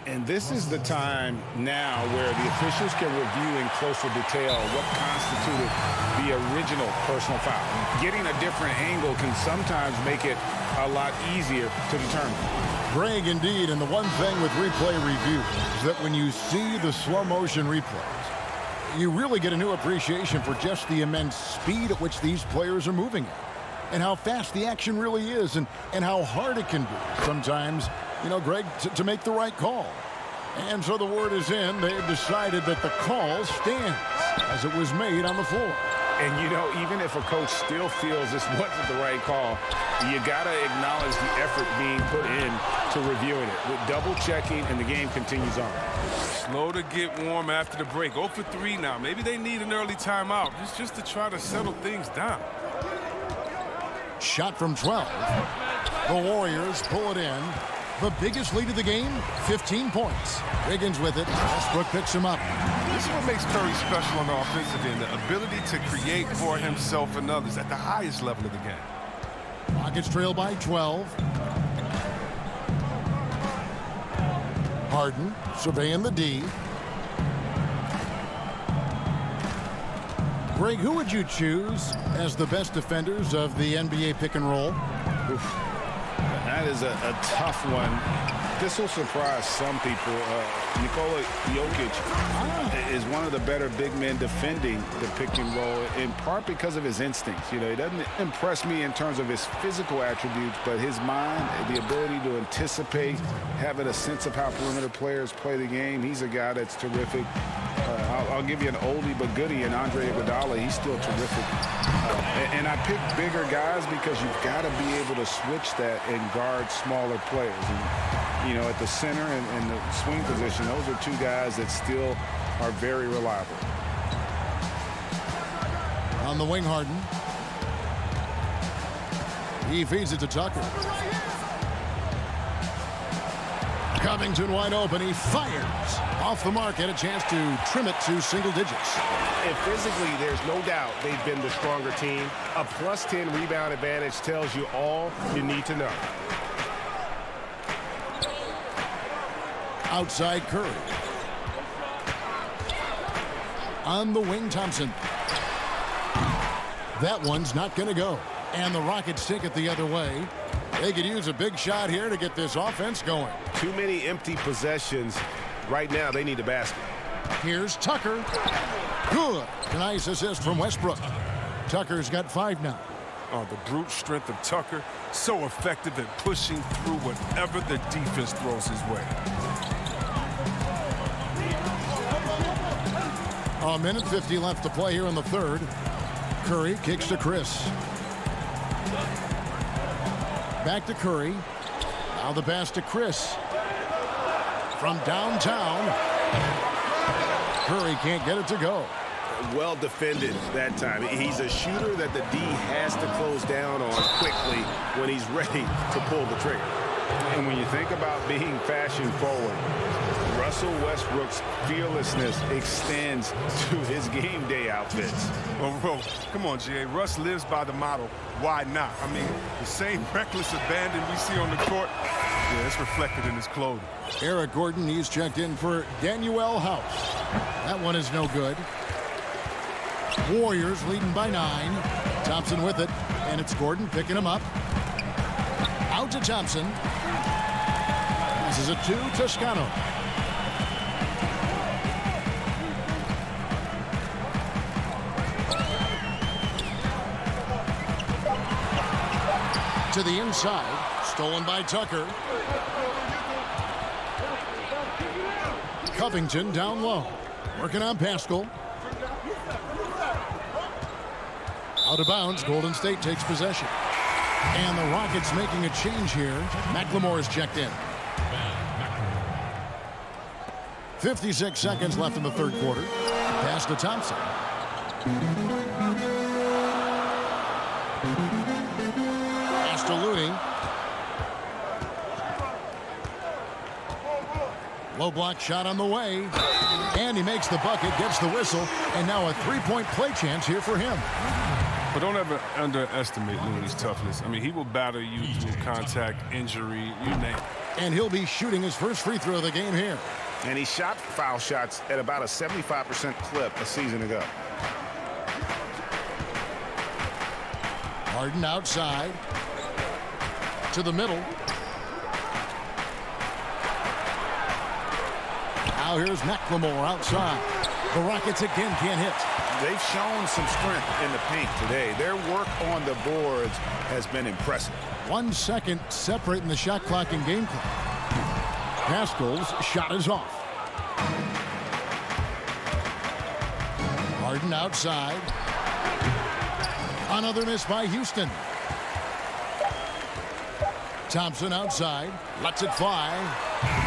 And this is the time now where the officials can review in closer detail what constituted the original personal foul. Getting a different angle can sometimes make it a lot easier to determine. Greg, indeed, and the one thing with replay review is that when you see the slow motion replays, you really get a new appreciation for just the immense speed at which these players are moving at, and how fast the action really is, and how hard it can be sometimes, you know, Greg, to make the right call. And so the word is in. They've decided that the call stands as it was made on the floor. And, you know, even if a coach still feels this wasn't the right call, you got to acknowledge the effort being put in to reviewing it. With double checking, and the game continues on. Slow to get warm after the break. 0 for 3 now. Maybe they need an early timeout just to try to settle things down. Shot from 12. The Warriors pull it in. The biggest lead of the game, 15 points. Wiggins with it. Westbrook picks him up. This is what makes Curry special on the offensive end, the ability to create for himself and others at the highest level of the game. Rockets trail by 12. Harden surveying the D. Greg, who would you choose as the best defenders of the NBA pick and roll? Oof. That is a tough one. This will surprise some people. Nikola Jokic is one of the better big men defending the pick and roll, in part because of his instincts. You know, he doesn't impress me in terms of his physical attributes, but his mind, the ability to anticipate, having a sense of how perimeter players play the game. He's a guy that's terrific. I'll give you an oldie but goodie in Andre Iguodala. He's still terrific. And I pick bigger guys because you've got to be able to switch that and guard smaller players. And, you know, at the center and the swing position, those are two guys that still are very reliable. On the wing, Harden. He feeds it to Tucker. Covington wide open. He fires. Off the mark, and a chance to trim it to single digits. And physically, there's no doubt they've been the stronger team. A +10 rebound advantage tells you all you need to know. Outside Curry. On the wing, Thompson. That one's not going to go. And the Rockets take it the other way. They could use a big shot here to get this offense going. Too many empty possessions. Right now, they need a basket. Here's Tucker. Good. Nice assist from Westbrook. Tucker's got 5 now. Oh, the brute strength of Tucker, so effective at pushing through whatever the defense throws his way. A minute 50 left to play here in the third. Curry kicks to Chris. Back to Curry. Now the pass to Chris. From downtown. Curry can't get it to go. Well defended that time. He's a shooter that the D has to close down on quickly when he's ready to pull the trigger. And when you think about being fashion forward, Russell Westbrook's fearlessness extends to his game day outfits. Well, come on, G.A. Russ lives by the motto, why not? I mean, the same reckless abandon we see on the court, yeah, it's reflected in his clothing. Eric Gordon, he's checked in for Danuel House. That one is no good. Warriors leading by 9. Thompson with it, and it's Gordon picking him up. Out to Thompson. This is a 2, Toscano. To the inside, stolen by Tucker. Covington down low, working on Pascal. Out of bounds, Golden State takes possession. And the Rockets making a change here. McLemore is checked in. 56 seconds left in the third quarter. Pass to Thompson. Pass to Looney. Low block shot on the way. And he makes the bucket, gets the whistle, and now a three-point play chance here for him. But don't ever underestimate Looney's toughness. I mean, he will battle you through contact, injury, you name it. And he'll be shooting his first free throw of the game here. And he shot foul shots at about a 75% clip a season ago. Harden outside. To the middle. Now here's McLemore outside. The Rockets again can't hit. They've shown some strength in the paint today. Their work on the boards has been impressive. 1 second separating the shot clock and game clock. Pascal's shot is off. Harden outside. Another miss by Houston. Thompson outside. Lets it fly.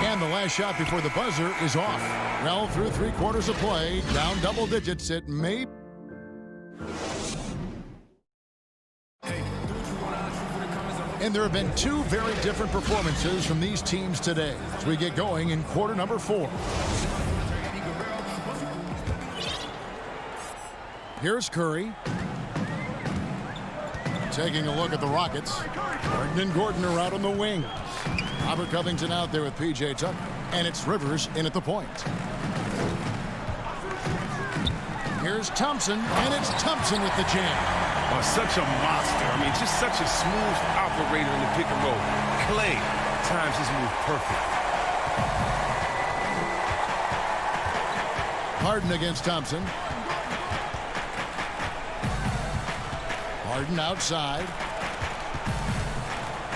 And the last shot before the buzzer is off. Well, through 3 quarters of play, down double digits, it may. And there have been 2 very different performances from these teams today as we get going in quarter number 4. Here's Curry. Taking a look at the Rockets. Harden and Gordon are out on the wing. Robert Covington out there with P.J. Tucker. And it's Rivers in at the point. Here's Thompson, and it's Thompson with the jam. Oh, such a monster. I mean, just such a smooth operator in the pick and roll. Clay times his move perfect. Harden against Thompson. Harden outside.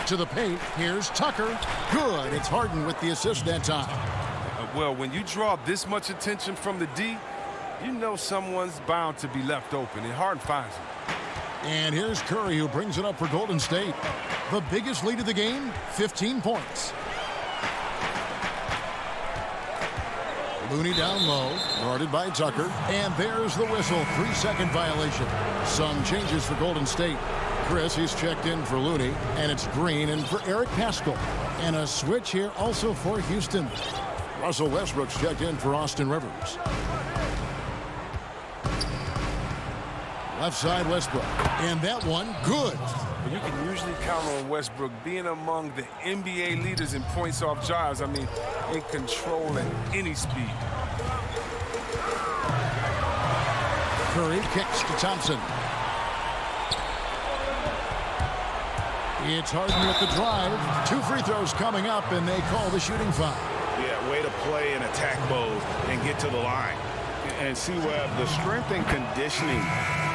To the paint. Here's Tucker. Good. It's Harden with the assist that time. Well, when you draw this much attention from the D, you know someone's bound to be left open, and Harden finds him. And here's Curry, who brings it up for Golden State. The biggest lead of the game, 15 points. Looney down low, guarded by Tucker. And there's the whistle, 3-second violation. Some changes for Golden State. Chris, he's checked in for Looney. And it's Green in for Eric Paschall. And a switch here also for Houston. Russell Westbrook's checked in for Austin Rivers. Left side Westbrook. And that one, good. You can usually count on Westbrook being among the NBA leaders in points off drives. I mean, in control at any speed. Curry kicks to Thompson. It's Harden with the drive. 2 free throws coming up, and they call the shooting foul. Yeah, way to play in attack mode and get to the line. And see, Webb, the strength and conditioning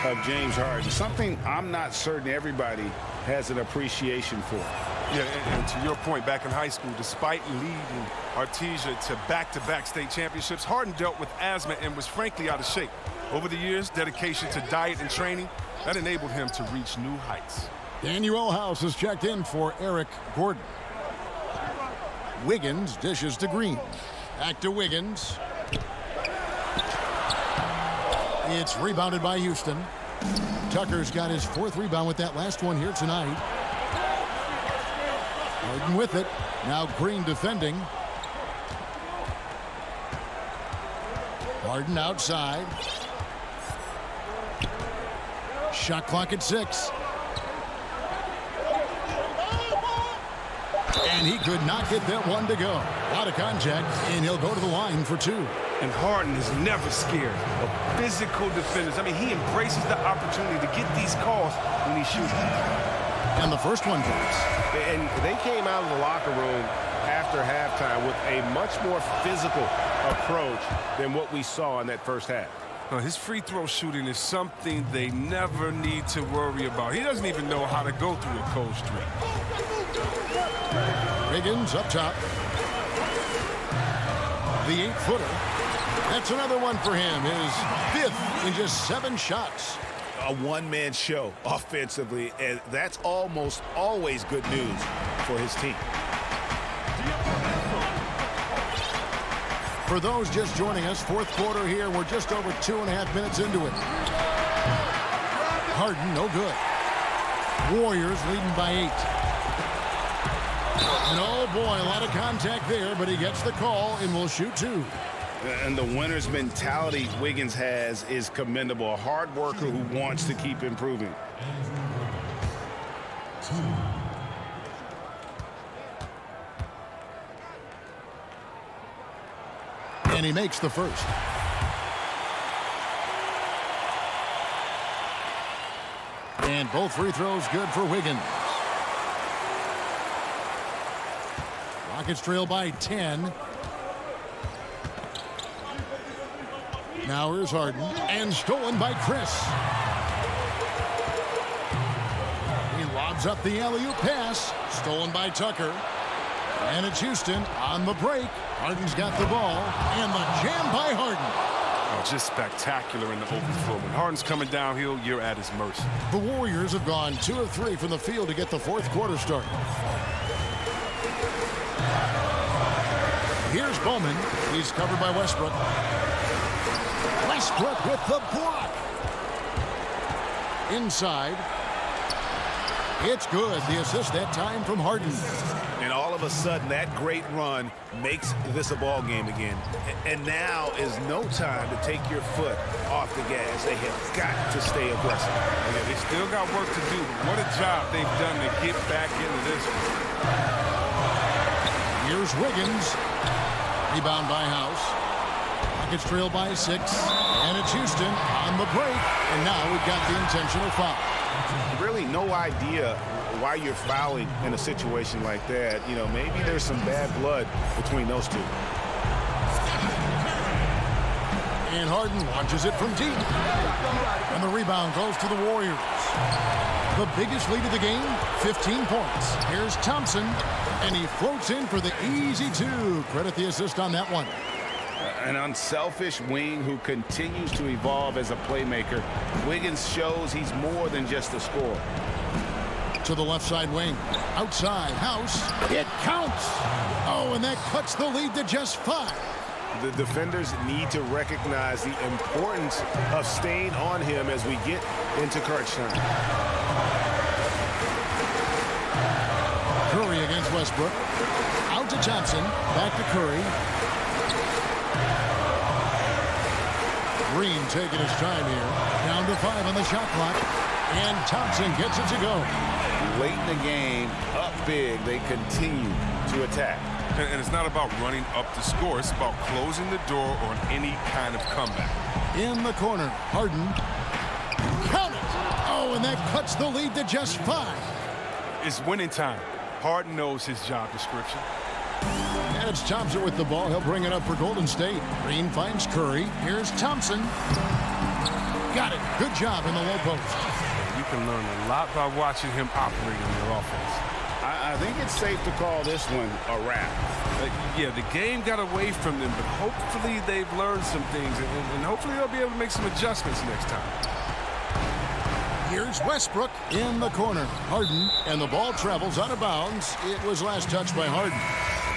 of James Harden, something I'm not certain everybody has an appreciation for. Yeah, and to your point, back in high school, despite leading Artesia to back-to-back state championships, Harden dealt with asthma and was frankly out of shape. Over the years, dedication to diet and training, that enabled him to reach new heights. Daniel House is checked in for Eric Gordon. Wiggins dishes to Green. Back to Wiggins. It's rebounded by Houston. Tucker's got his 4th rebound with that last one here tonight. Harden with it. Now Green defending. Harden outside. Shot clock at 6. And he could not get that one to go. Out of contact, and he'll go to the line for 2. And Harden is never scared of physical defenders. I mean, he embraces the opportunity to get these calls when he shoots. And the first one drops. And they came out of the locker room after halftime with a much more physical approach than what we saw in that first half. His free throw shooting is something they never need to worry about. He doesn't even know how to go through a cold streak. Wiggins up top. The 8-footer. That's another one for him. His 5th in just 7 shots. A one-man show offensively, and that's almost always good news for his team. For those just joining us, 4th quarter here. We're just over 2.5 minutes into it. Harden, no good. Warriors leading by 8. And oh boy, a lot of contact there, but he gets the call and will shoot 2. And the winner's mentality Wiggins has is commendable. A hard worker who wants to keep improving. And he makes the first. And both free throws good for Wiggins. Rockets trail by 10. Now here's Harden, and stolen by Chris. He lobs up the alley-oop pass, stolen by Tucker. And it's Houston on the break. Harden's got the ball, and the jam by Harden. Oh, just spectacular in the open floor. When Harden's coming downhill, you're at his mercy. The Warriors have gone 2 of 3 from the field to get the 4th quarter started. Here's Bowman. He's covered by Westbrook. Westbrook with the block. Inside. It's good. The assist that time from Harden. And all of a sudden, that great run makes this a ball game again. And now is no time to take your foot off the gas. They have got to stay aggressive. Yeah, they still got work to do. What a job they've done to get back into this one. Here's Wiggins. Rebound by House. Rockets trail by 6. And it's Houston on the break. And now we've got the intentional foul. Really no idea why you're fouling in a situation like that. You know, maybe there's some bad blood between those two. And Harden launches it from deep. And the rebound goes to the Warriors. The biggest lead of the game, 15 points. Here's Thompson, and he floats in for the easy 2. Credit the assist on that one. An unselfish wing who continues to evolve as a playmaker. Wiggins shows he's more than just a scorer. To the left side wing. Outside, House. It counts. Oh, and that cuts the lead to just 5. The defenders need to recognize the importance of staying on him as we get into crunch time. Curry against Westbrook. Out to Johnson. Back to Curry. Green taking his time here. Down to 5 on the shot clock. And Thompson gets it to go. Late in the game, up big, they continue to attack. And it's not about running up the score. It's about closing the door on any kind of comeback. In the corner, Harden. Count it! Oh, and that cuts the lead to just 5. It's winning time. Harden knows his job description. And it's Thompson with the ball. He'll bring it up for Golden State. Green finds Curry. Here's Thompson. Got it. Good job in the low post. You can learn a lot by watching him operate in your offense. I think it's safe to call this one a wrap. Yeah, the game got away from them, but hopefully they've learned some things, and hopefully they'll be able to make some adjustments next time. Here's Westbrook in the corner. Harden, and the ball travels out of bounds. It was last touched by Harden.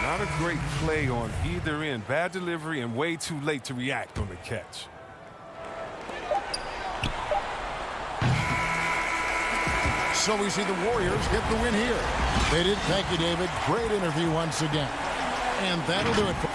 Not a great play on either end. Bad delivery and way too late to react on the catch. So we see the Warriors get the win here. They did. Thank you, David. Great interview once again. And that'll do it for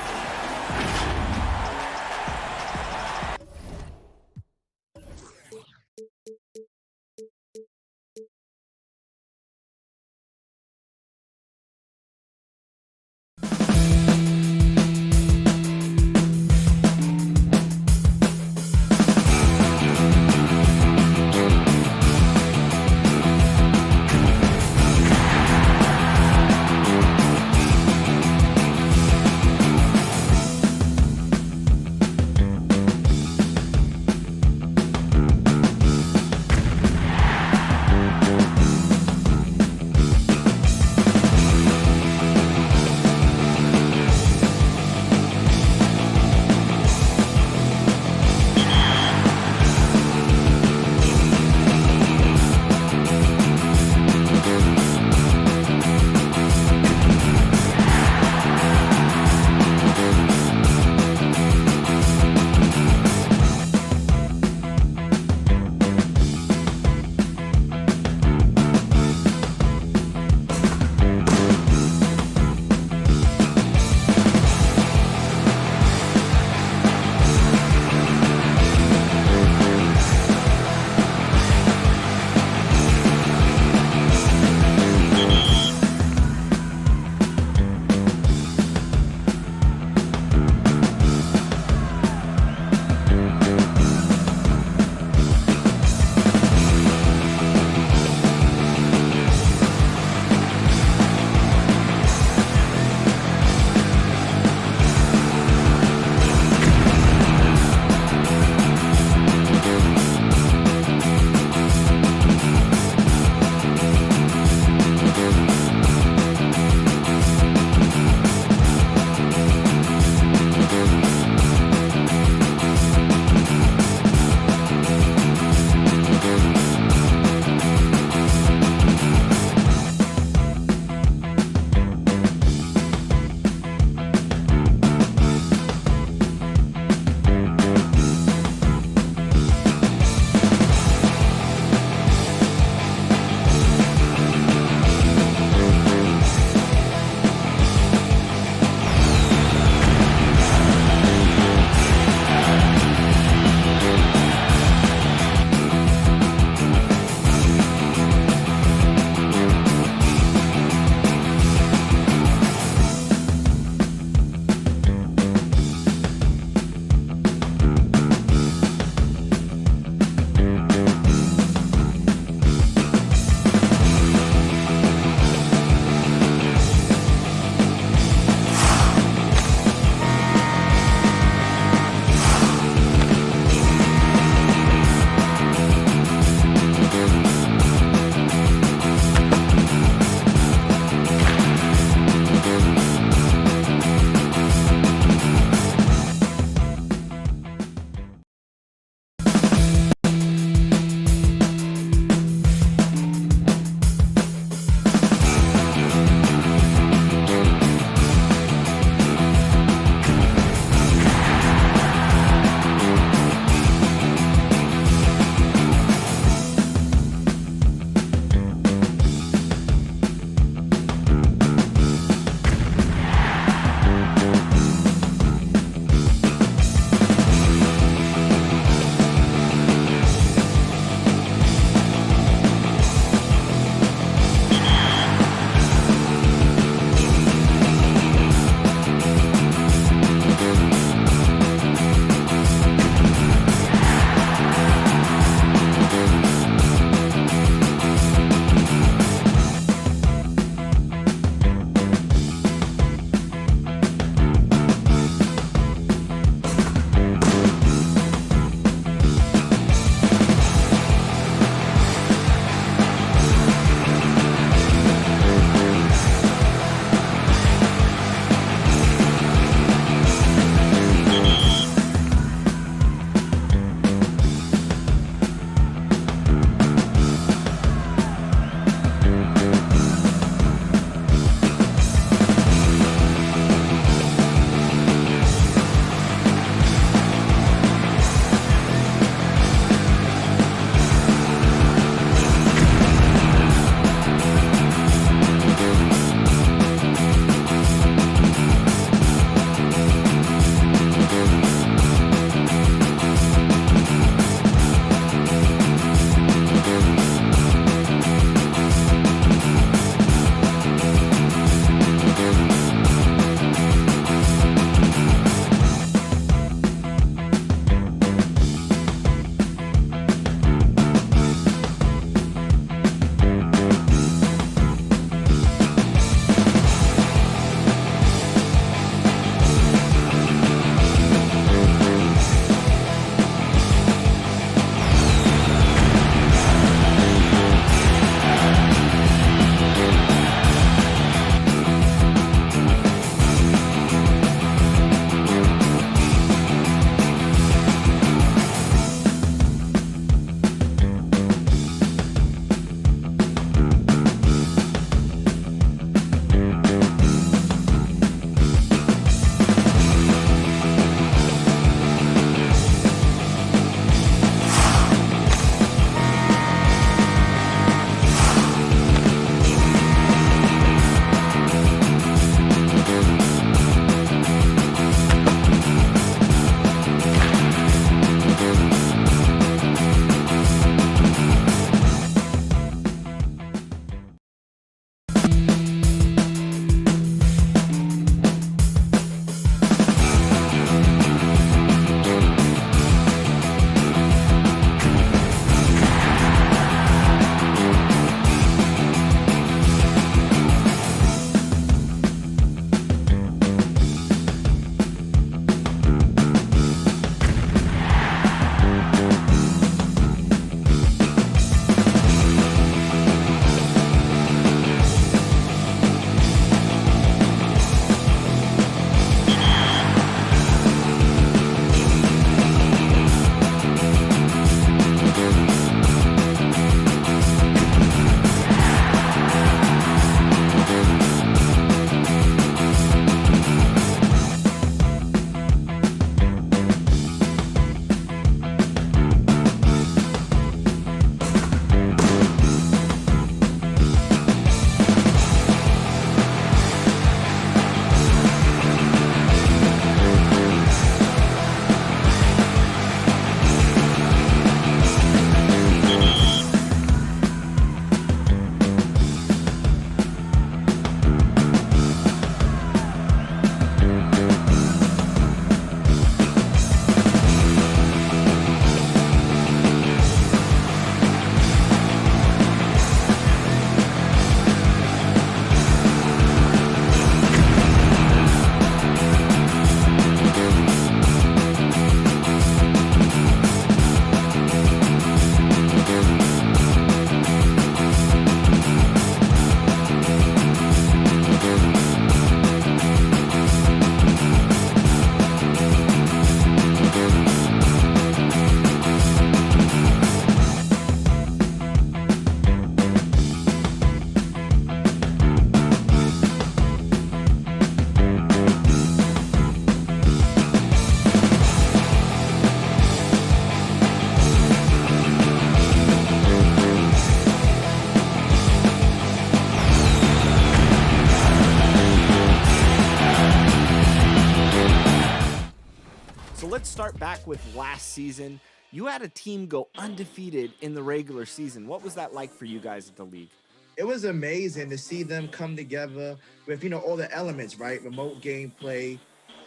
start back with last season. You had a team go undefeated in the regular season. What was that like for you guys at the league? It was amazing to see them come together with, all the elements, right? Remote gameplay,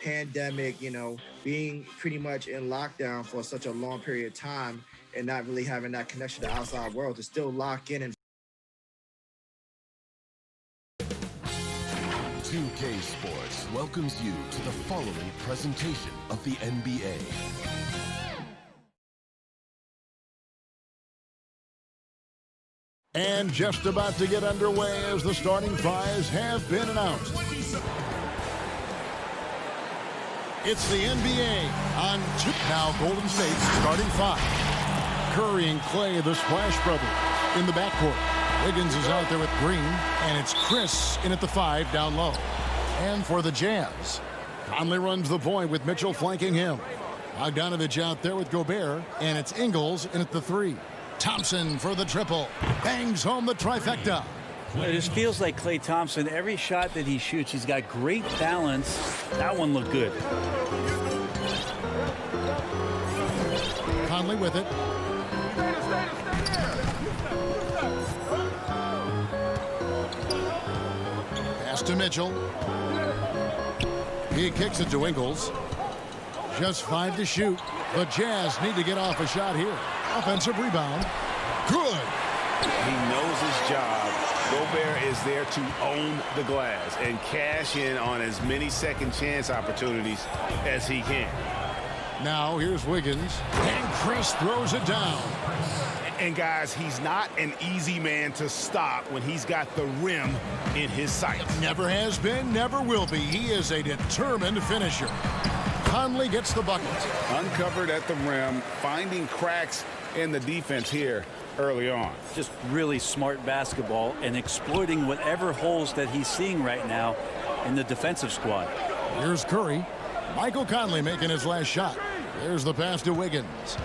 pandemic, being pretty much in lockdown for such a long period of time and not really having that connection to the outside world to still lock in and 2K Sports welcomes you to the following presentation of the NBA. And just about to get underway as the starting fives have been announced. It's the NBA on two. Now Golden State's starting five. Curry and Clay, the Splash Brothers, in the backcourt. Wiggins is out there with Green, and it's Chris in at the 5 down low. And for the Jazz, Conley runs the point with Mitchell flanking him. Bogdanovich out there with Gobert, and it's Ingles in at the 3. Thompson for the triple. Bangs home the trifecta. It just feels like Klay Thompson. Every shot that he shoots, he's got great balance. That one looked good. Conley with it. Pass to Mitchell. He kicks it to Ingles. Just 5 to shoot. The Jazz need to get off a shot here. Offensive rebound. Good. He knows his job. Gobert is there to own the glass and cash in on as many second chance opportunities as he can. Now here's Wiggins. And Chris throws it down. And guys, he's not an easy man to stop when he's got the rim in his sights. Never has been, never will be. He is a determined finisher. Conley gets the bucket. Uncovered at the rim, finding cracks in the defense here early on. Just really smart basketball and exploiting whatever holes that he's seeing right now in the defensive squad. Here's Curry. Michael Conley making his last shot. There's the pass to Wiggins.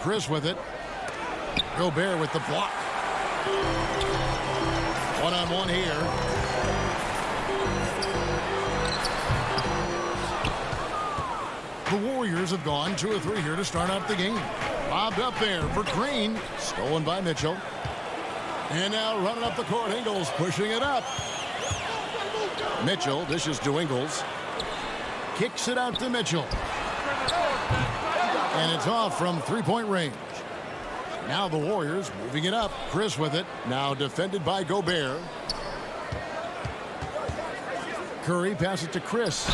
Chris with it. Gobert with the block. One-on-one here. The Warriors have gone 2 or 3 here to start out the game. Bobbed up there for Green. Stolen by Mitchell. And now running up the court, Ingles pushing it up. Mitchell dishes to Ingles. Kicks it out to Mitchell. And it's off from 3-point range. Now the Warriors moving it up. Chris with it. Now defended by Gobert. Curry passes it to Chris.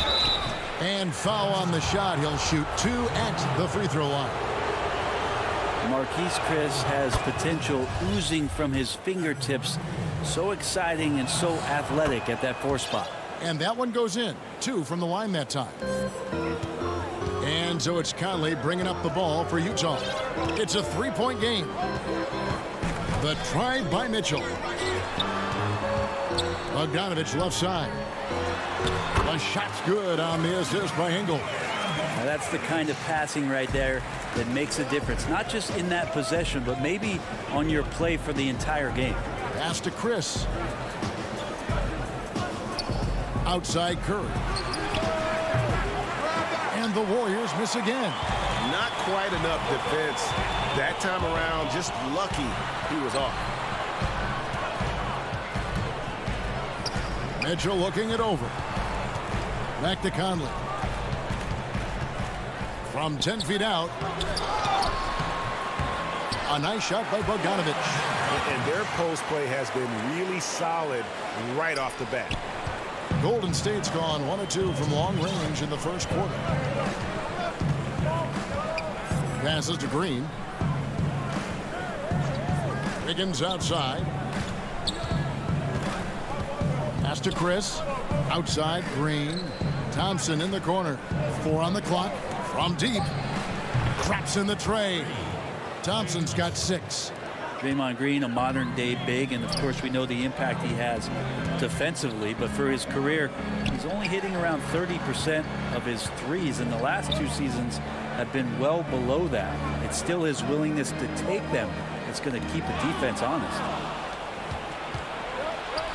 And foul on the shot. He'll shoot 2 at the free throw line. Marquise Chris has potential oozing from his fingertips. So exciting and so athletic at that 4 spot. And that one goes in. 2 from the line that time. And so it's Conley bringing up the ball for Utah. It's a 3-point game. The try by Mitchell. Bogdanovich left side. The shot's good on the assist by Ingles. Now that's the kind of passing right there that makes a difference. Not just in that possession, but maybe on your play for the entire game. Pass to Chris. Outside Curry. And the Warriors miss again. Not quite enough defense. That time around, just lucky he was off. Mitchell looking it over. Back to Conley. From 10 feet out. A nice shot by Bogdanovich. And their post play has been really solid right off the bat. Golden State's gone 1 of 2 from long range in the first quarter. Passes to Green. Wiggins outside. Pass to Chris. Outside Green. Thompson in the corner. 4 on the clock. From deep. Traps in the tray. Thompson's got 6. Draymond Green, a modern-day big, and of course we know the impact he has defensively, but for his career, he's only hitting around 30% of his threes, and the last 2 seasons have been well below that. It's still his willingness to take them that's going to keep the defense honest.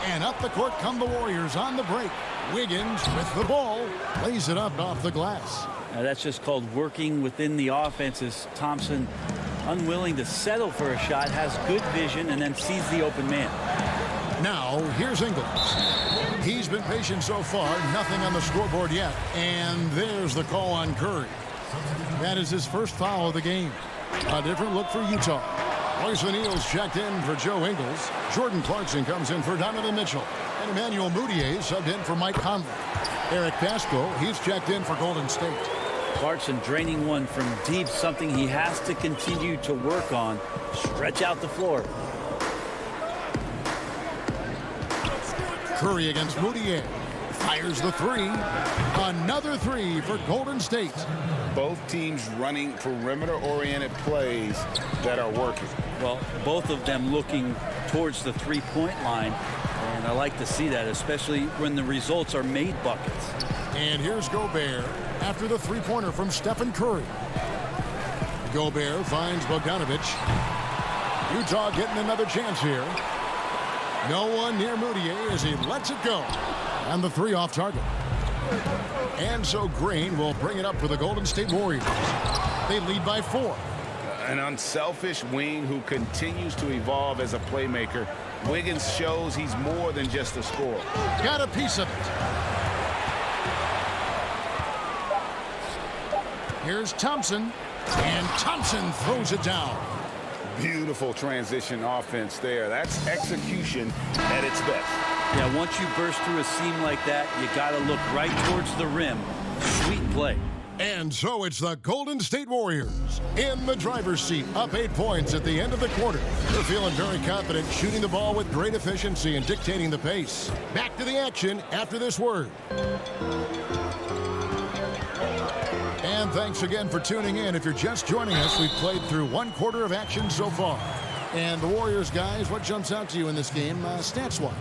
And up the court come the Warriors on the break. Wiggins with the ball. Lays it up off the glass. Now that's just called working within the offense. As Thompson, unwilling to settle for a shot, has good vision and then sees the open man. Now here's Ingles. He's been patient so far. Nothing on the scoreboard yet. And there's the call on Curry. That is his first foul of the game. A different look for Utah. Royce O'Neal's checked in for Joe Ingles. Jordan Clarkson comes in for Donovan Mitchell. And Emmanuel Mudiay subbed in for Mike Conley. Eric Pasco, he's checked in for Golden State. Clarkson draining one from deep, something he has to continue to work on. Stretch out the floor. Curry against Mudiay. Fires the three. Another three for Golden State. Both teams running perimeter-oriented plays that are working. Well, both of them looking towards the three-point line. And I like to see that, especially when the results are made buckets. And here's Gobert after the three-pointer from Stephen Curry. Gobert finds Bogdanovic. Utah getting another chance here. No one near Mudiay as he lets it go. And the three off target. And so Green will bring it up for the Golden State Warriors. They lead by 4. An unselfish wing who continues to evolve as a playmaker. Wiggins shows he's more than just a scorer. Got a piece of it. Here's Thompson. And Thompson throws it down. Beautiful transition offense there. That's execution at its best. Yeah, once you burst through a seam like that, you got to look right towards the rim. Sweet play. And so it's the Golden State Warriors in the driver's seat, up 8 points at the end of the quarter. They're feeling very confident, shooting the ball with great efficiency and dictating the pace. Back to the action after this word. And thanks again for tuning in. If you're just joining us, we've played through 1 quarter of action so far. And the Warriors, guys, what jumps out to you in this game, stats-wise?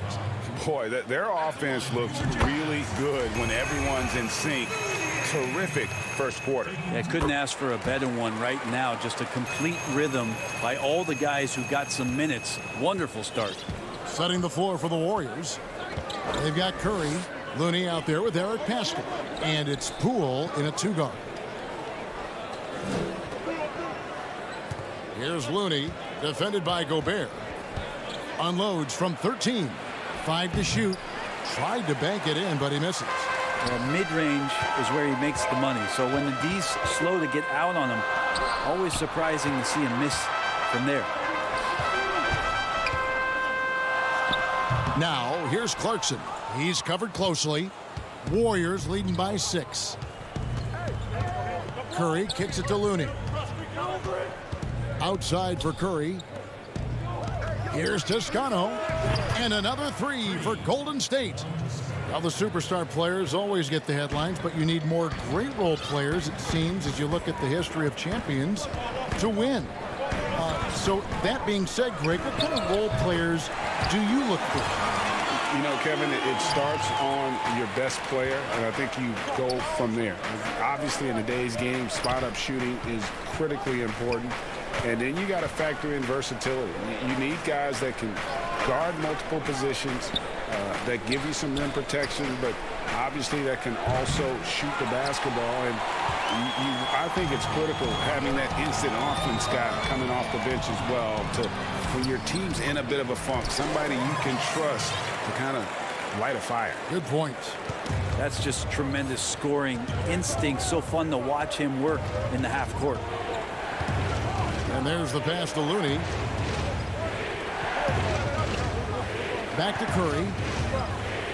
Boy, their offense looks really good when everyone's in sync. Terrific first quarter. Yeah, couldn't ask for a better one right now. Just a complete rhythm by all the guys who got some minutes. Wonderful start. Setting the floor for the Warriors. They've got Curry, Looney out there with Eric Pascal. And it's Poole in a 2-guard. Here's Looney, defended by Gobert. Unloads from 13. 5 to shoot. Tried to bank it in, but he misses. Well, mid-range is where he makes the money. So when the D's slow to get out on him, always surprising to see him miss from there. Now, here's Clarkson. He's covered closely. Warriors leading by 6. Curry kicks it to Looney. Outside for Curry. Here's Toscano. And another 3 for Golden State. Now, the superstar players always get the headlines, but you need more great role players, it seems, as you look at the history of champions, to win. So that being said, Greg, what kind of role players do you look for? You know, Kevin, it starts on your best player, and I think you go from there. Obviously, in today's game, spot-up shooting is critically important. And then you got to factor in versatility. You need guys that can guard multiple positions, that give you some rim protection, but obviously that can also shoot the basketball. And I think it's critical having that instant offense guy coming off the bench as well when your team's in a bit of a funk, somebody you can trust to kind of light a fire. Good point. That's just tremendous scoring instinct. So fun to watch him work in the half court. And there's the pass to Looney. Back to Curry.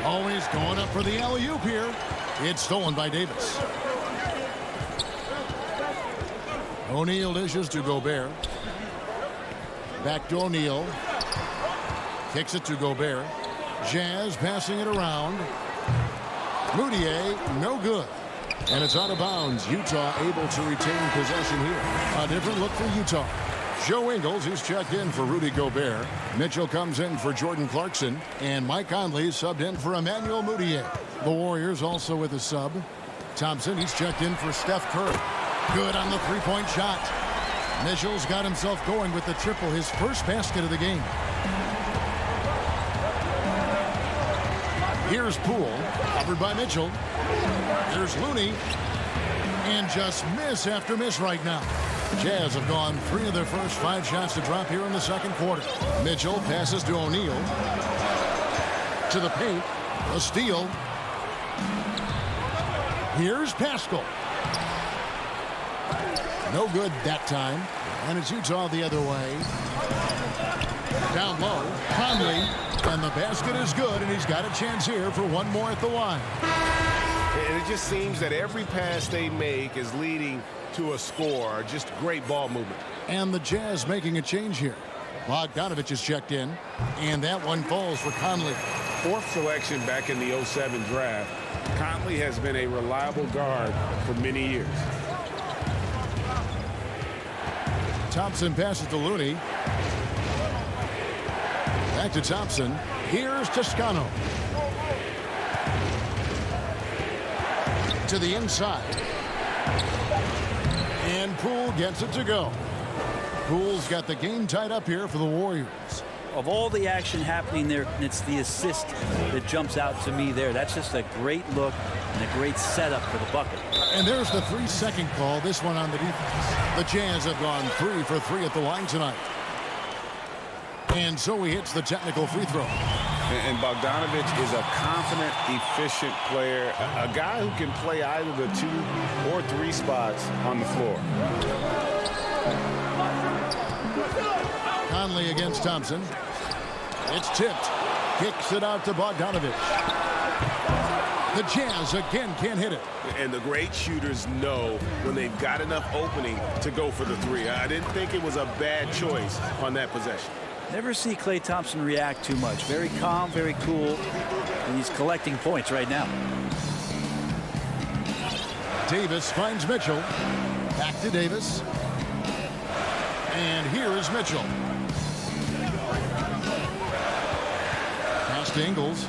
Always going up for the alley-oop here. It's stolen by Davis. O'Neal dishes to Gobert. Back to O'Neal. Kicks it to Gobert. Jazz passing it around. Mudiay, no good. And it's out of bounds. Utah able to retain possession here. A different look for Utah. Joe Ingles is checked in for Rudy Gobert. Mitchell comes in for Jordan Clarkson. And Mike Conley subbed in for Emmanuel Mudiay. The Warriors also with a sub. Thompson, he's checked in for Steph Curry. Good on the three-point shot. Mitchell's got himself going with the triple, his first basket of the game. Here's Poole, covered by Mitchell. Here's Looney. And just miss after miss right now. Jazz have gone 3 of their first 5 shots to drop here in the second quarter. Mitchell passes to O'Neal. To the paint. A steal. Here's Pascal. No good that time. And it's Utah the other way. Down low. Conley. And the basket is good, and he's got a chance here for one more at the line. And it just seems that every pass they make is leading to a score. Just great ball movement. And the Jazz making a change here. Bogdanovich is checked in, and that one falls for Conley. 4th selection back in the 07 draft. Conley has been a reliable guard for many years. Thompson passes to Looney. Back to Thompson. Here's Toscano. To the inside. And Poole gets it to go. Poole's got the game tied up here for the Warriors. Of all the action happening there, it's the assist that jumps out to me there. That's just a great look and a great setup for the bucket. And there's the 3-second call, this one on the defense. The Jazz have gone 3 for 3 at the line tonight. And so he hits the technical free throw. And Bogdanovich is a confident, efficient player, a guy who can play either the 2 or 3 spots on the floor. Conley against Thompson. It's tipped. Kicks it out to Bogdanovich. The Jazz again can't hit it. And the great shooters know when they've got enough opening to go for the 3. I didn't think it was a bad choice on that possession. Never see Klay Thompson react too much. Very calm, very cool. And he's collecting points right now. Davis finds Mitchell. Back to Davis. And here is Mitchell. Pass to Ingles.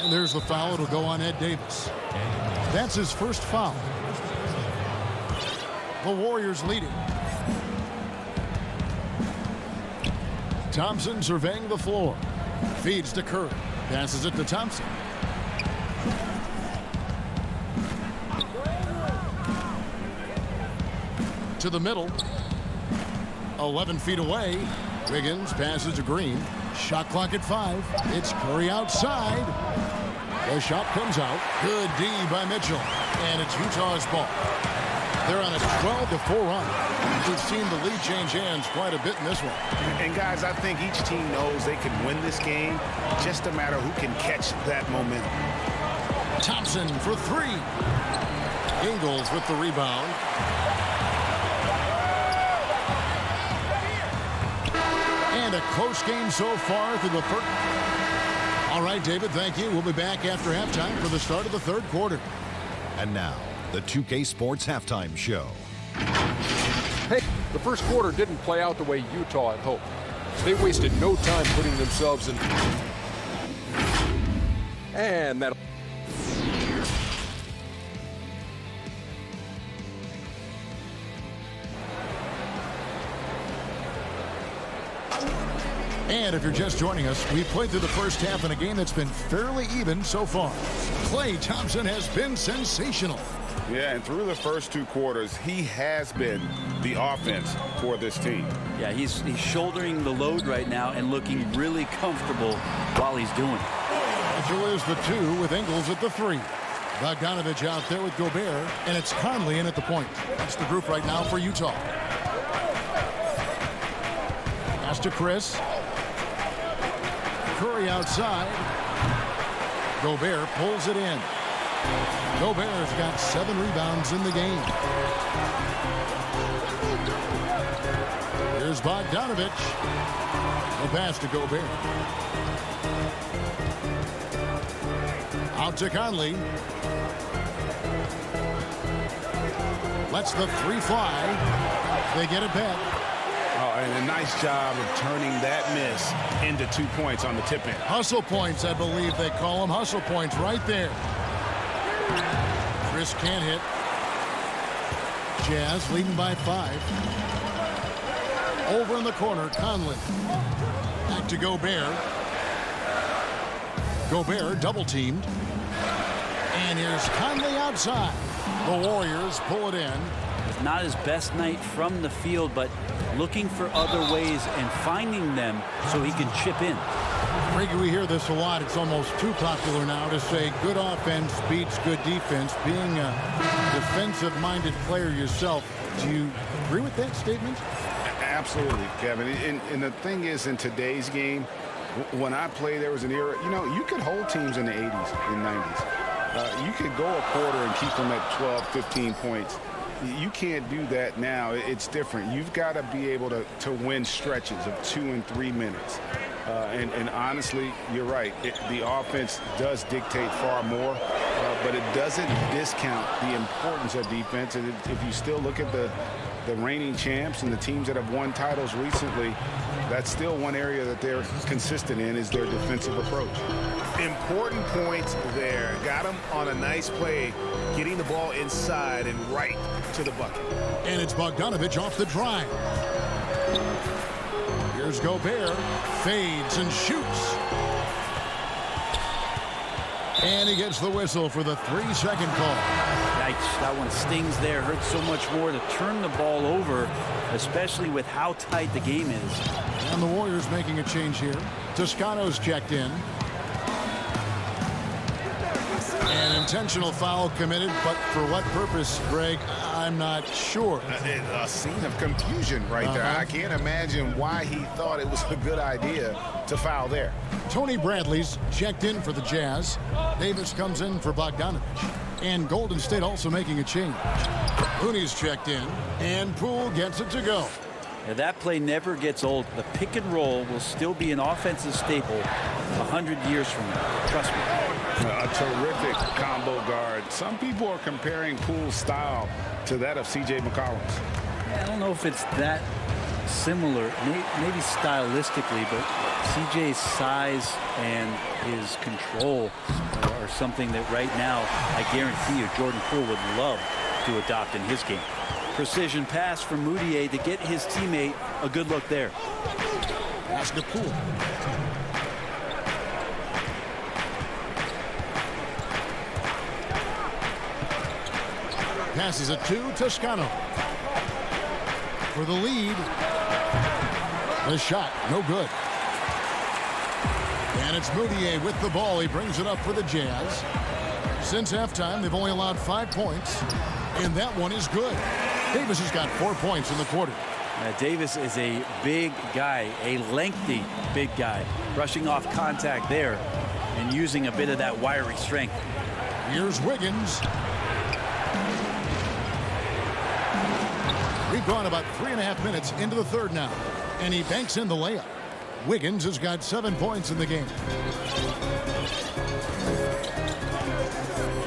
And there's the foul. It'll go on Ed Davis. That's his first foul. The Warriors leading. Thompson surveying the floor. Feeds to Curry. Passes it to Thompson. To the middle. 11 feet away. Wiggins passes to Green. Shot clock at 5. It's Curry outside. The shot comes out. Good D by Mitchell. And it's Utah's ball. They're on a 12-4 run. We've seen the lead change hands quite a bit in this one. And guys, I think each team knows they can win this game. Just a matter who can catch that momentum. Thompson for 3. Ingles with the rebound. And a close game so far through the first. All right, David, thank you. We'll be back after halftime for the start of the third quarter. And now, the 2K Sports Halftime Show. Hey, the first quarter didn't play out the way Utah had hoped. They wasted no time putting themselves in. And that. And if you're just joining us, we've played through the first half in a game that's been fairly even so far. Klay Thompson has been sensational. Yeah, and through the first 2 quarters, he has been the offense for this team. Yeah, he's shouldering the load right now and looking really comfortable while he's doing it. Mitchell is the 2 with Ingles at the 3. Bogdanovich out there with Gobert, and it's Conley in at the point. That's the group right now for Utah. Pass to Chris. Curry outside. Gobert pulls it in. Gobert's got 7 rebounds in the game. Here's Bogdanovich. The pass to Gobert. Out to Conley. Lets the 3 fly. They get it back. Oh, and a nice job of turning that miss into 2 points on the tip in. Hustle points, I believe they call them. Hustle points right there. Chris can't hit. Jazz leading by 5. Over in the corner, Conley. Back to Gobert. Gobert double-teamed. And here's Conley outside. The Warriors pull it in. Not his best night from the field, but looking for other ways and finding them so he can chip in. Ricky, we hear this a lot. It's almost too popular now to say good offense beats good defense. Being a defensive-minded player yourself, do you agree with that statement? Absolutely, Kevin. And the thing is, in today's game, when I played, there was an era, you could hold teams in the 80s and 90s. You could go a quarter and keep them at 12, 15 points. You can't do that now. It's different. You've got to be able to win stretches of 2 and 3 minutes. And honestly, you're right. The offense does dictate far more, but it doesn't discount the importance of defense. And if you still look at the reigning champs and the teams that have won titles recently, that's still one area that they're consistent in, is their defensive approach. Important points there. Got him on a nice play, getting the ball inside and right to the bucket. And it's Bogdanovich off the drive. Here's Gobert. Fades and shoots. And he gets the whistle for the 3-second call. Yikes, that one stings there. Hurts so much more to turn the ball over, especially with how tight the game is. And the Warriors making a change here. Toscano's checked in. An intentional foul committed, but for what purpose, Greg, I'm not sure. A scene of confusion right there. I can't imagine why he thought it was a good idea to foul there. Tony Bradley's checked in for the Jazz. Davis comes in for Bogdanovich. And Golden State also making a change. Looney's checked in, and Poole gets it to go. Now, that play never gets old. The pick and roll will still be an offensive staple 100 years from now. Trust me. A terrific combo guard. Some people are comparing Poole's style to that of C.J. McCollum's. I don't know if it's that similar, maybe stylistically, but CJ's size and his control are something that right now I guarantee you Jordan Poole would love to adopt in his game. Precision pass from Moutier to get his teammate a good look there. Pass to Poole. Passes it to Toscano. For the lead. The shot, no good. And it's Moutier with the ball. He brings it up for the Jazz. Since halftime, they've only allowed 5 points. And that one is good. Davis has got 4 points in the quarter. Davis is a big guy, a lengthy big guy. Brushing off contact there and using a bit of that wiry strength. Here's Wiggins. We've gone about 3.5 minutes into the third now. And he banks in the layup. Wiggins has got 7 points in the game.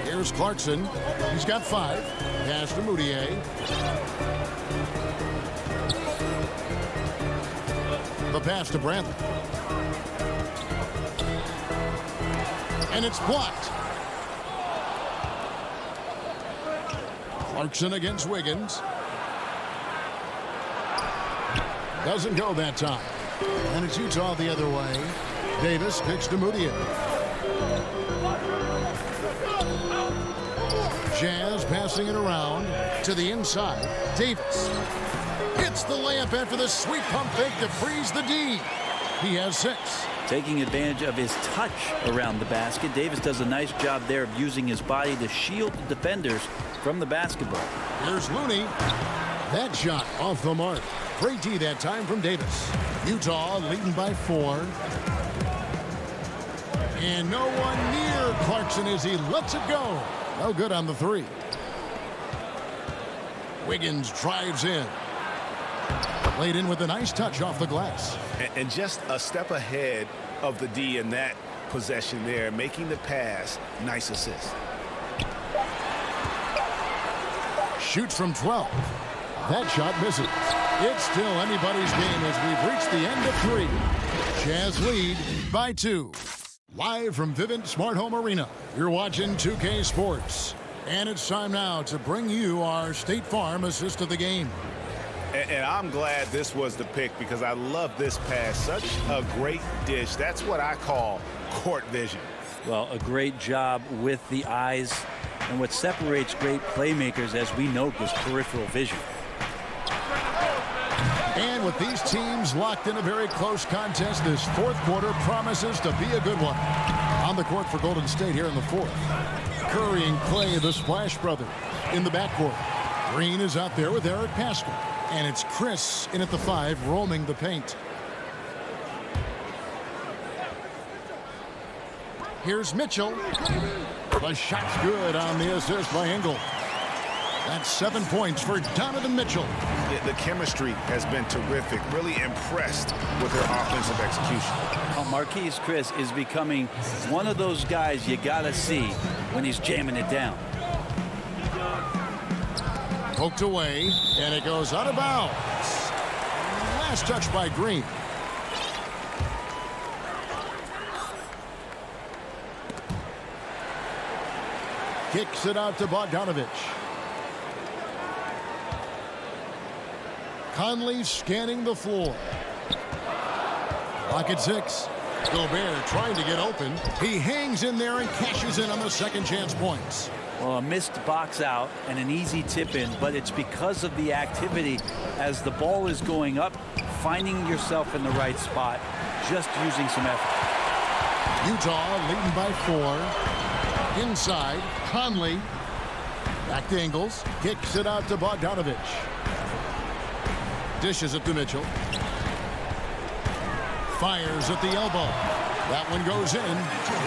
Here's Clarkson. He's got 5. Pass to Moutier. The pass to Bradley. And it's blocked. Clarkson against Wiggins. Doesn't go that time. And it's Utah the other way. Davis picks to Moutier. Jazz passing it around to the inside. Davis hits the layup after the sweet pump fake to freeze the D. He has 6. Taking advantage of his touch around the basket. Davis does a nice job there of using his body to shield the defenders from the basketball. Here's Looney. That shot off the mark. Great D that time from Davis. Utah leading by 4. And no one near Clarkson as he lets it go. No good on the 3. Wiggins drives in. Laid in with a nice touch off the glass. And just a step ahead of the D in that possession there, making the pass. Nice assist. Shoots from 12. That shot misses. It's still anybody's game as we've reached the end of 3. Jazz lead by 2. Live from Vivint Smart Home Arena, you're watching 2K Sports. And it's time now to bring you our State Farm assist of the game. And I'm glad this was the pick because I love this pass. Such a great dish. That's what I call court vision. Well, a great job with the eyes. And what separates great playmakers, as we note, is peripheral vision. And with these teams locked in a very close contest, this fourth quarter promises to be a good one. On the court for Golden State here in the fourth. Curry and Clay, the Splash Brothers, in the backcourt. Green is out there with Eric Pascal. And it's Chris in at the 5, roaming the paint. Here's Mitchell. The shot's good on the assist by Engel. That's 7 points for Donovan Mitchell. The chemistry has been terrific. Really impressed with their offensive execution. Marquise Chris is becoming one of those guys you got to see when he's jamming it down. Poked away, and it goes out of bounds. Last touch by Green. Kicks it out to Bogdanovich. Conley scanning the floor. Lock at 6. Gobert trying to get open. He hangs in there and cashes in on the second chance points. Well, a missed box out and an easy tip in, but it's because of the activity as the ball is going up, finding yourself in the right spot, just using some effort. Utah leading by 4. Inside, Conley. Back to Ingles. Kicks it out to Bogdanovich. Dishes it to Mitchell. Fires at the elbow. That one goes in.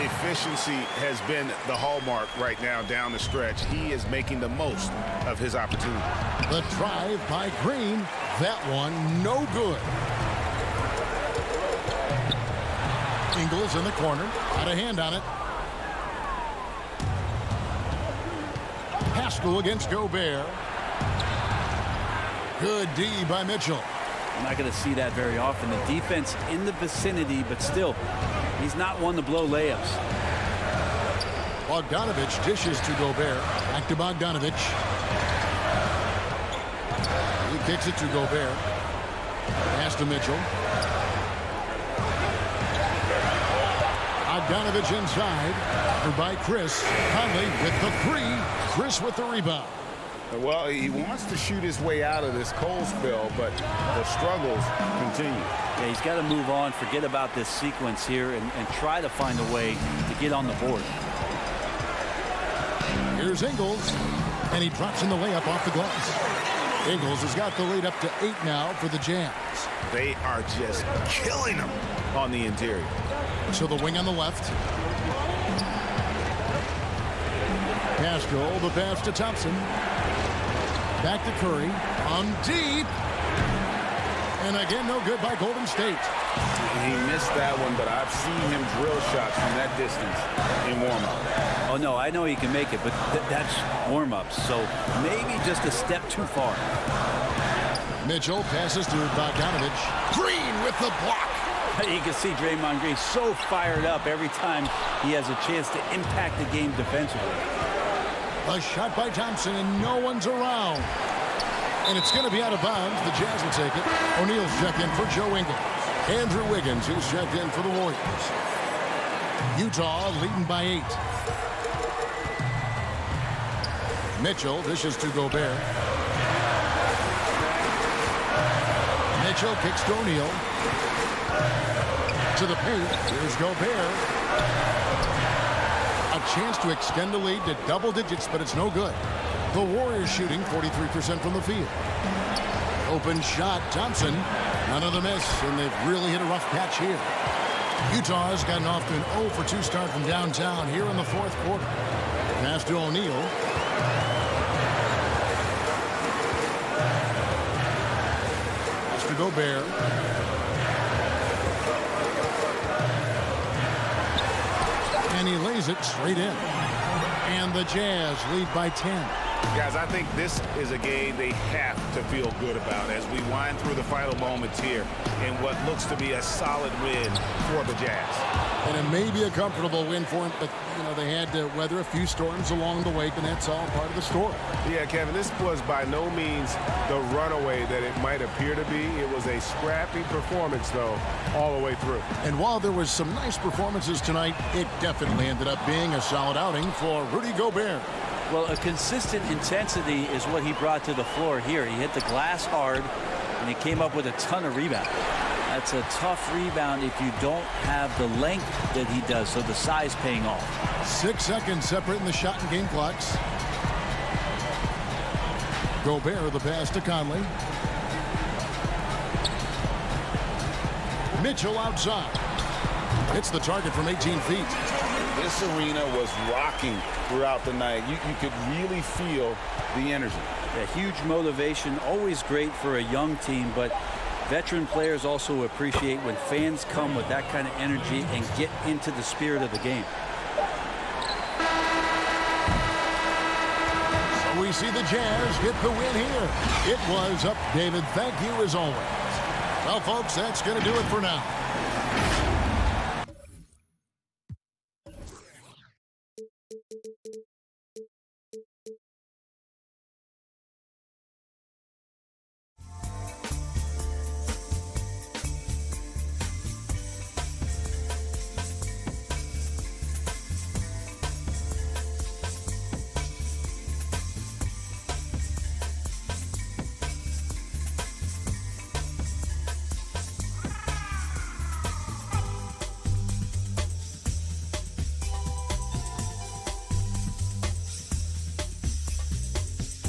Efficiency has been the hallmark right now down the stretch. He is making the most of his opportunity. The drive by Green. That one no good. Ingles in the corner. Got a hand on it. Pascal against Gobert. Good D by Mitchell. I'm not going to see that very often. The defense in the vicinity, but still, he's not one to blow layups. Bogdanovich dishes to Gobert. Back to Bogdanovich. He kicks it to Gobert. Pass to Mitchell. Bogdanovich inside. Covered by Chris. Conley with the 3. Chris with the rebound. Well, he wants to shoot his way out of this cold spell, but the struggles continue. Yeah, he's got to move on, forget about this sequence here, and try to find a way to get on the board. Here's Ingles, and he drops in the layup off the glass. Ingles has got the lead up to 8 now for the Jazz. They are just killing them on the interior. So the wing on the left. Pascal, the pass to Thompson. Back to Curry. On deep. And again, no good by Golden State. He missed that one, but I've seen him drill shots from that distance in warm-up. Oh, no, I know he can make it, but that's warm-ups, so maybe just a step too far. Mitchell passes to Bogdanovich. Green with the block. You can see Draymond Green so fired up every time he has a chance to impact the game defensively. A shot by Thompson, and no one's around. And it's going to be out of bounds. The Jazz will take it. O'Neal's checked in for Joe Ingles. Andrew Wiggins, who's checked in for the Warriors. Utah leading by 8. Mitchell dishes to Gobert. Mitchell kicks to O'Neal. To the paint. Here's Gobert. A chance to extend the lead to double digits, but it's no good. The Warriors shooting 43% from the field. Open shot, Thompson. None of the miss, and they've really hit a rough patch here. Utah has gotten off to an 0 for 2 start from downtown here in the fourth quarter. Pass to O'Neal. Pass to Gobert. And he lays it straight in. And the Jazz lead by 10. Guys, I think this is a game they have to feel good about as we wind through the final moments here in what looks to be a solid win for the Jazz. And it may be a comfortable win for them, but, you know, they had to weather a few storms along the way, and that's all part of the story. Yeah, Kevin, this was by no means the runaway that it might appear to be. It was a scrappy performance, though, all the way through. And while there was some nice performances tonight, it definitely ended up being a solid outing for Rudy Gobert. Well, a consistent intensity is what he brought to the floor here. He hit the glass hard, and he came up with a ton of rebounds. That's a tough rebound if you don't have the length that he does, so the size paying off. 6 seconds separating the shot and game clocks. Gobert, the pass to Conley. Mitchell outside. Hits the target from 18 feet. This arena was rocking throughout the night. You could really feel the energy. Yeah, huge motivation, always great for a young team, but veteran players also appreciate when fans come with that kind of energy and get into the spirit of the game. So we see the Jazz get the win here. It was up, David. Thank you as always. Well, folks, that's going to do it for now.